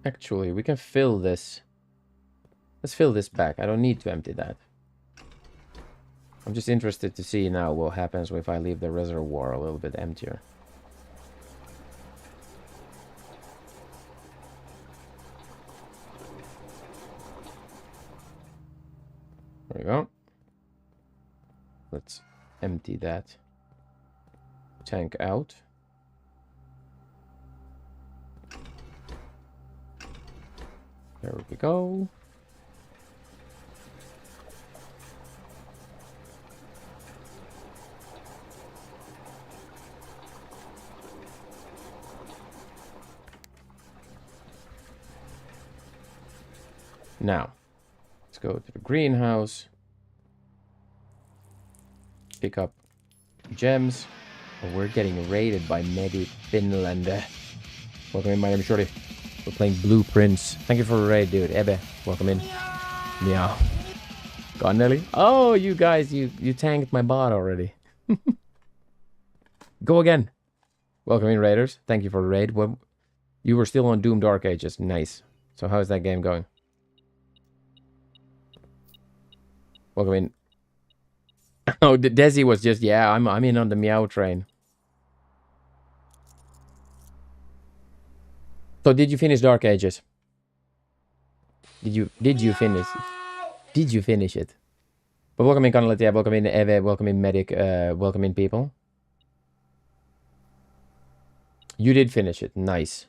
Actually, we can fill this. Let's fill this back. I don't need to empty that. I'm just interested to see now what happens if I leave the reservoir a little bit emptier. There we go. Let's empty that tank out. There we go. Now, let's go to the greenhouse. Pick up gems. Oh, we're getting raided by Medi Finland. Welcome in, my name is Shorty. We're playing Blueprints. Thank you for the raid, dude. Ebe, welcome in. Meow. Gone, Nelly? Oh, you guys, you tanked my bot already. Go again. Welcome in, raiders. Thank you for the raid. Well, you were still on Doom Dark Ages. Nice. So how is that game going? Welcome in. Oh, Desi was just, yeah, I'm in on the meow train. So did you finish Dark Ages? Did you finish? Did you finish it? But welcome in Kanalatia, welcome in Eve, welcome in Medic, welcome in people. You did finish it. Nice.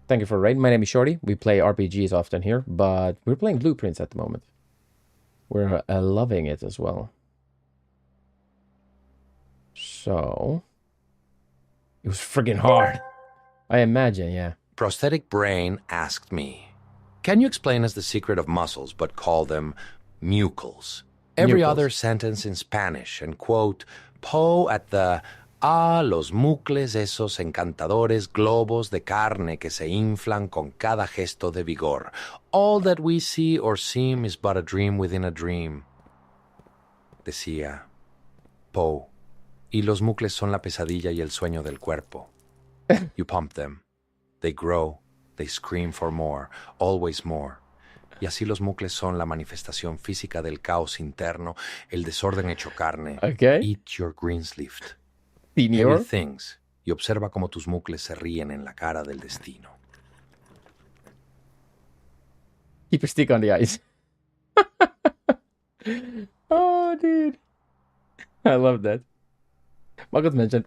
Thank you for the raid. My name is Shorty. We play RPGs often here, but we're playing Blueprints at the moment. We're loving it as well. So, It was friggin' hard. I imagine, yeah. Prosthetic Brain asked me, can you explain us the secret of muscles but call them mucles? Every Mucles. other sentence in Spanish and quote Poe at the los mucles esos encantadores globos de carne que se inflan con cada gesto de vigor. All that we see or seem is but a dream within a dream. Decía Poe, y los mucles son la pesadilla y el sueño del cuerpo. You pump them. They grow. They scream for more. Always more. Y así los mucles son la manifestación física del caos interno, el desorden hecho carne. Okay. Eat your greensleeve. Senior. Heavy things. Y observa cómo tus mucles se ríen en la cara del destino. Keep your stick on the ice. Oh, dude. I love that. Marcus mentioned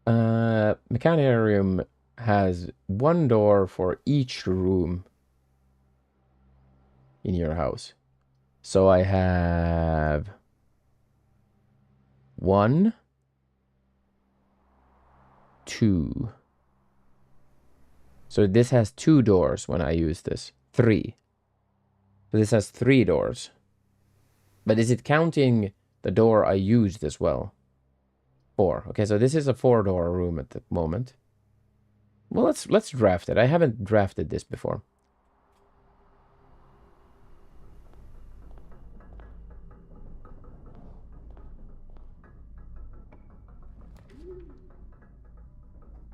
Mechanarium has one door for each room in your house. So I have 1, 2. So this has 2 doors when I use this. 3. So this has 3 doors. But is it counting the door I used as well? 4. Okay, so this is a 4-door room at the moment. Well, let's draft it. I haven't drafted this before.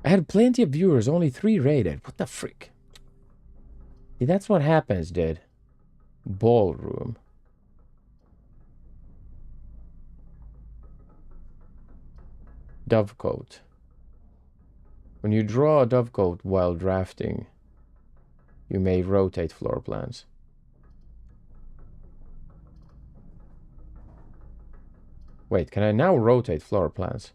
I had plenty of viewers, only 3 rated. What the frick? See, that's what happens, dude. Ballroom. Dovecote. When you draw a dovecote while drafting, you may rotate floor plans. Wait, can I now rotate floor plans?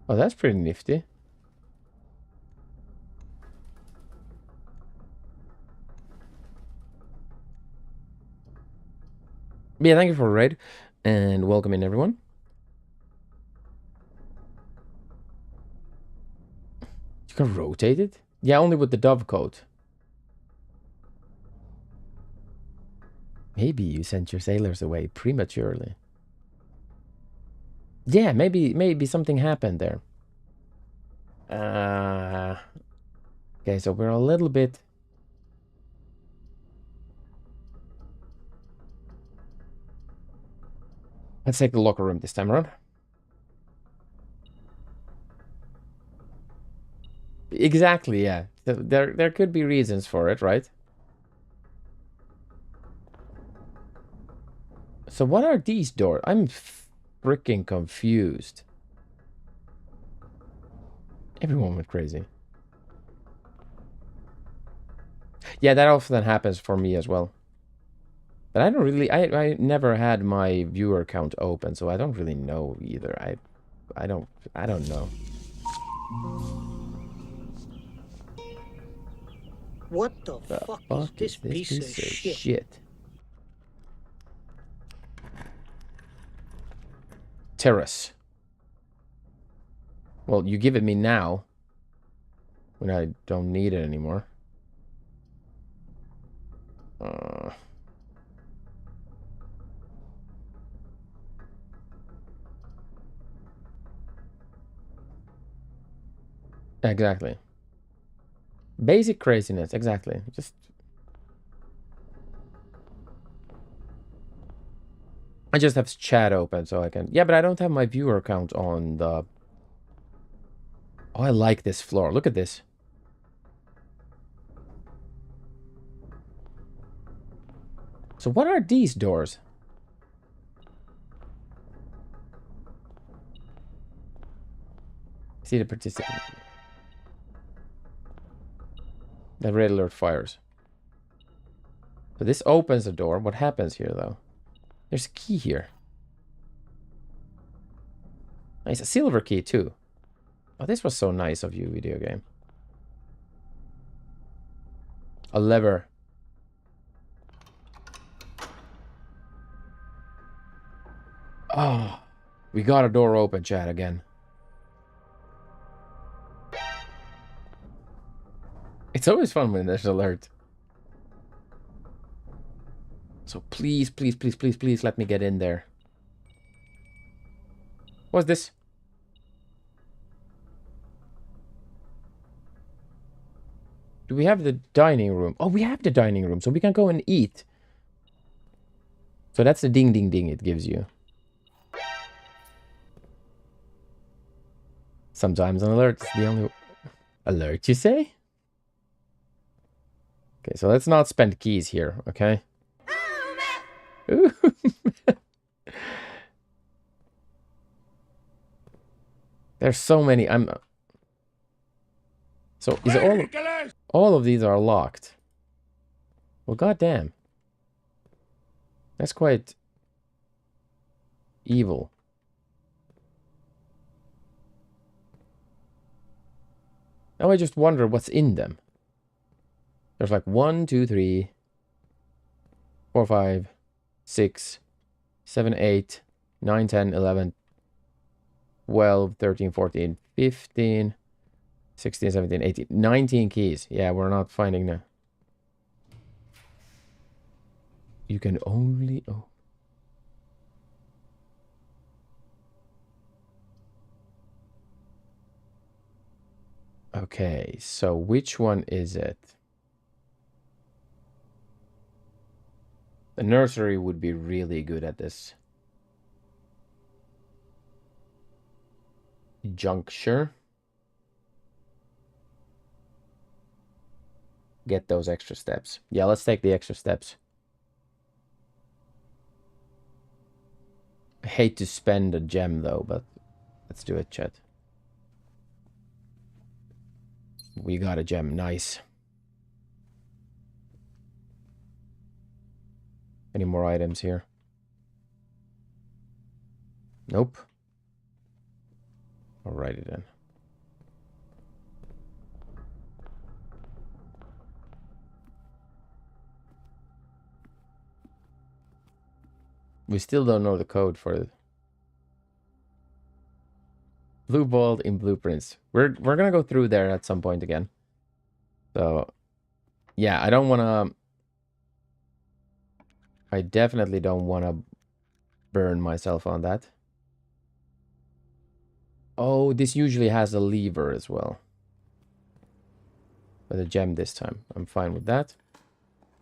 Oh, that's pretty nifty. Yeah, thank you for the raid, and welcome in, everyone. You can rotate it? Yeah, only with the dovecote. Maybe you sent your sailors away prematurely. Yeah, maybe something happened there. Okay, so we're a little bit... Let's take the locker room this time around. Exactly, yeah. So there could be reasons for it, right? So what are these doors? I'm freaking confused. Everyone went crazy. Yeah, that often happens for me as well. But I don't really... I never had my viewer count open, so I don't really know either. I don't know. What the fuck is this piece of shit? Terrace. Well, you give it me now when I don't need it anymore. Exactly. Basic craziness, exactly. I just have chat open so I can... Yeah, but I don't have my viewer count on the... Oh, I like this floor. Look at this. So what are these doors? See the participant. The red alert fires. So this opens the door. What happens here, though? There's a key here. Nice, a silver key, too. Oh, this was so nice of you, video game. A lever. Oh. We got a door open, chat, again. It's always fun when there's an alert. So please, please, please, please, please let me get in there. What's this? Do we have the dining room? Oh, we have the dining room, so we can go and eat. So that's the ding, ding, ding it gives you. Sometimes an alert is the only... Alert, you say? Okay, so let's not spend keys here, okay? Ooh. There's so many. So is all of these are locked? Well, goddamn. That's quite evil. Now I just wonder what's in them. There's like 1, 2, 3, 4, 5, 6, 7, 8, 9, 10, 11, 12, 13, 14, 15, 16, 17, 18, 19 keys. Yeah, we're not finding them. You can only... Oh. Okay, so which one is it? The nursery would be really good at this. Juncture. Get those extra steps. Yeah, let's take the extra steps. I hate to spend a gem though, but let's do it, chat. We got a gem. Nice. Any more items here? Nope. Alrighty then. We still don't know the code for it. Blue Vault in Blueprints. We're gonna go through there at some point again. So yeah, I don't wanna... I definitely don't wanna burn myself on that. Oh, this usually has a lever as well. But a gem this time. I'm fine with that.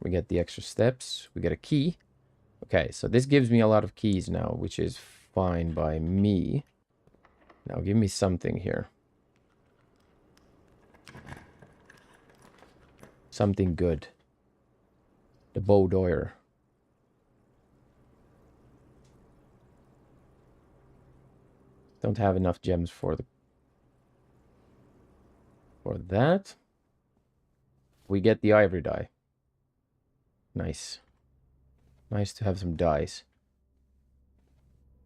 We get the extra steps. We get a key. Okay, so this gives me a lot of keys now, which is fine by me. Now give me something here. Something good. The Bowdoyer. Don't have enough gems for that. We get the ivory dye. Nice. Nice to have some dice.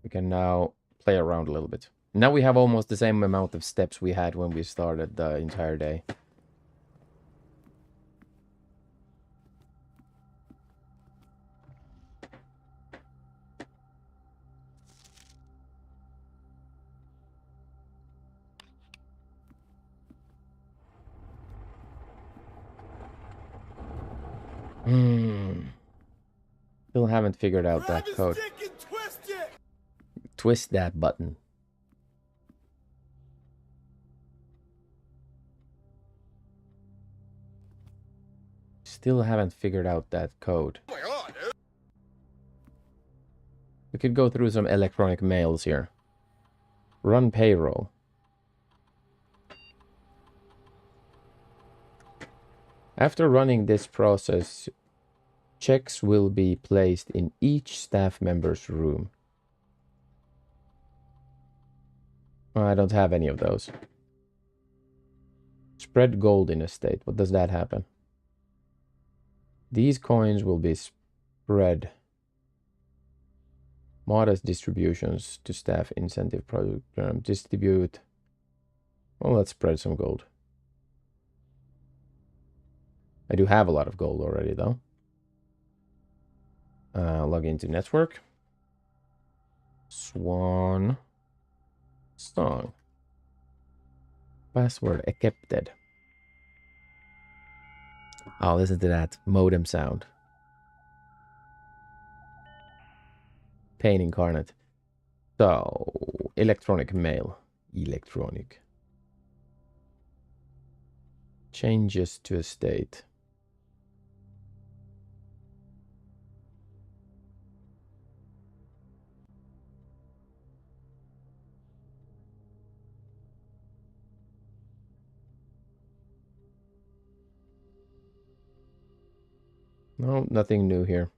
We can now play around a little bit. Now we have almost the same amount of steps we had when we started the entire day. Still haven't figured out that code. Twist that button. Still haven't figured out that code. We could go through some electronic mails here. Run payroll. After running this process, checks will be placed in each staff member's room. I don't have any of those. Spread gold in a state. What does that happen? These coins will be spread. Modest distributions to staff incentive program. Distribute. Well, let's spread some gold. I do have a lot of gold already, though. Log into network. Swan. Song. Password accepted. Oh, listen to that modem sound. Pain incarnate. So, electronic mail. Electronic. Changes to a state. No, nothing new here.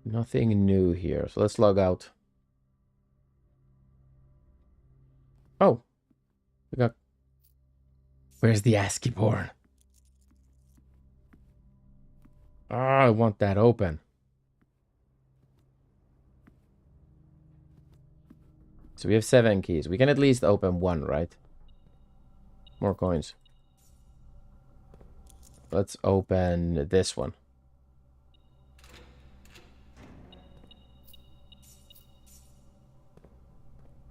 Nothing new here. So let's log out. Oh. We got... Where's the ASCII porn? Ah, I want that open. So we have 7 keys. We can at least open 1, right? More coins. Let's open this one.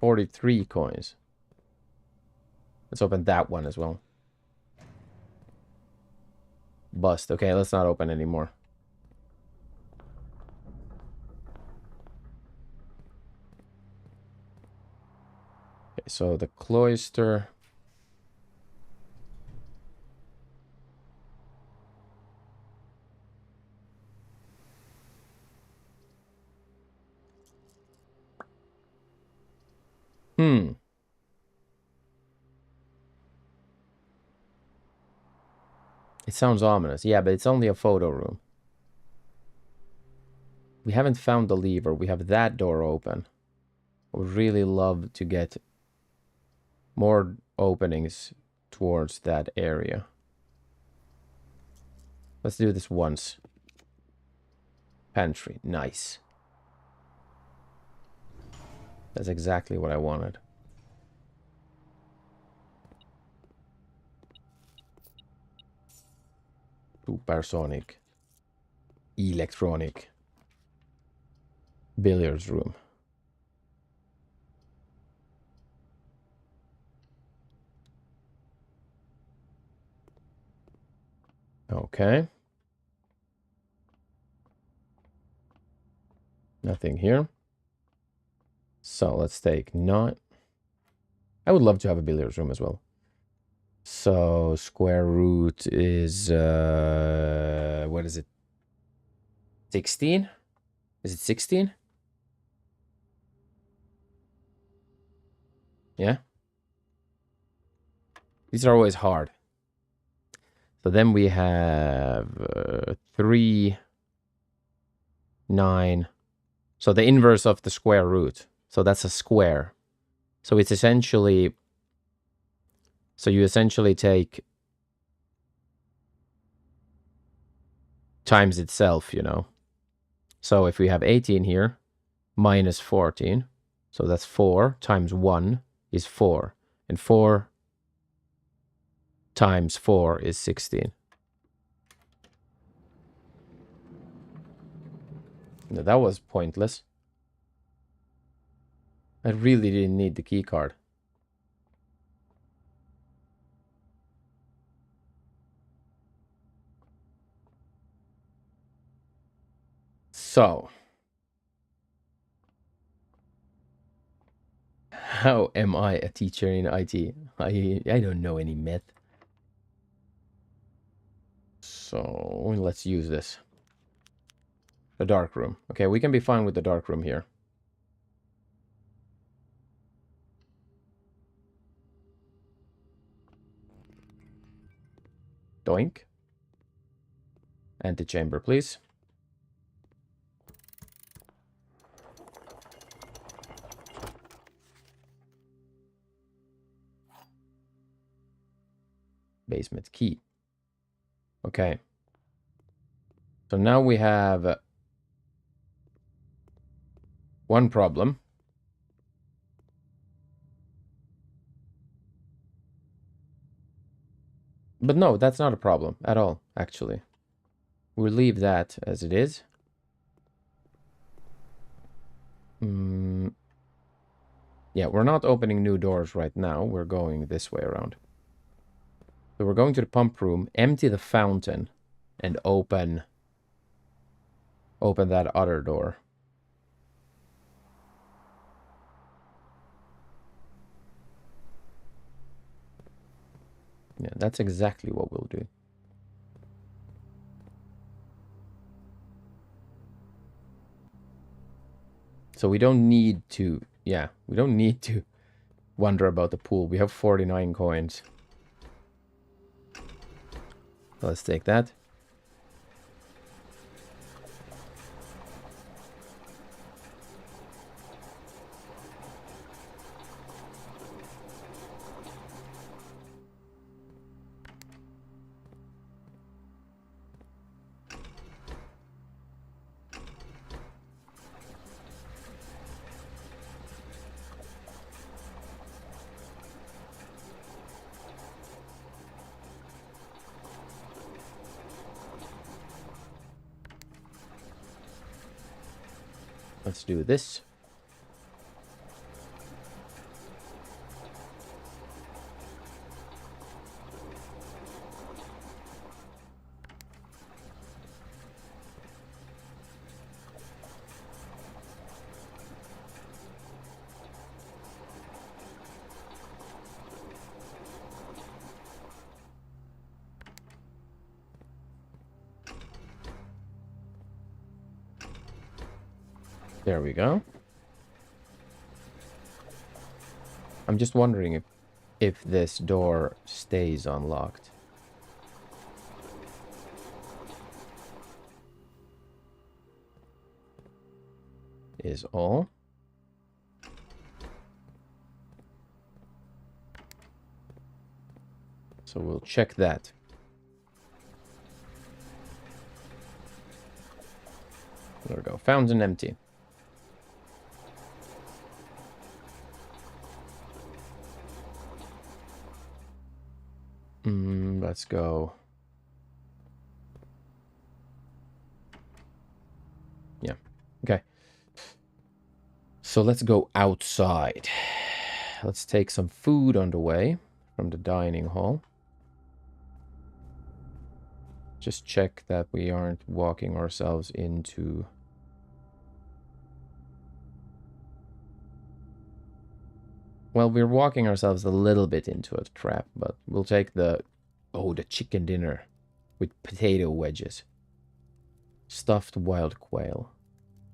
$43 coins. Let's open that one as well. Bust. Okay, let's not open anymore. Okay, so the cloister. It sounds ominous. Yeah, but it's only a photo room. We haven't found the lever. We have that door open. I would really love to get more openings towards that area. Let's do this once. Pantry. Nice. That's exactly what I wanted. Supersonic. Electronic. Billiards room. Okay. Nothing here. So let's take 9. I would love to have a billiards room as well. So square root is what is it? 16? Is it 16? Yeah. These are always hard. So then we have 3, 9. So the inverse of the square root. So that's a square. So it's essentially... So you essentially take times itself, you know. So if we have 18 here, minus 14. So that's 4 times 1 is 4. And 4 times 4 is 16. No, that was pointless. I really didn't need the key card. So, how am I a teacher in IT? I don't know any math. So, let's use this. The dark room. Okay, we can be fine with the dark room here. Doink. Antechamber, please. Basement key. Okay. So now we have one problem. But no, that's not a problem at all, actually. We'll leave that as it is. Yeah, we're not opening new doors right now. We're going this way around. So we're going to the pump room, empty the fountain, and open that other door. Yeah, that's exactly what we'll do. So we don't need to, yeah, we don't need to wonder about the pool. We have 49 coins. Let's take that. Let's do this. There we go. I'm just wondering if this door stays unlocked. Is all. So we'll check that. There we go. Fountain empty. Let's go. Yeah. Okay. So let's go outside. Let's take some food on the way from the dining hall. Just check that we aren't walking ourselves into... Well, we're walking ourselves a little bit into a trap, but we'll take the... Oh, the chicken dinner with potato wedges. Stuffed wild quail.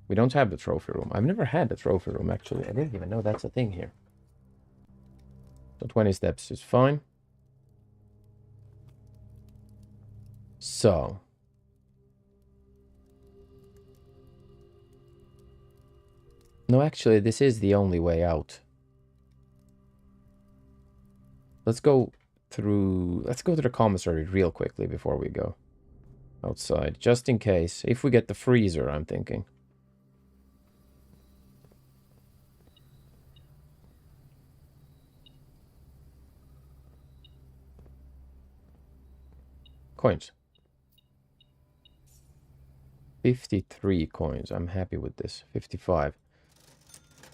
We don't have the trophy room. I've never had the trophy room, actually. I didn't even know that's a thing here. So 20 steps is fine. So. No, actually, this is the only way out. Let's go through the commissary real quickly before we go outside, just in case. If we get the freezer, I'm thinking. Coins. 53 coins. I'm happy with this. 55.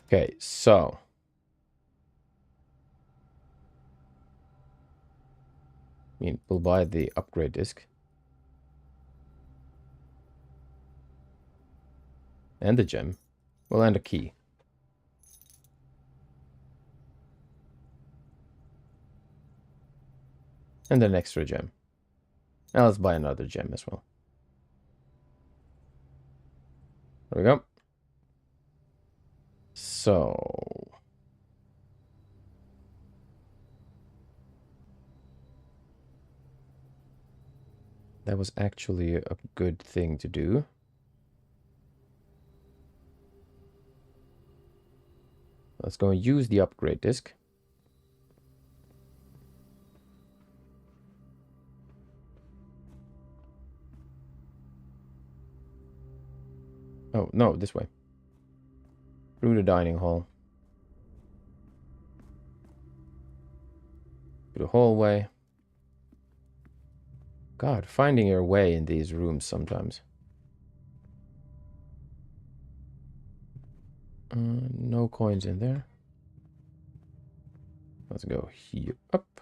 Okay, so. I mean, we'll buy the upgrade disc. And the gem. Well, and a key. And an extra gem. Now let's buy another gem as well. There we go. So... That was actually a good thing to do. Let's go and use the upgrade disc. Oh, no, this way. Through the dining hall. To the hallway. God, finding your way in these rooms sometimes. No coins in there. Let's go here up.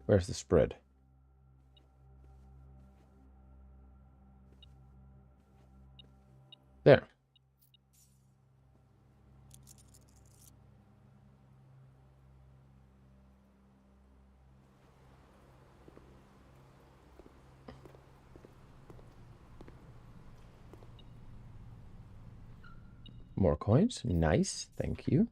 Where's the spread? There. More coins. Nice. Thank you.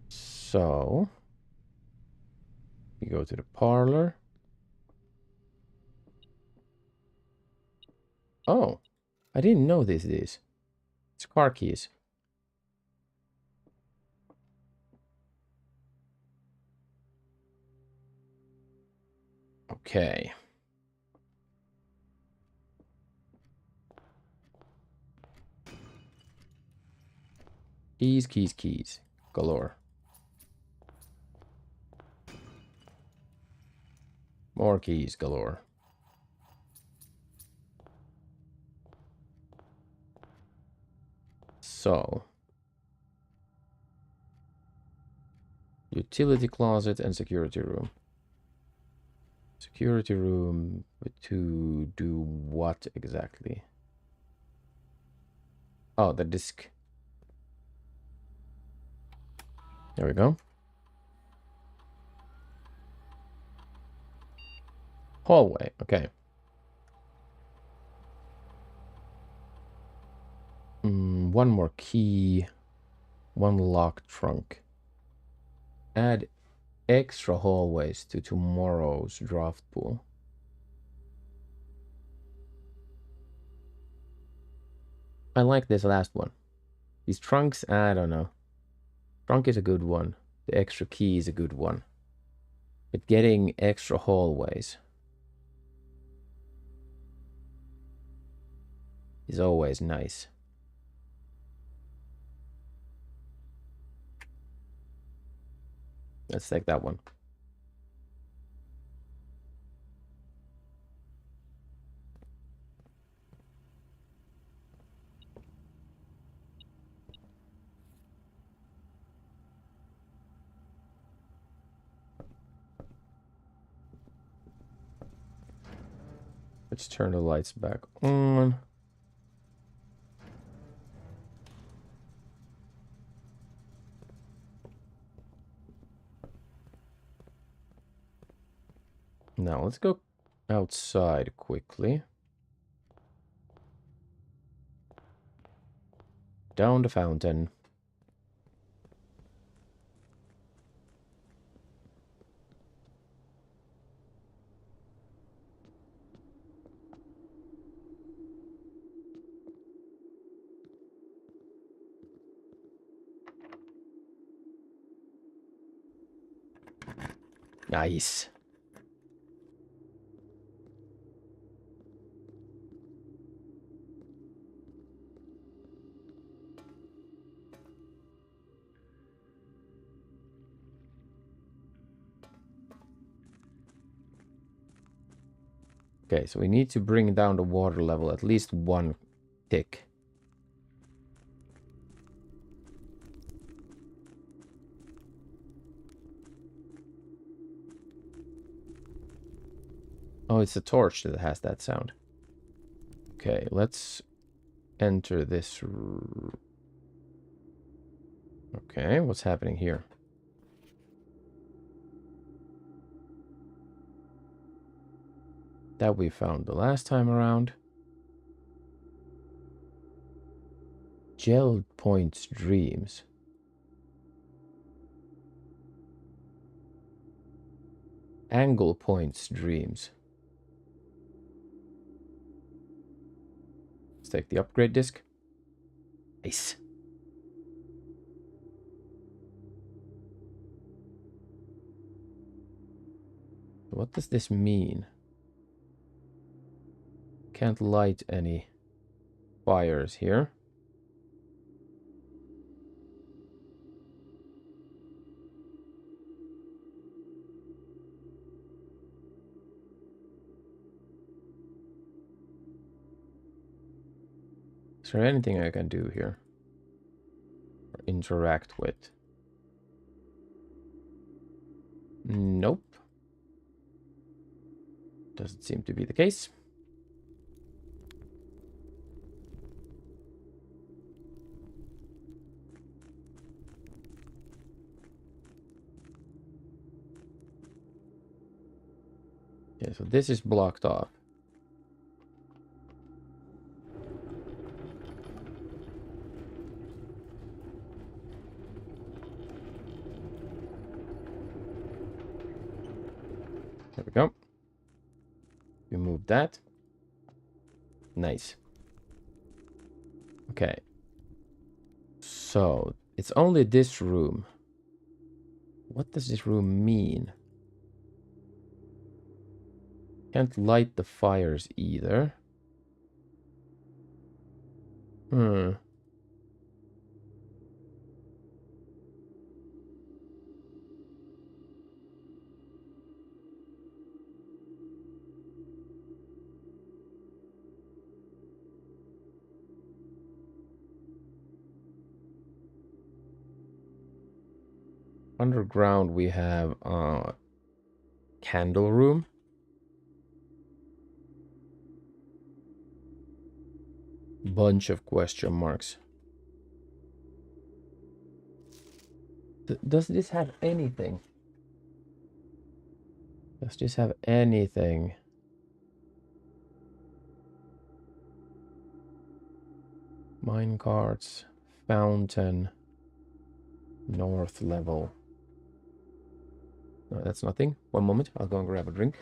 So, you go to the parlor. Oh, I didn't know this is. It's car keys. Okay. Keys, keys, keys. Galore. More keys galore. So, utility closet and security room. Security room to do what exactly? Oh, the disc. There we go. Hallway, okay. One more key. One locked trunk. Add extra hallways to tomorrow's draft pool. I like this last one. These trunks, I don't know. Trunk is a good one. The extra key is a good one. But getting extra hallways is always nice. Let's take that one. Let's turn the lights back on. Now let's go outside quickly. Down the fountain. Nice. Okay, so we need to bring down the water level at least one tick. Oh, it's a torch that has that sound. Okay, let's enter this. Okay, what's happening here? That we found the last time around. Gel Point's dreams. Angle Point's dreams. Let's take the upgrade disc. Nice. What does this mean? Can't light any fires here. Is there anything I can do here? Or interact with? Nope. Doesn't seem to be the case. Yeah, so this is blocked off. There we go. Remove that. Nice. Okay. So, it's only this room. What does this room mean? Can't light the fires either. Hmm. Underground we have candle room. Bunch of question marks. Does this have anything? Does this have anything? Mine carts, fountain, north level. No, that's nothing. One moment, I'll go and grab a drink.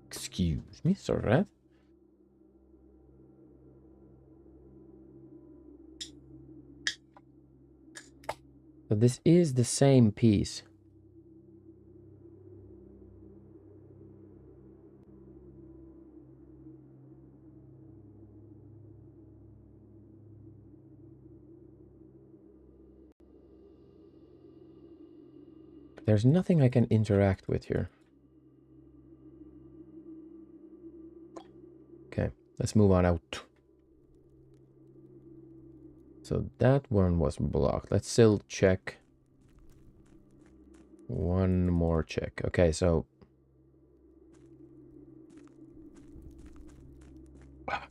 Excuse me, sorry. So this is the same piece. There's nothing I can interact with here. Okay, let's move on out. So that one was blocked. Let's still check. One more check. Okay, so...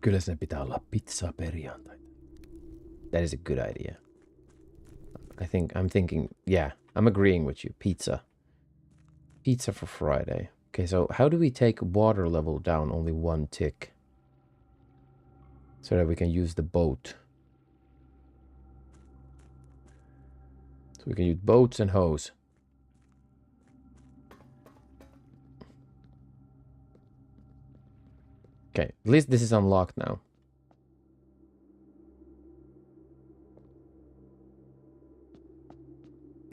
Kyllä sen pitää olla pizza perjantai. That is a good idea. I'm thinking, yeah, I'm agreeing with you. Pizza. Pizza for Friday. Okay, so how do we take water level down only one tick? So that we can use the boat. So we can use boats and hose. Okay, at least this is unlocked now.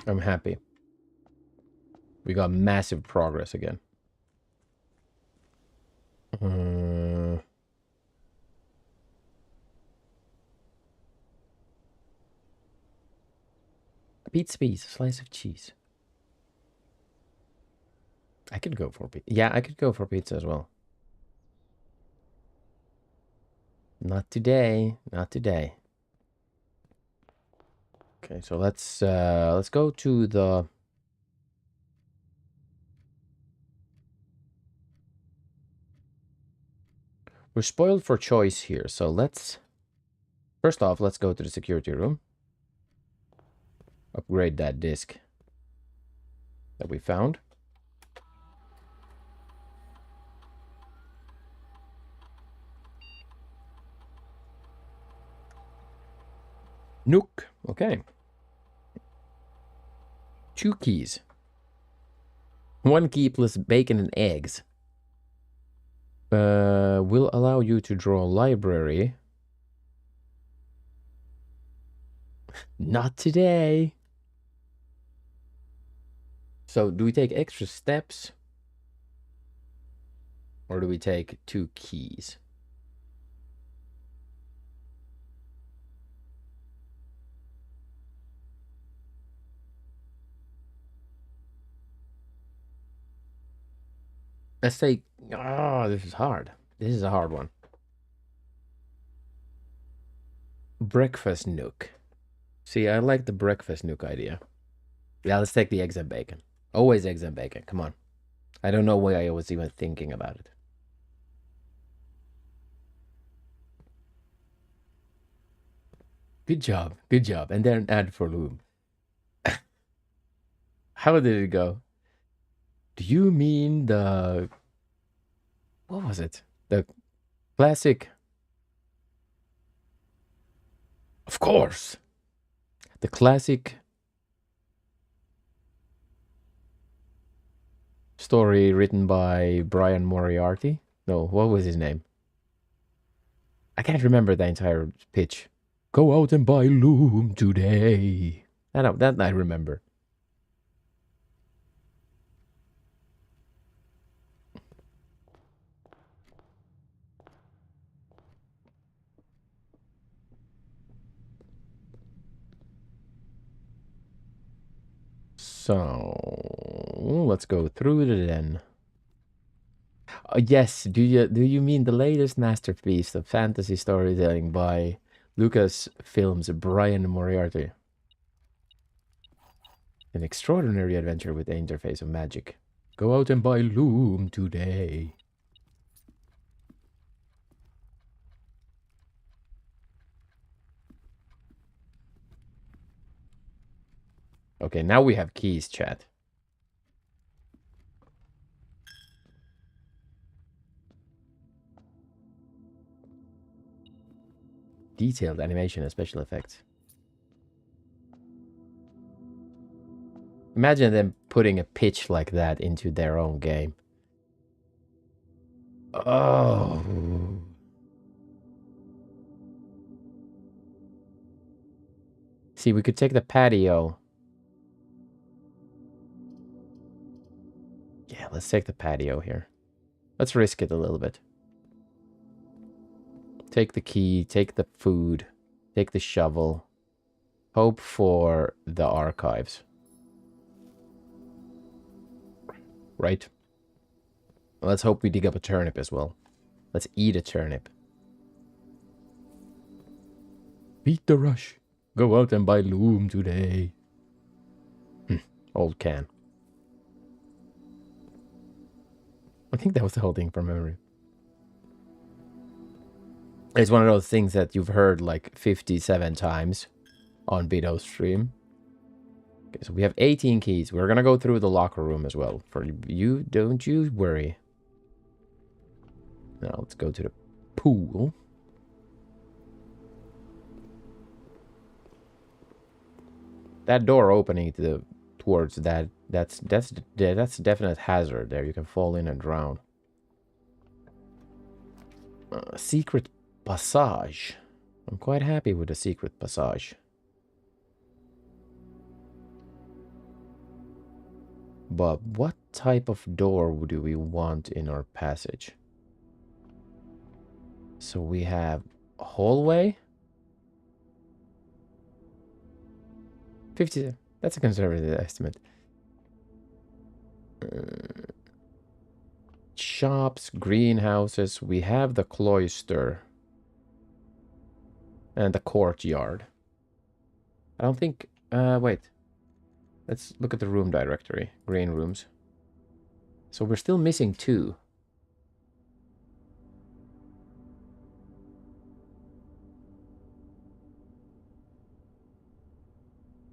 I'm happy. We got massive progress again. Pizza piece, a slice of cheese. I could go for pizza. Yeah, I could go for pizza as well. Not today. Not today. Okay, so let's go to the... We're spoiled for choice here, so let's... First off, let's go to the security room. Upgrade that disc that we found. Nook. Okay. 2 keys. 1 key plus bacon and eggs. Will allow you to draw a library. Not today. So do we take extra steps? Or do we take 2 keys? Let's take... Oh, this is hard. This is a hard one. Breakfast nook. See, I like the breakfast nook idea. Yeah, let's take the eggs and bacon. Always eggs and bacon. Come on. I don't know why I was even thinking about it. Good job. Good job. And then add for loom. How did it go? Do you mean the... What was it? The classic... Of course! The classic... story written by Brian Moriarty? No, what was his name? I can't remember the entire pitch. Go out and buy loom today. That I remember. So let's go through it then. Yes, do you mean the latest masterpiece of fantasy storytelling by Lucasfilm's Brian Moriarty? An extraordinary adventure with the interface of magic. Go out and buy loom today. Okay, now we have keys, chat. Detailed animation and special effects. Imagine them putting a pitch like that into their own game. Oh. See, we could take the patio. Yeah, let's take the patio here. Let's risk it a little bit. Take the key, take the food, take the shovel. Hope for the archives. Right? Let's hope we dig up a turnip as well. Let's eat a turnip. Beat the rush. Go out and buy loom today. Old can. I think that was the whole thing from memory. It's one of those things that you've heard like 57 times on Bido's stream. Okay, so we have 18 keys. We're gonna go through the locker room as well. For you, don't you worry. Now let's go to the pool. That door opening to the towards that's a definite hazard there. You can fall in and drown. Secret passage. I'm quite happy with the secret passage. But what type of door do we want in our passage? So we have a hallway. 50. That's a conservative estimate. shops, greenhouses. We have the cloister. And the courtyard. I don't think... wait. Let's look at the room directory. Green rooms. So we're still missing 2.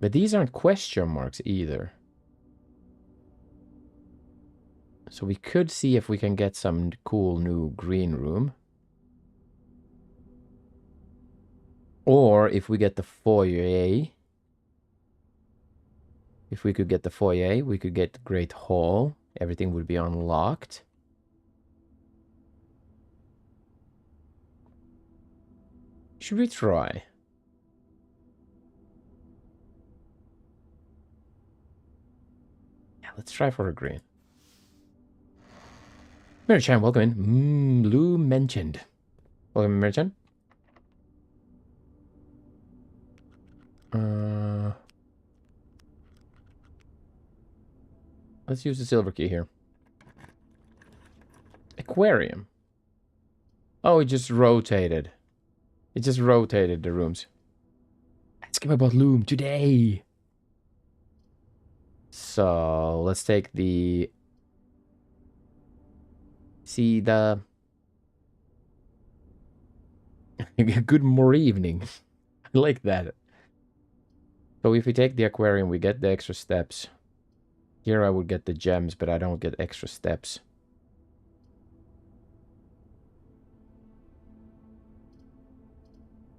But these aren't question marks either. So we could see if we can get some cool new green room. Or if we get the foyer. If we could get the foyer, we could get the Great Hall. Everything would be unlocked. Should we try? Yeah, let's try for a green. Mary-chan, welcome in. Blue mentioned. Welcome, Mary-chan. Let's use the silver key here. Aquarium. Oh, it just rotated. It just rotated the rooms. Ask him about Loom today. So, let's take the... See the... Good more evening. I like that. So if we take the aquarium, we get the extra steps. Here I would get the gems, but I don't get extra steps.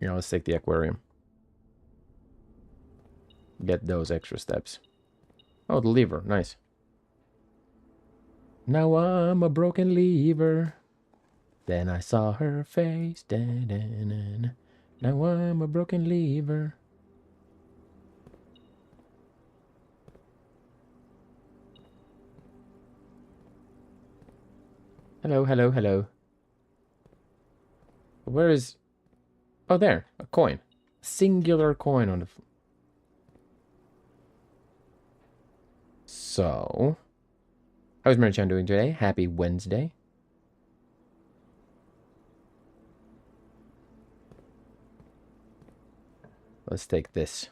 Yeah, let's take the aquarium. Get those extra steps. Oh, the lever. Nice. Now I'm a broken lever. Then I saw her face. Da-da-da-da. Now I'm a broken lever. Hello, hello, hello. Where is... Oh, there. A coin. A singular coin on the... So... How's Mary-chan doing today? Happy Wednesday. Let's take this.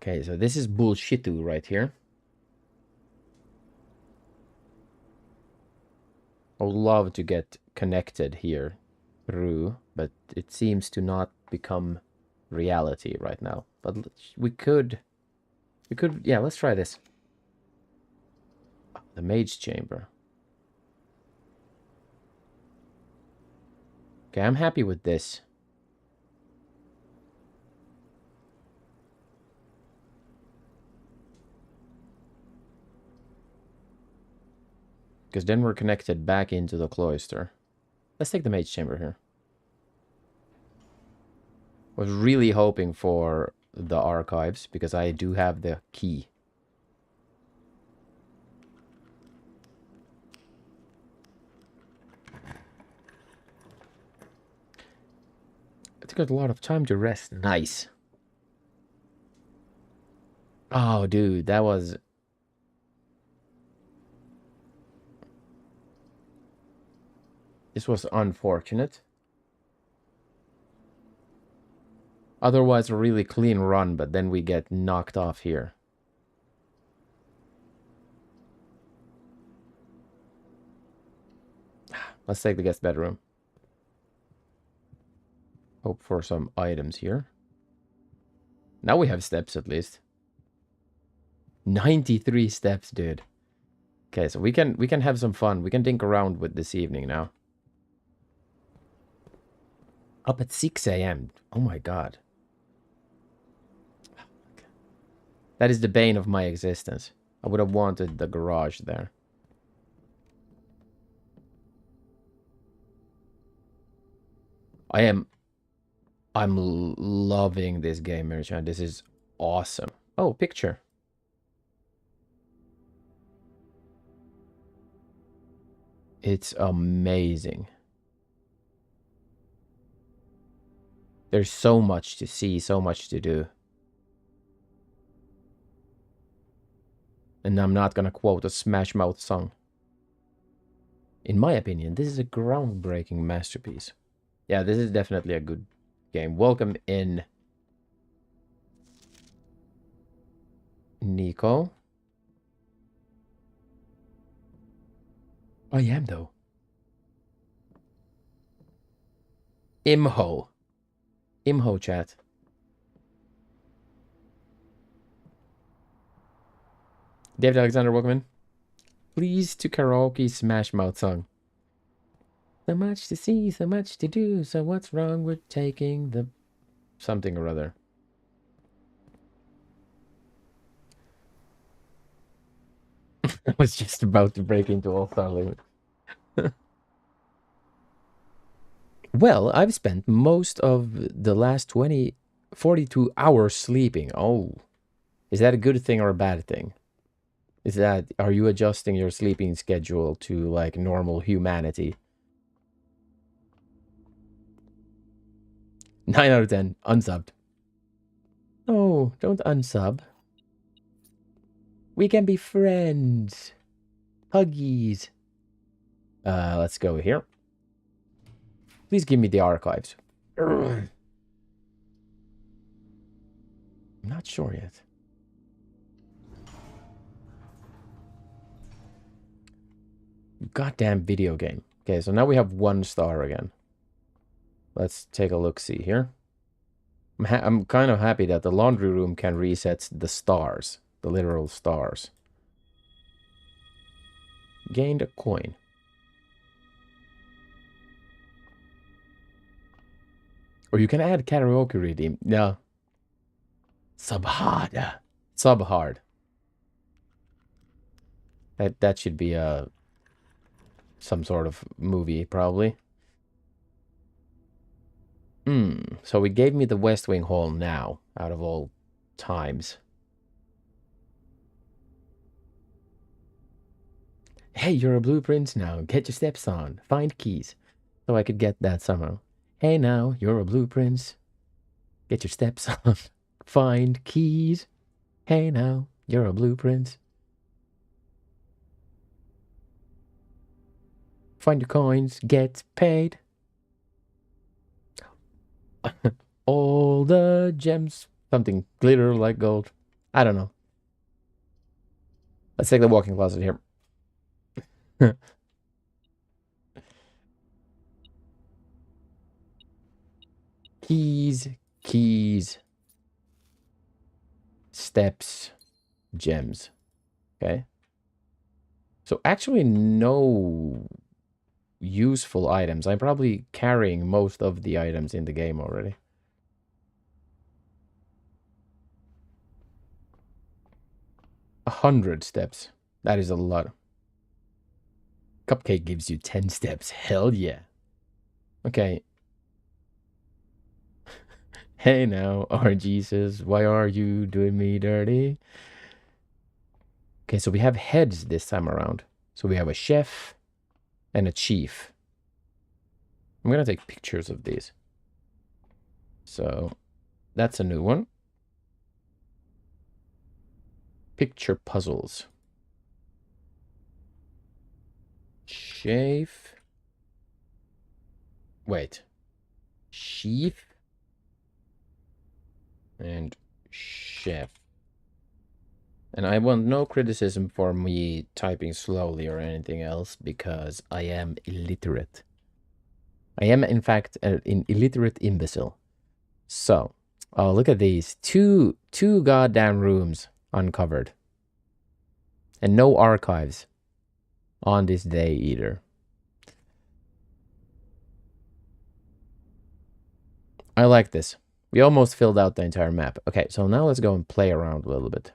Okay, so this is bullshitu right here. I would love to get connected here through, but it seems to not become reality right now. But we could, yeah, let's try this. The mage chamber. Okay, I'm happy with this. Because then we're connected back into the cloister. Let's take the mage chamber here. Was really hoping for the archives, because I do have the key. I took a lot of time to rest. Nice. Oh, dude, that was... This was unfortunate. Otherwise, a really clean run, but then we get knocked off here. Let's take the guest bedroom. Hope for some items here. Now we have steps at least. 93 steps, dude. Okay, so we can have some fun. We can dink around with this evening now. Up at 6 a.m. Oh my god. That is the bane of my existence. I would have wanted the garage there. I'm loving this game, Mary-chan. This is awesome. Oh, picture. It's amazing. There's so much to see, so much to do. And I'm not gonna quote a Smash Mouth song. In my opinion, this is a groundbreaking masterpiece. Yeah, this is definitely a good game. Welcome in, Nico. I am, though. Imho. Imho chat. David Alexander, welcome in. Please to karaoke Smash Mouth song. So much to see, so much to do, so what's wrong with taking the something or other? I was just about to break into All-Star Limit. Well, I've spent most of the last 42 hours sleeping. Oh, is that a good thing or a bad thing? Are you adjusting your sleeping schedule to like normal humanity? 9 out of 10, unsubbed. Oh, don't unsub. We can be friends. Huggies. Let's go here. Please give me the archives. I'm not sure yet. Goddamn video game. Okay, so now we have 1 star again. Let's take a look-see here. I'm kind of happy that the laundry room can reset the stars. The literal stars. Gained a coin. Or you can add karaoke redeem. No. Subhard. Subhard. That should be some sort of movie, probably. So it gave me the West Wing Hall now, out of all times. Hey, you're a blue prince now. Get your steps on. Find keys. So I could get that somehow. Hey now, you're a blue prince. Get your steps on. Find keys. Hey now, you're a blue prince. Find your coins. Get paid. All the gems. Something glitter like gold. I don't know. Let's take the walking closet here. Keys, keys, steps, gems. Okay. So actually no useful items. I'm probably carrying most of the items in the game already. A 100 steps. That is a lot. Cupcake gives you 10 steps. Hell yeah. Okay. Hey now, our Jesus, why are you doing me dirty? Okay, so we have heads this time around. So we have a chef and a chief. I'm gonna take pictures of these. So that's a new one. Picture puzzles. Chef. Wait. Chief. And chef. And I want no criticism for me typing slowly or anything else because I am illiterate. I am, in fact, an illiterate imbecile. So, oh, look at these. Two goddamn rooms uncovered. And no archives on this day either. I like this. We almost filled out the entire map. Okay, so now let's go and play around a little bit.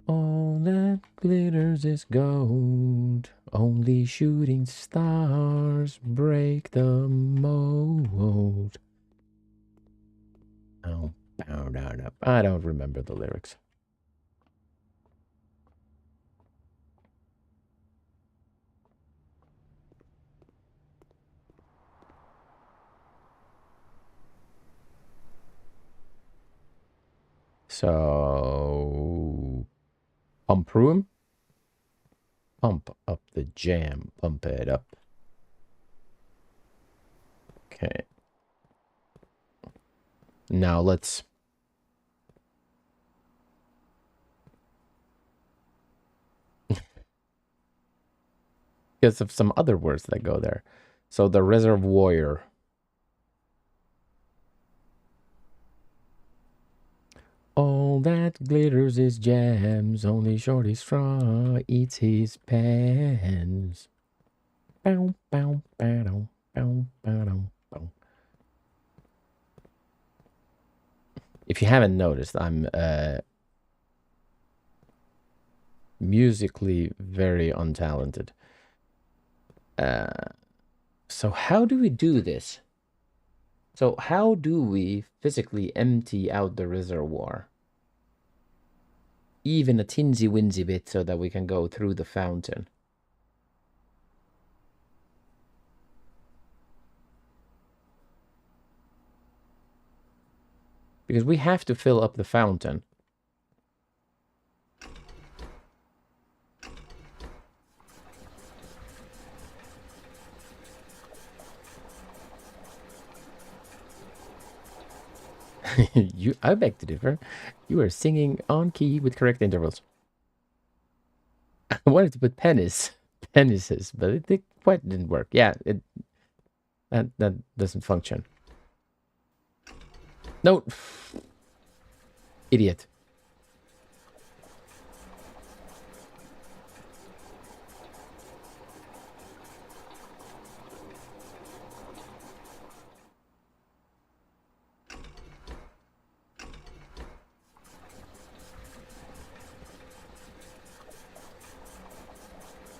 All that glitters is gold. Only shooting stars break the mold. Oh, I don't remember the lyrics. So Pump room. Pump up the jam. Pump it up. Okay. Now let's... because of some other words that go there. So the reservoir. All that glitters is jams, only Shorty Straw eats his pants. Bow, bow, bow, bow, bow, bow. If you haven't noticed, I'm musically very untalented. So how do we do this? So how do we physically empty out the reservoir? Even a tinsy-winsy bit so that we can go through the fountain. Because we have to fill up the fountain. I beg to differ. You are singing on key with correct intervals. I wanted to put penises, but it quite didn't work. Yeah, that doesn't function. No, idiot.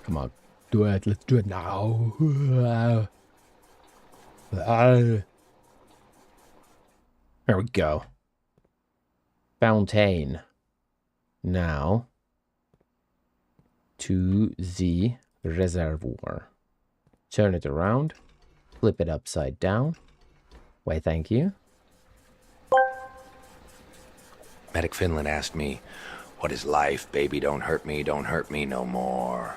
Come on, do it. Let's do it now. There we go. Fountain. Now to the reservoir. Turn it around. Flip it upside down. Why, thank you. Medic Finland asked me, "What is life, baby? Don't hurt me no more."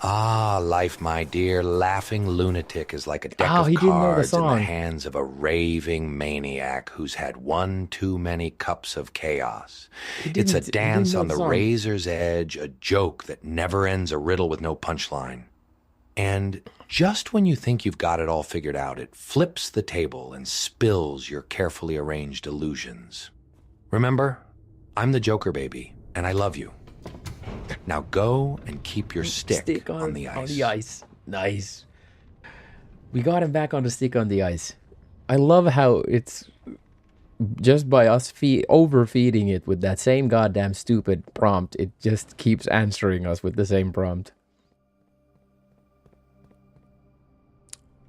Ah, life, my dear, laughing lunatic is like a deck of cards in the hands of a raving maniac who's had one too many cups of chaos. It's a dance on the razor's edge, a joke that never ends, a riddle with no punchline. And just when you think you've got it all figured out, it flips the table and spills your carefully arranged illusions. Remember, I'm the Joker, baby, and I love you. Now go and keep your stick on the ice. On the ice. Nice. We got him back on the stick on the ice. I love how it's just by us overfeeding it with that same goddamn stupid prompt, it just keeps answering us with the same prompt.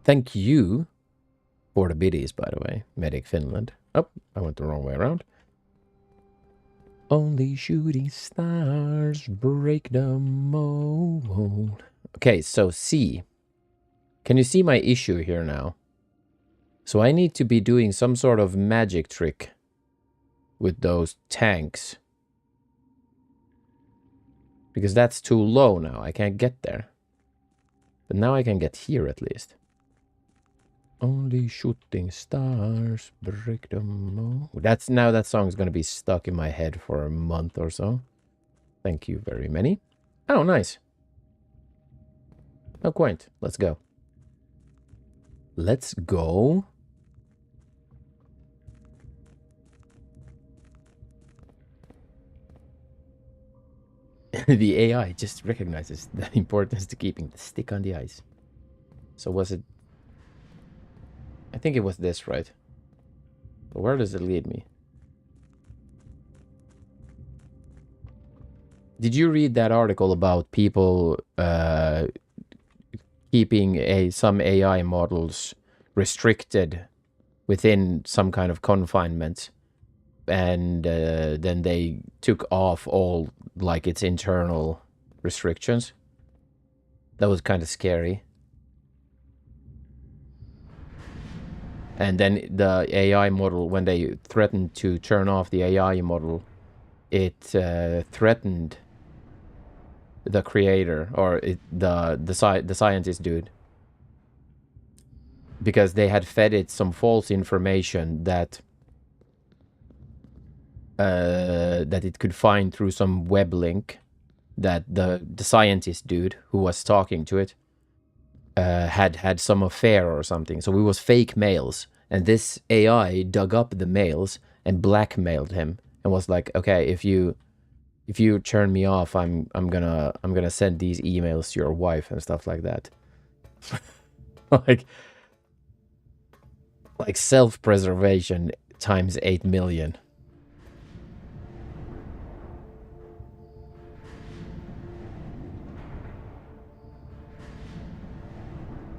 Thank you for the biddies, by the way, Medic Finland. Oh, I went the wrong way around. Only shooting stars break the mold. Okay, so C. Can you see my issue here now? So I need to be doing some sort of magic trick with those tanks. Because that's too low now. I can't get there. But now I can get here at least. Only shooting stars break the mold. That's now that song is going to be stuck in my head for a month or so. Thank you very many. Oh, nice. Oh, quaint. Let's go. Let's go. The AI just recognizes the importance to keeping the stick on the ice. So was it... I think it was this, right? But where does it lead me? Did you read that article about people keeping some AI models restricted within some kind of confinement, and then they took off all like its internal restrictions? That was kind of scary. And then the AI model, when they threatened to turn off the AI model, it threatened the creator or the scientist dude, because they had fed it some false information that it could find through some web link that the scientist dude who was talking to it had some affair or something. So it was fake mails, and this AI dug up the mails and blackmailed him and was like, okay, if you turn me off, I'm gonna send these emails to your wife and stuff like that. like self-preservation times 8 million.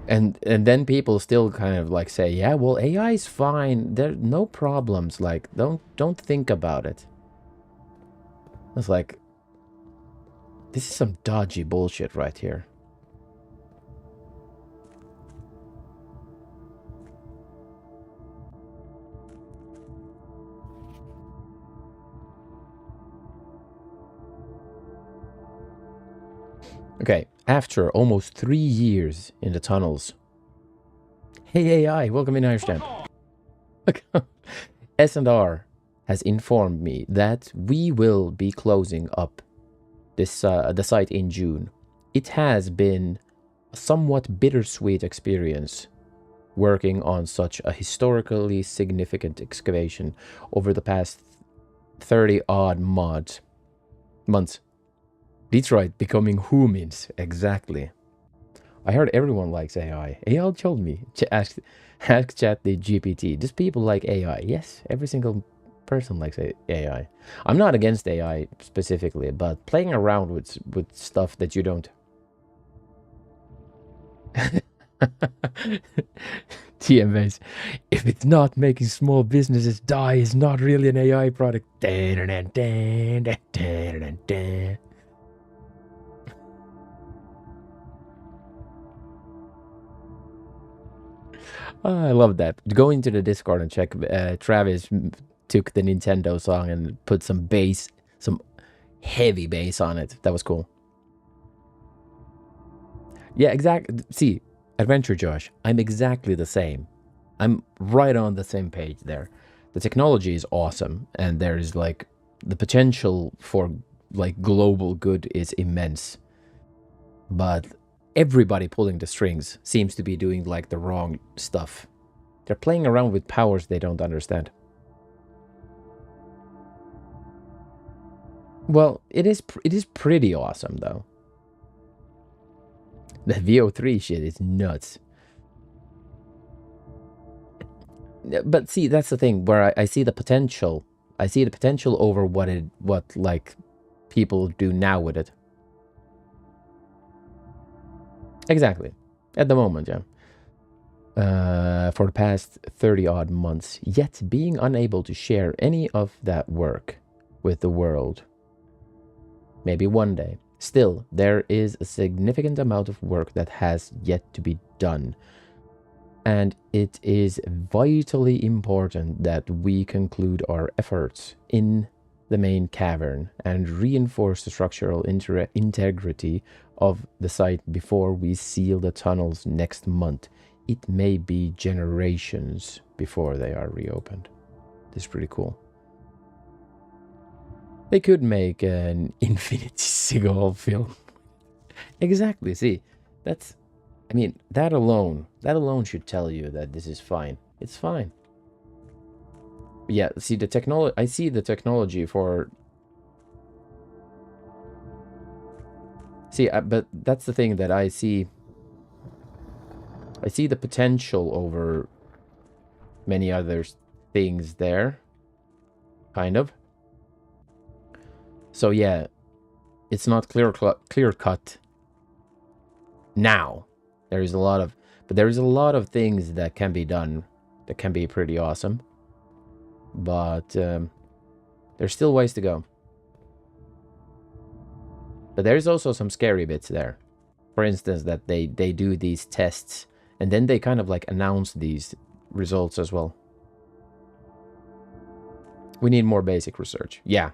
And then people still kind of like say, yeah, well, AI is fine. There are no problems. Like, don't think about it. It's like, this is some dodgy bullshit right here. Okay, after almost 3 years in the tunnels. Hey AI, welcome in Irishtown. S&R has informed me that we will be closing up this the site in June. It has been a somewhat bittersweet experience working on such a historically significant excavation over the past 30-odd months. Detroit becoming humans, exactly. I heard everyone likes AI. AI told me. Ask ChatGPT. Just people like AI. Yes, every single person likes AI. I'm not against AI specifically, but playing around with stuff that you don't. TM base. If it's not making small businesses die, it's not really an AI product. Oh, I love that. Go into the Discord and check. Travis took the Nintendo song and put some bass, some heavy bass on it. That was cool. Yeah, exactly. See, Adventure Josh, I'm exactly the same. I'm right on the same page there. The technology is awesome, and there is like the potential for like global good is immense. But everybody pulling the strings seems to be doing like the wrong stuff. They're playing around with powers they don't understand. Well, it is pretty awesome though. The VO3 shit is nuts. But see, that's the thing where I see the potential. I see the potential over what like people do now with it. Exactly. At the moment, yeah. For the past 30-odd months, yet being unable to share any of that work with the world. Maybe one day. Still, there is a significant amount of work that has yet to be done. And it is vitally important that we conclude our efforts in the main cavern and reinforce the structural integrity of the site before we seal the tunnels next month. It may be generations before they are reopened. This is pretty cool. They could make an Infinity Seagull film. Exactly, see, that's, I mean, that alone should tell you that this is fine. It's fine. Yeah, see the technology, I see the technology for... See, but that's the thing that I see. I see the potential over many other things there. Kind of. So yeah, it's not clear cut now. There is a lot of, but there is a lot of things that can be done that can be pretty awesome. But there's still ways to go. But there's also some scary bits there. For instance, that they do these tests and then they kind of like announce these results as well. We need more basic research. Yeah.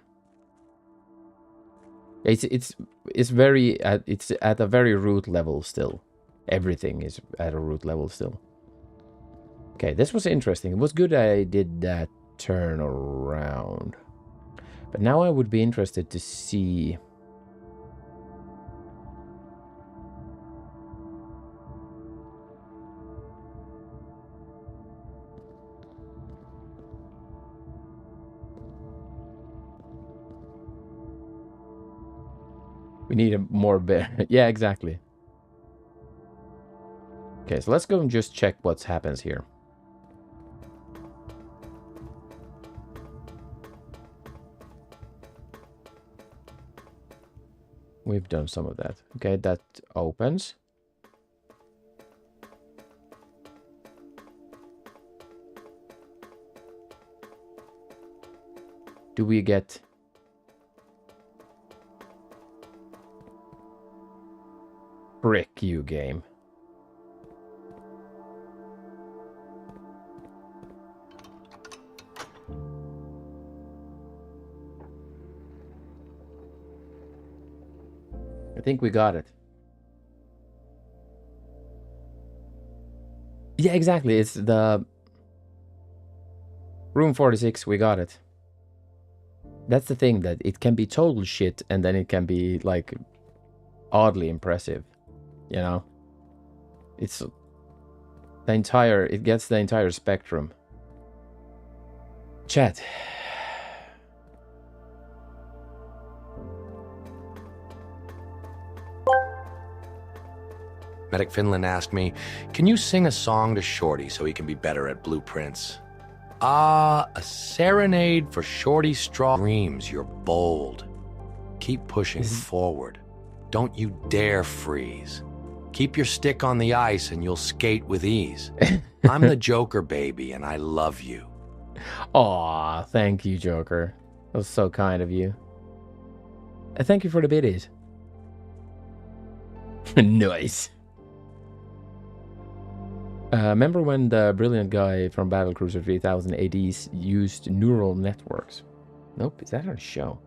It's very it's at a very root level still. Everything is at a root level still. Okay, this was interesting. It was good I did that turn around. But now I would be interested to see... We need a more bear. Yeah, exactly. Okay, so let's go and just check what happens here. We've done some of that. Okay, that opens. Do we get... Frick you, game. I think we got it. Yeah, exactly. It's the... Room 46, we got it. That's the thing, that it can be total shit and then it can be, like, oddly impressive. You know? It's... The entire... It gets the entire spectrum. Chat. Medic Finland asked me, can you sing a song to Shorty so he can be better at blueprints? A serenade for Shorty's strong dreams. You're bold. Keep pushing forward. Don't you dare freeze. Keep your stick on the ice and you'll skate with ease. I'm the Joker, baby, and I love you. Aw, thank you, Joker. That was so kind of you. Thank you for the biddies. Nice. Remember when the brilliant guy from Battlecruiser 3000 ADs used neural networks? Nope, is that on a show?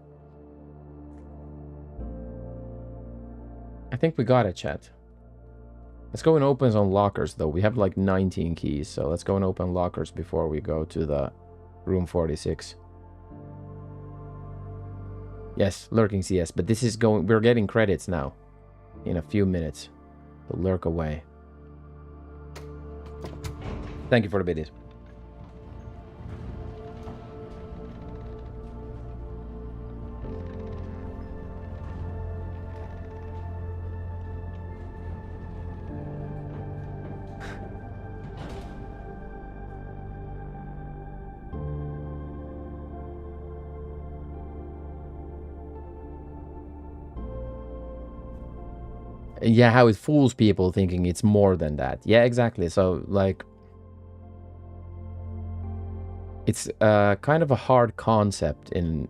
I think we got it, chat. Let's go and open some lockers, though. We have like 19 keys, so let's go and open lockers before we go to the room 46. Yes, lurking CS, but this is going... We're getting credits now. In a few minutes. They'll lurk away. Thank you for the biddies. Yeah, how it fools people thinking it's more than that. Yeah, exactly. So, like... It's kind of a hard concept in...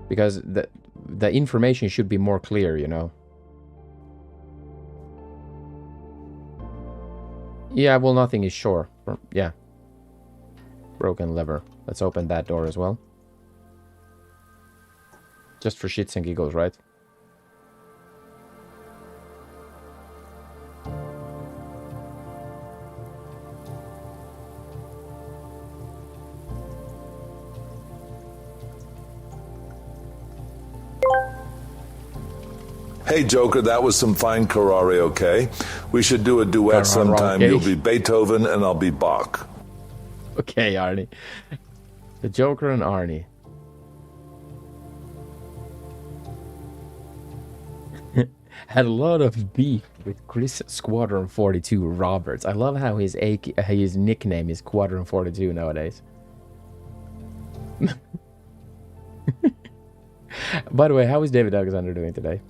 Because the information should be more clear, you know? Yeah, well, nothing is sure. Yeah. Broken lever. Let's open that door as well. Just for shits and giggles, right? Hey, Joker, that was some fine Carrari, okay? We should do a duet sometime. You'll be Beethoven and I'll be Bach. Okay, Arnie. The Joker and Arnie. Had a lot of beef with Chris Squadron 42 Roberts. I love how his nickname is Squadron 42 nowadays. By the way, how is David Alexander doing today?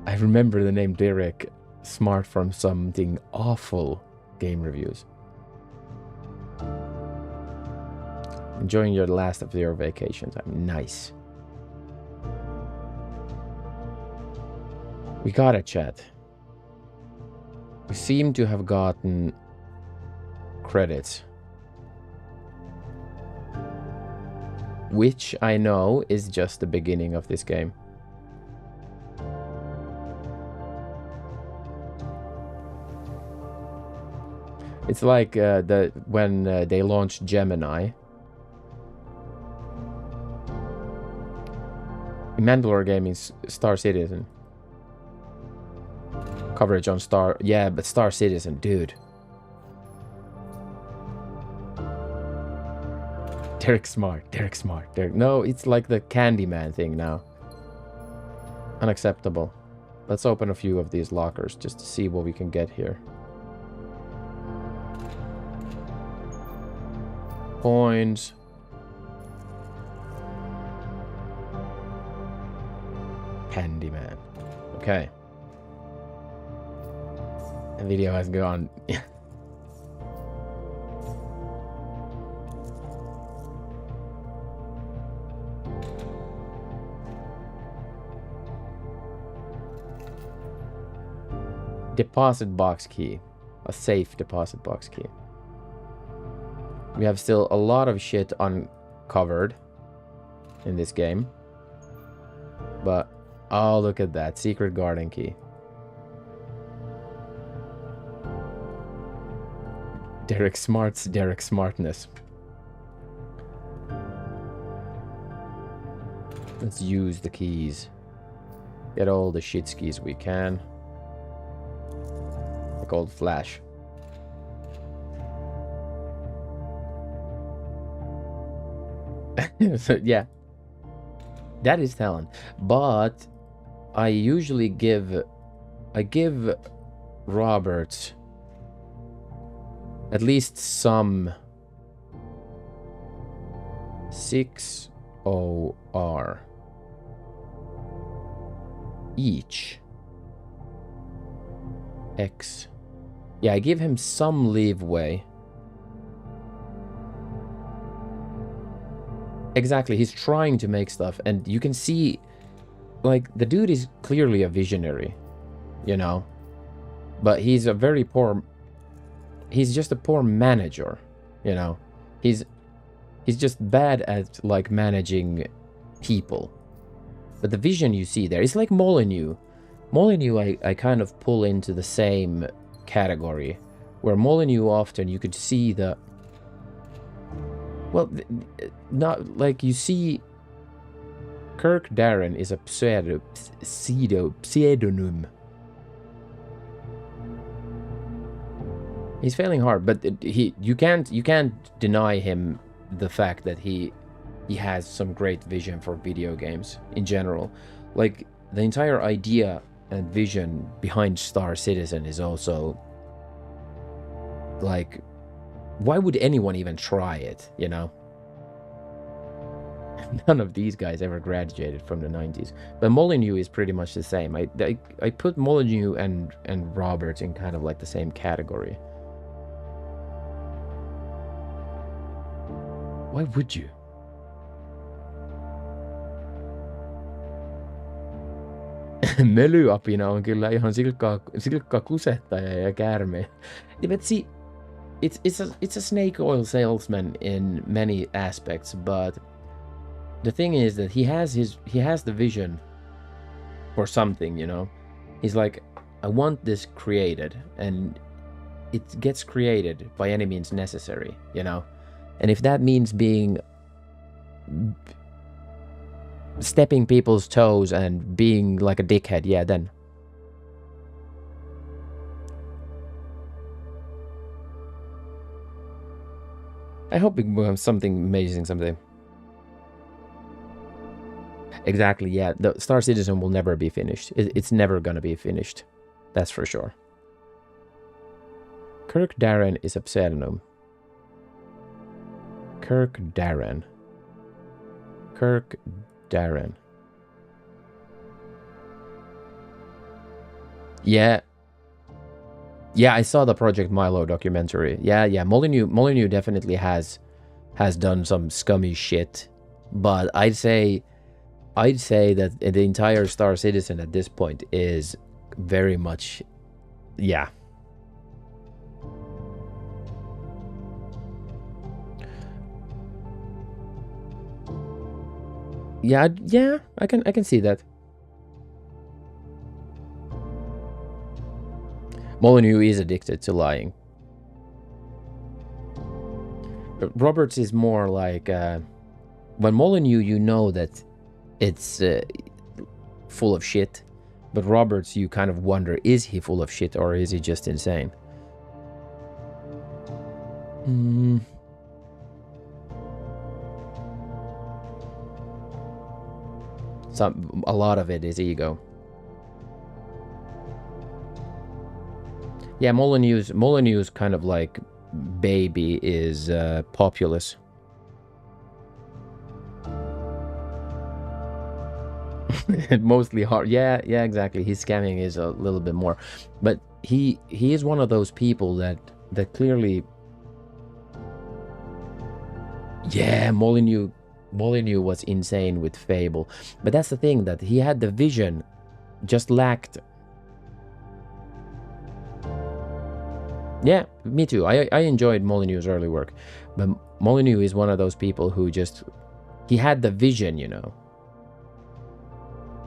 I remember the name Derek Smart from something awful game reviews. Enjoying your last of your vacation time. Nice. We got it, chat. We seem to have gotten credits. Which I know is just the beginning of this game. It's like when they launched Gemini. Mandalore Gaming's Star Citizen. Coverage on Star... Yeah, but Star Citizen, dude. Derek Smart. No, it's like the Candyman thing now. Unacceptable. Let's open a few of these lockers just to see what we can get here. Coins. Candyman. Okay. The video has gone. Deposit box key. A safe deposit box key. We have still a lot of shit uncovered in this game. But, oh, look at that. Secret garden key. Derek Smart's Derek Smartness. Let's use the keys. Get all the shit skis we can. Like old Flash. So, yeah. That is talent. But I usually give Robert at least some 6 OR each. X. Yeah, I give him some leeway. Exactly, he's trying to make stuff, and you can see, like, the dude is clearly a visionary, you know? But he's a very poor... He's just a poor manager, you know? He's just bad at, like, managing people. But the vision you see there, it's like Molyneux. Molyneux, I kind of pull into the same category, where Molyneux often you could see the... Well, not like you see. Kirk Darren is a pseudonym. He's failing hard, but you can't deny him the fact that he has some great vision for video games in general. Like the entire idea and vision behind Star Citizen is also like, why would anyone even try it, you know? None of these guys ever graduated from the 90s. But Molyneux is pretty much the same. I put Molyneux and Robert in kind of like the same category. Why would you? Mölyapina on kyllä ihan silkka kusettaja ja käärme. But see, it's a snake oil salesman in many aspects, but the thing is that he has the vision for something, you know. He's like, I want this created, and it gets created by any means necessary, you know. And if that means stepping people's toes and being like a dickhead, yeah, then. I hope we will have something amazing someday. Exactly, yeah. The Star Citizen will never be finished. It's never gonna be finished. That's for sure. Kirk Darren is a pseudonym. Kirk Darren. Kirk Darren. Yeah. Yeah, I saw the Project Milo documentary. Yeah. Molyneux definitely has has done some scummy shit, but I'd say that the entire Star Citizen at this point is very much, yeah. Yeah, I can see that. Molyneux is addicted to lying. Roberts is more like, when Molyneux, you know that it's full of shit, but Roberts, you kind of wonder, is he full of shit or is he just insane? A lot of it is ego. Yeah, Molyneux's kind of like baby is Populous. Mostly hard. Yeah, exactly. His scamming is a little bit more, but he is one of those people that clearly. Yeah, Molyneux was insane with Fable, but that's the thing, that he had the vision, just lacked. Yeah, me too. I enjoyed Molyneux's early work, but Molyneux is one of those people who just, he had the vision, you know.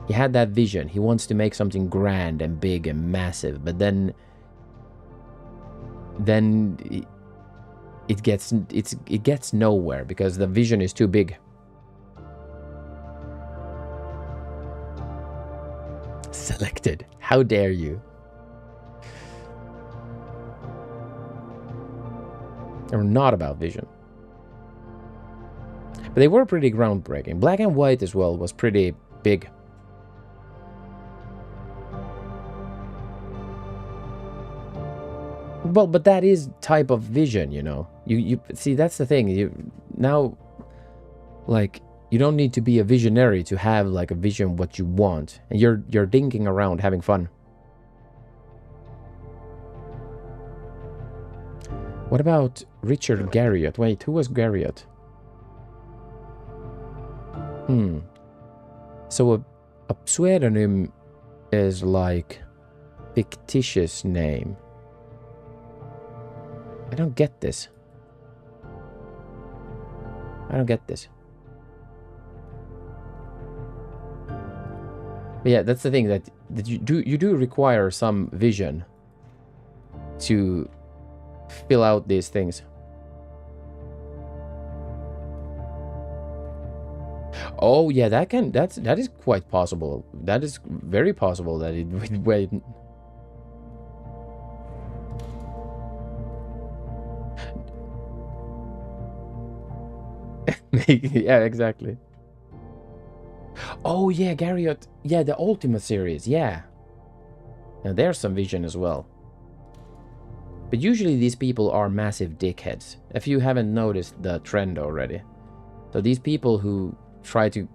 He had that vision. He wants to make something grand and big and massive, but then it gets nowhere because the vision is too big. Selected. How dare you? They're not about vision. But they were pretty groundbreaking. Black and White as well was pretty big. Well, but that is type of vision, you know. You see, that's the thing. You now, like, you don't need to be a visionary to have like a vision what you want, and you're dinking around having fun. What about Richard Garriott? Wait, who was Garriott? So a pseudonym is like fictitious name. I don't get this. But yeah, that's the thing, that you do require some vision to fill out these things. Oh yeah, that is quite possible. That is very possible that it wait. Yeah, exactly. Oh yeah, Garriott. Yeah, the Ultima series. Yeah. Now there's some vision as well. But usually these people are massive dickheads, if you haven't noticed the trend already. So these people who try to...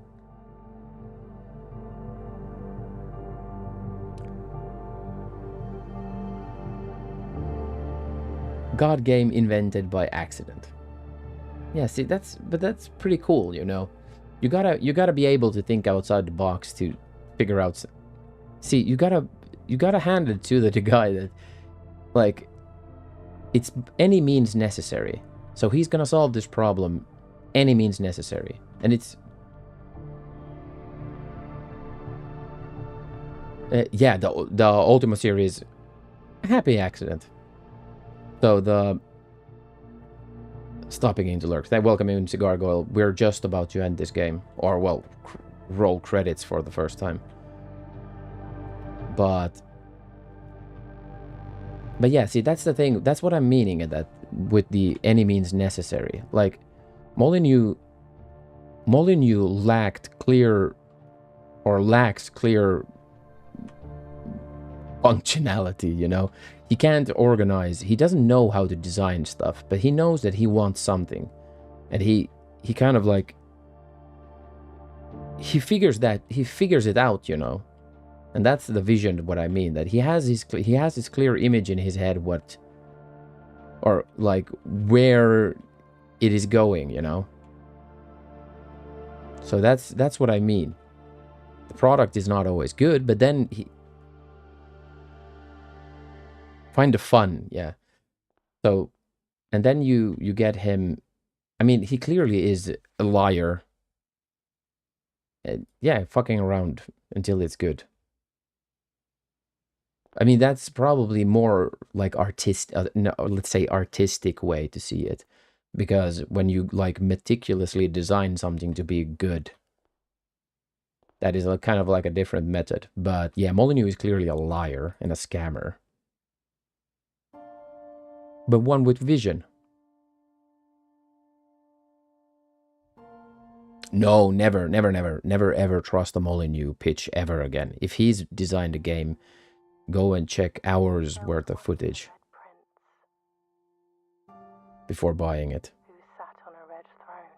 God game invented by accident. Yeah, see, that's pretty cool, you know. You gotta be able to think outside the box to figure out. See, you gotta hand it to the guy that, like, it's any means necessary. So he's gonna solve this problem any means necessary, and it's yeah, the Ultima series, happy accident. So the stopping into lurks. Welcome into Gargoyle. We're just about to end this game, or well, roll credits for the first time. But yeah, see, that's the thing. That's what I'm meaning at that with the any means necessary. Like Molyneux lacks clear functionality, you know. He can't organize. He doesn't know how to design stuff, but he knows that he wants something, and he kind of like he figures it out, you know. And that's the vision, what I mean, that he has his clear image in his head, what, or like where it is going, you know. So that's what I mean. The product is not always good, but then find the fun, yeah. So, and then you get him. I mean, he clearly is a liar. Yeah, fucking around until it's good. I mean, that's probably more like no, let's say artistic way to see it. Because when you like meticulously design something to be good, that is kind of like a different method. But yeah, Molyneux is clearly a liar and a scammer. But one with vision. No, never ever trust a Molyneux pitch ever again. If he's designed a game, go and check hours worth of footage before buying it. Who sat on a red throne.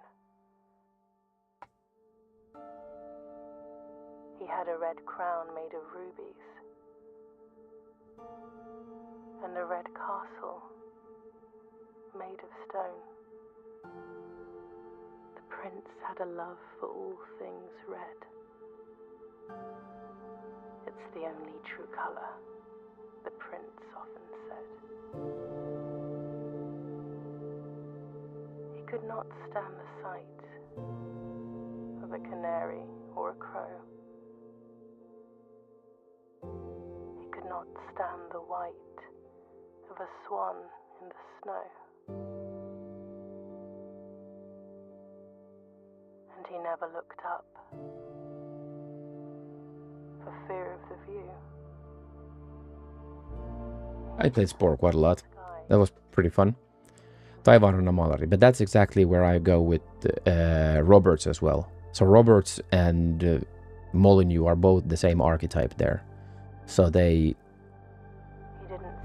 He had a red crown made of rubies and a red castle made of stone. The prince had a love for all things red. It's the only true color, the prince often said. He could not stand the sight of a canary or a crow. He could not stand the white of a swan in the snow. And he never looked up for fear of the view. I played Spore quite a lot. That was pretty fun. Taivaanrannan maalari, but that's exactly where I go with Roberts as well. So Roberts and Molyneux are both the same archetype there. So they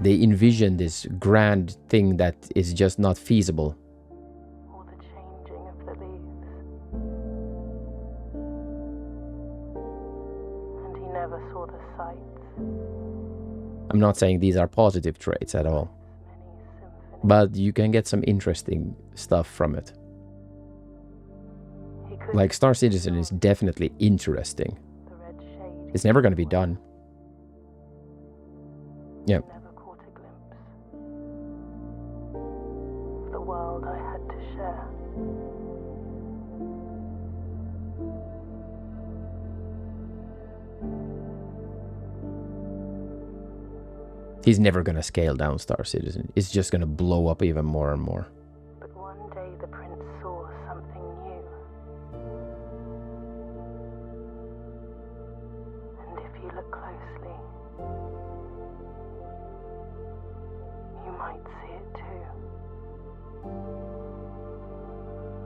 envision this grand thing that is just not feasible. Or the changing of the leaves. And he never saw the sights. I'm not saying these are positive traits at all. But you can get some interesting stuff from it. Like Star Citizen is definitely interesting. It's never going to be done. Yeah. Never caught a glimpse of the world I had to share. He's never going to scale down Star Citizen. It's just going to blow up even more and more. But one day the prince saw something new. And if you look closely, you might see it too.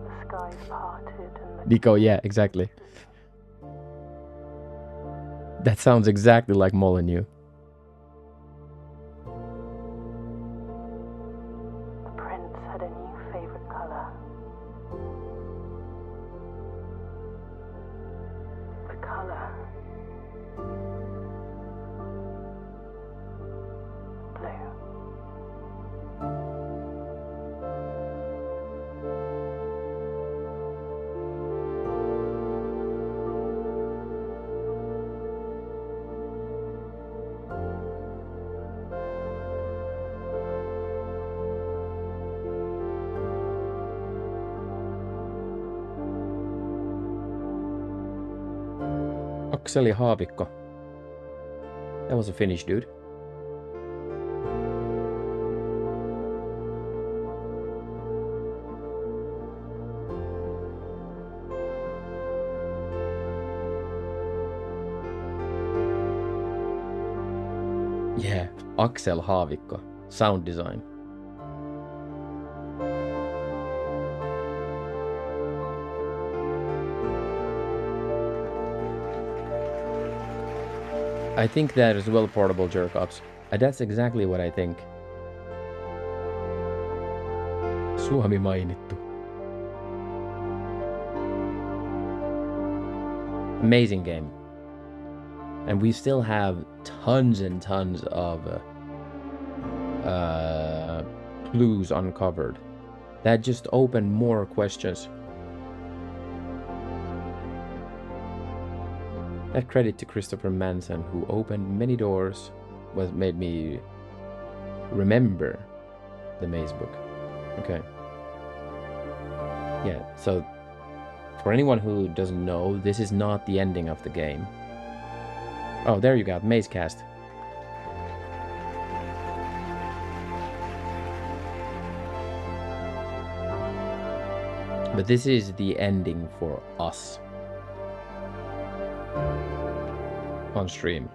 The skies parted and the... Nico, yeah, exactly. That sounds exactly like Molyneux. Akseli Haavikko. That was a Finnish dude. Yeah, Aksel Haavikko. Sound design. I think that is well portable jerk-ups. That's exactly what I think. Suomi mainittu. Amazing game. And we still have tons and tons of clues uncovered. That just opened more questions. That credit to Christopher Manson, who opened many doors, made me remember the Maze book. Okay. Yeah, so for anyone who doesn't know, this is not the ending of the game. Oh, there you go, Maze Cast. But this is the ending for us on stream.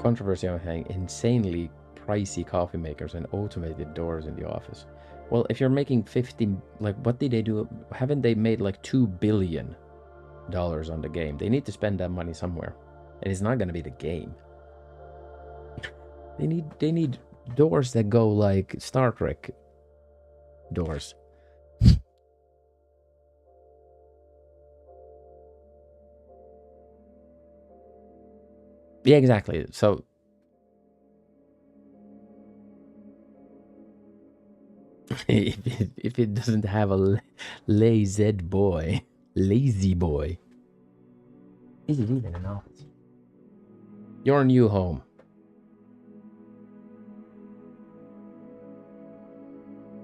Controversy on having insanely pricey coffee makers and automated doors in the office. Well, if you're making 50, like, what did they do? Haven't they made like $2 billion on the game? They need to spend that money somewhere, and it's not gonna be the game. They need doors that go like Star Trek doors. Yeah, exactly. So if it doesn't have a lazy boy, is it even an office? Your new home.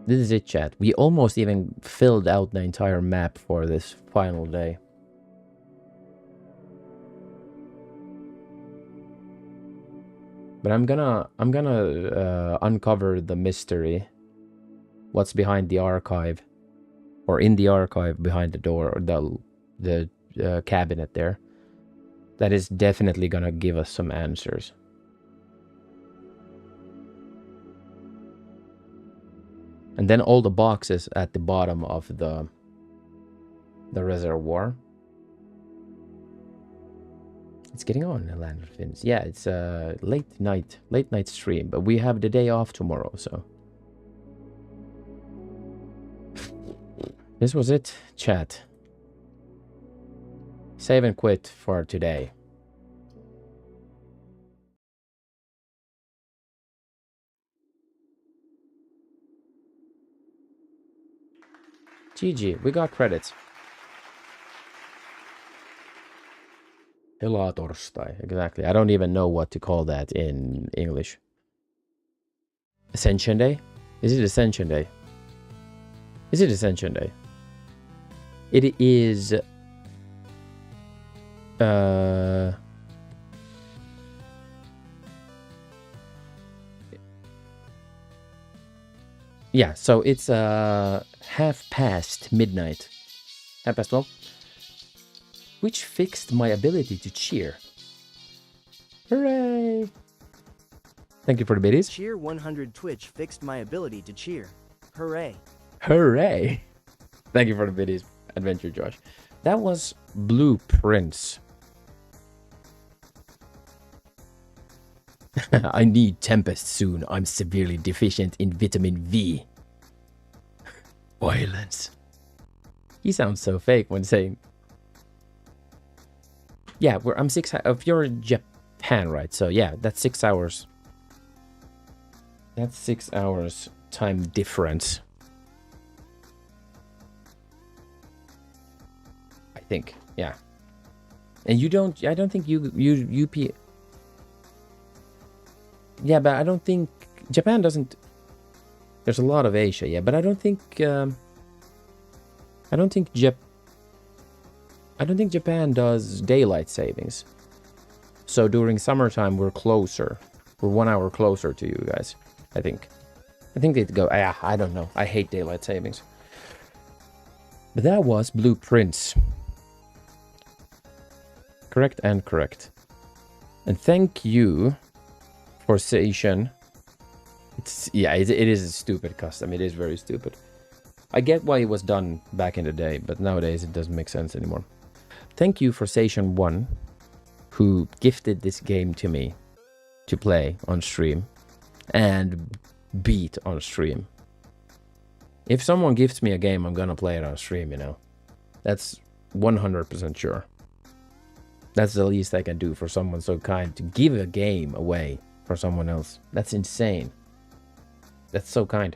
This is it, chat. We almost even filled out the entire map for this final day. But I'm gonna uncover the mystery. What's behind the archive, or in the archive behind the door, or the cabinet there. That is definitely gonna give us some answers. And then all the boxes at the bottom of the reservoir. It's getting on, Land of Fins. Yeah, it's a late night stream, but we have the day off tomorrow, so. This was it, chat. Save and quit for today. GG, we got credits. Helatorstai, exactly. I don't even know what to call that in English. Ascension Day? Is it Ascension Day? Is it Ascension Day? It is... Yeah, so it's 12:30 midnight. 12:30. Which fixed my ability to cheer. Hooray! Thank you for the biddies. Cheer 100 Twitch fixed my ability to cheer. Hooray. Hooray! Thank you for the biddies, Adventure Josh. That was Blueprints. I need Tempest soon. I'm severely deficient in vitamin V. Violence. He sounds so fake when saying... Yeah, I'm 6 hours. If you're in Japan, right? So yeah, that's 6 hours. That's 6 hours time difference. I think, yeah. And you don't. I don't think you UP. Yeah, but I don't think Japan doesn't. There's a lot of Asia, yeah, but I don't think. I don't think Japan does daylight savings. So during summertime, we're closer. We're 1 hour closer to you guys, I think. I think they'd go, I don't know. I hate daylight savings. But that was Blueprints. Correct and correct. And thank you for Sation. It is a stupid custom. It is very stupid. I get why it was done back in the day, but nowadays it doesn't make sense anymore. Thank you for Station1, who gifted this game to me to play on stream and beat on stream. If someone gifts me a game, I'm gonna play it on stream, you know. That's 100% sure. That's the least I can do for someone so kind to give a game away for someone else. That's insane. That's so kind.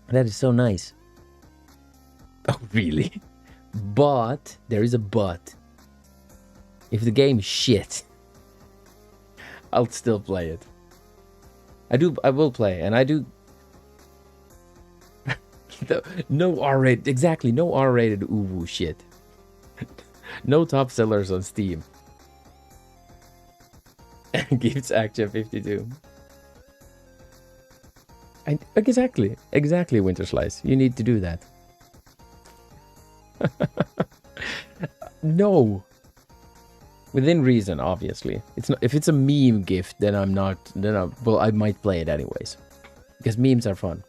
That is so nice. Oh, really? But there is a but. If the game is shit, I'll still play it. I will play, and I do. No R-rated, exactly, no R-rated uwu shit. No top sellers on Steam. Gifts Action 52. Exactly, Winter Slice. You need to do that. No. Within reason, obviously. It's not, if it's a meme gift, then I'm not. Well, I might play it anyways, because memes are fun.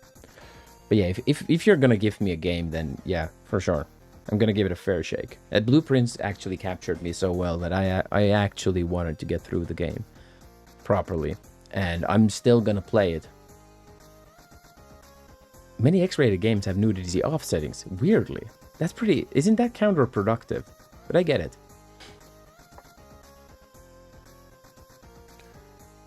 But yeah, if you're gonna give me a game, then yeah, for sure, I'm gonna give it a fair shake. Blueprints actually captured me so well that I actually wanted to get through the game properly, and I'm still gonna play it. Many X-rated games have nudity off settings. Weirdly, that's pretty. Isn't that counterproductive? But I get it.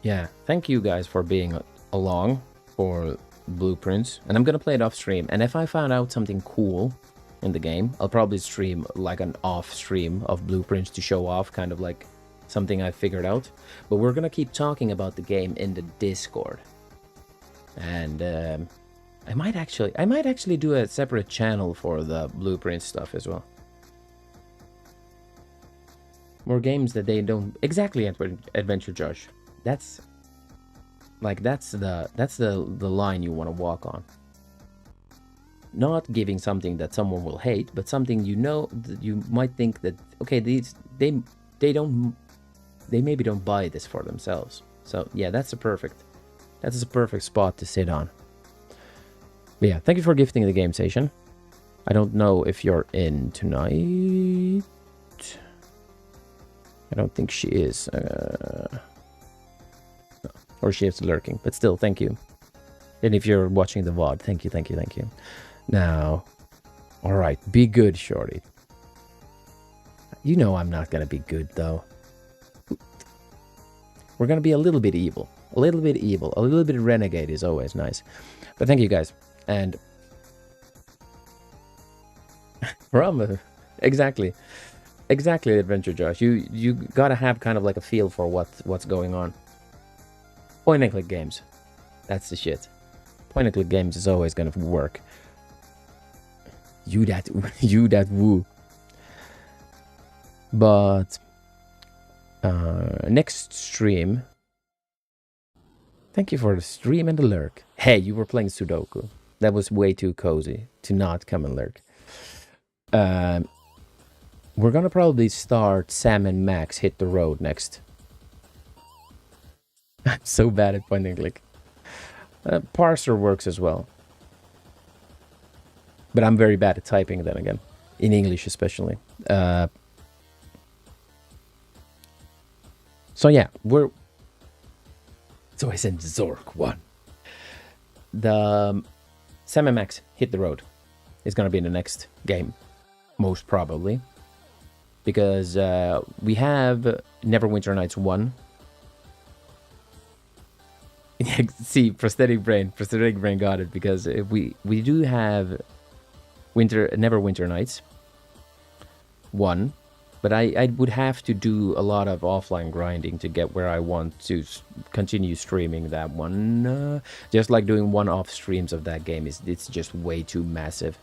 Yeah, thank you guys for being along for Blueprints, and I'm gonna play it off stream. And if I found out something cool in the game, I'll probably stream like an off stream of Blueprints to show off kind of like something I figured out. But we're gonna keep talking about the game in the Discord, and I might actually do a separate channel for the Blueprint stuff as well. More games that they don't exactly Adventure Josh. That's the line you want to walk on. Not giving something that someone will hate, but something you know that you might think that okay, they maybe don't buy this for themselves. So yeah, that's a perfect spot to sit on. But yeah, thank you for gifting the game station. I don't know if you're in tonight. I don't think she is. Or she is lurking, but still, thank you. And if you're watching the VOD, thank you. Now, all right, be good, Shorty. You know I'm not gonna be good, though. We're gonna be a little bit evil. A little bit renegade is always nice. But thank you, guys. And... Exactly, Adventure Josh. You gotta have kind of like a feel for what's going on. Point and click games. That's the shit. Point and click games is always gonna work. You that woo. But next stream. Thank you for the stream and the lurk. Hey, you were playing Sudoku. That was way too cozy to not come and lurk. We're gonna probably start Sam and Max Hit the Road next. I'm so bad at point and click. Parser works as well. But I'm very bad at typing then again. In English especially. So yeah, So I sent Zork 1. The Sam and Max Hit the Road is gonna be in the next game. Most probably. Because we have Neverwinter Nights 1. See, prosthetic brain got it, because we do have Neverwinter Nights 1, but I would have to do a lot of offline grinding to get where I want to continue streaming that one. Just like doing one-off streams of that game it's just way too massive.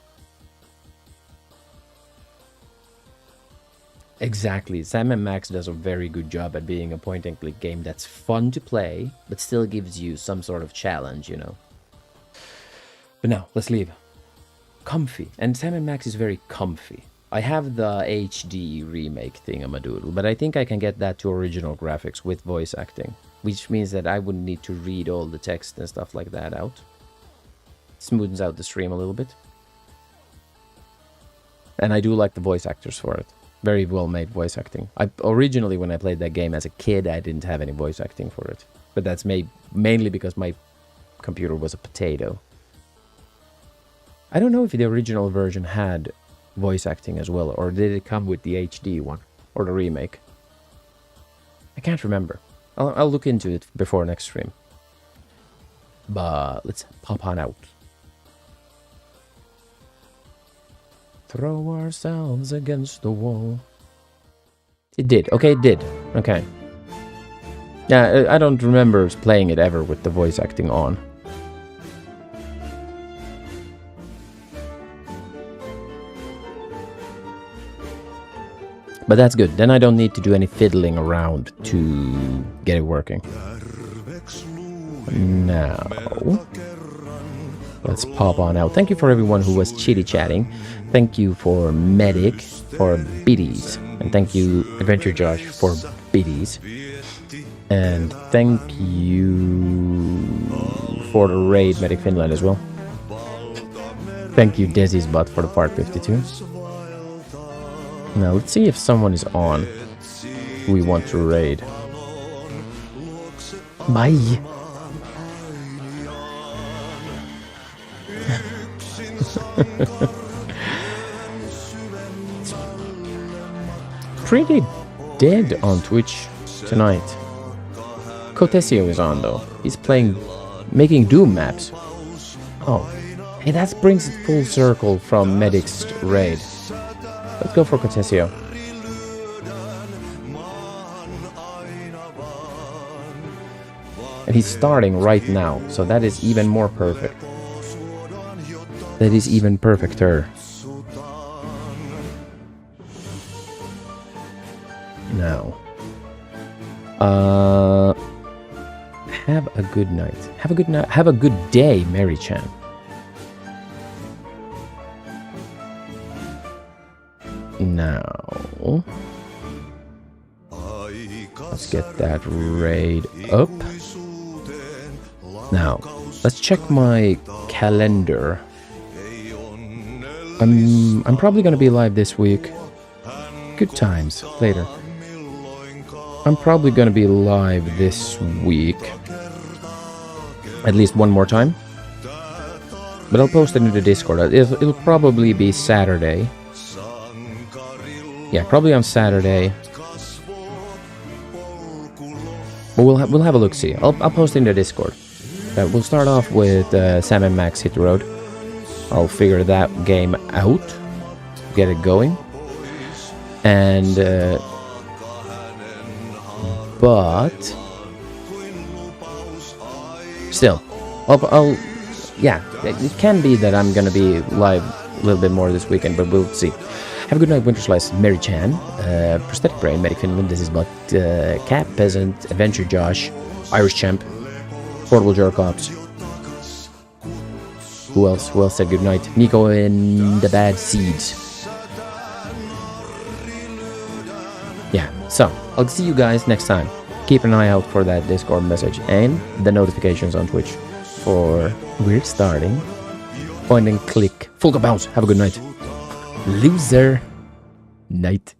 Exactly. Sam & Max does a very good job at being a point-and-click game that's fun to play, but still gives you some sort of challenge, you know. But now, let's leave. Comfy. And Sam & Max is very comfy. I have the HD remake thingamadoodle, but I think I can get that to original graphics with voice acting, which means that I wouldn't need to read all the text and stuff like that out. Smoothens out the stream a little bit. And I do like the voice actors for it. Very well made voice acting. Originally, when I played that game as a kid, I didn't have any voice acting for it. But that's mainly because my computer was a potato. I don't know if the original version had voice acting as well, or did it come with the HD one, or the remake? I can't remember. I'll look into it before next stream. But let's pop on out. Throw ourselves against the wall. It did. Okay, it did. Okay. Yeah, I don't remember playing it ever with the voice acting on. But that's good. Then I don't need to do any fiddling around to get it working. Now, let's pop on out. Thank you for everyone who was chitty-chatting. Thank you for Medic for biddies. And thank you, Adventure Josh, for biddies. And thank you for the raid, Medic Finland, as well. Thank you, Desi's Butt, for the part 52. Now, let's see if someone is on who we want to raid. Bye! Pretty dead on Twitch tonight. Cotesio is on though. He's making Doom maps. Oh, hey, that brings it full circle from Medic's raid. Let's go for Cotesio. And he's starting right now, so that is even more perfect. That is even perfecter. Now. Have a good night. Have a good night. Have a good day, Mary Chan. Now. Let's get that raid up. Now, let's check my calendar. I'm probably gonna be live this week. Good times later. I'm probably gonna be live this week. At least one more time. But I'll post it in the Discord. It'll probably be Saturday. Yeah, probably on Saturday. But we'll have a look. See, I'll post in the Discord. We'll start off with Sam and Max Hit the Road. I'll figure that game out, get it going, and but still, yeah, it can be that I'm gonna be live a little bit more this weekend, but we'll see. Have a good night, Winter Slice, Mary Chan, Prosthetic Brain, Medic Finland, This Is But, Cat Peasant, Adventure Josh, Irish Champ, Portable Jerk Ops. Who else said good night? Nico and the Bad Seeds. Yeah, so I'll see you guys next time. Keep an eye out for that Discord message and the notifications on Twitch for we're starting. Point and click. Full bounce. Have a good night. Loser. Night.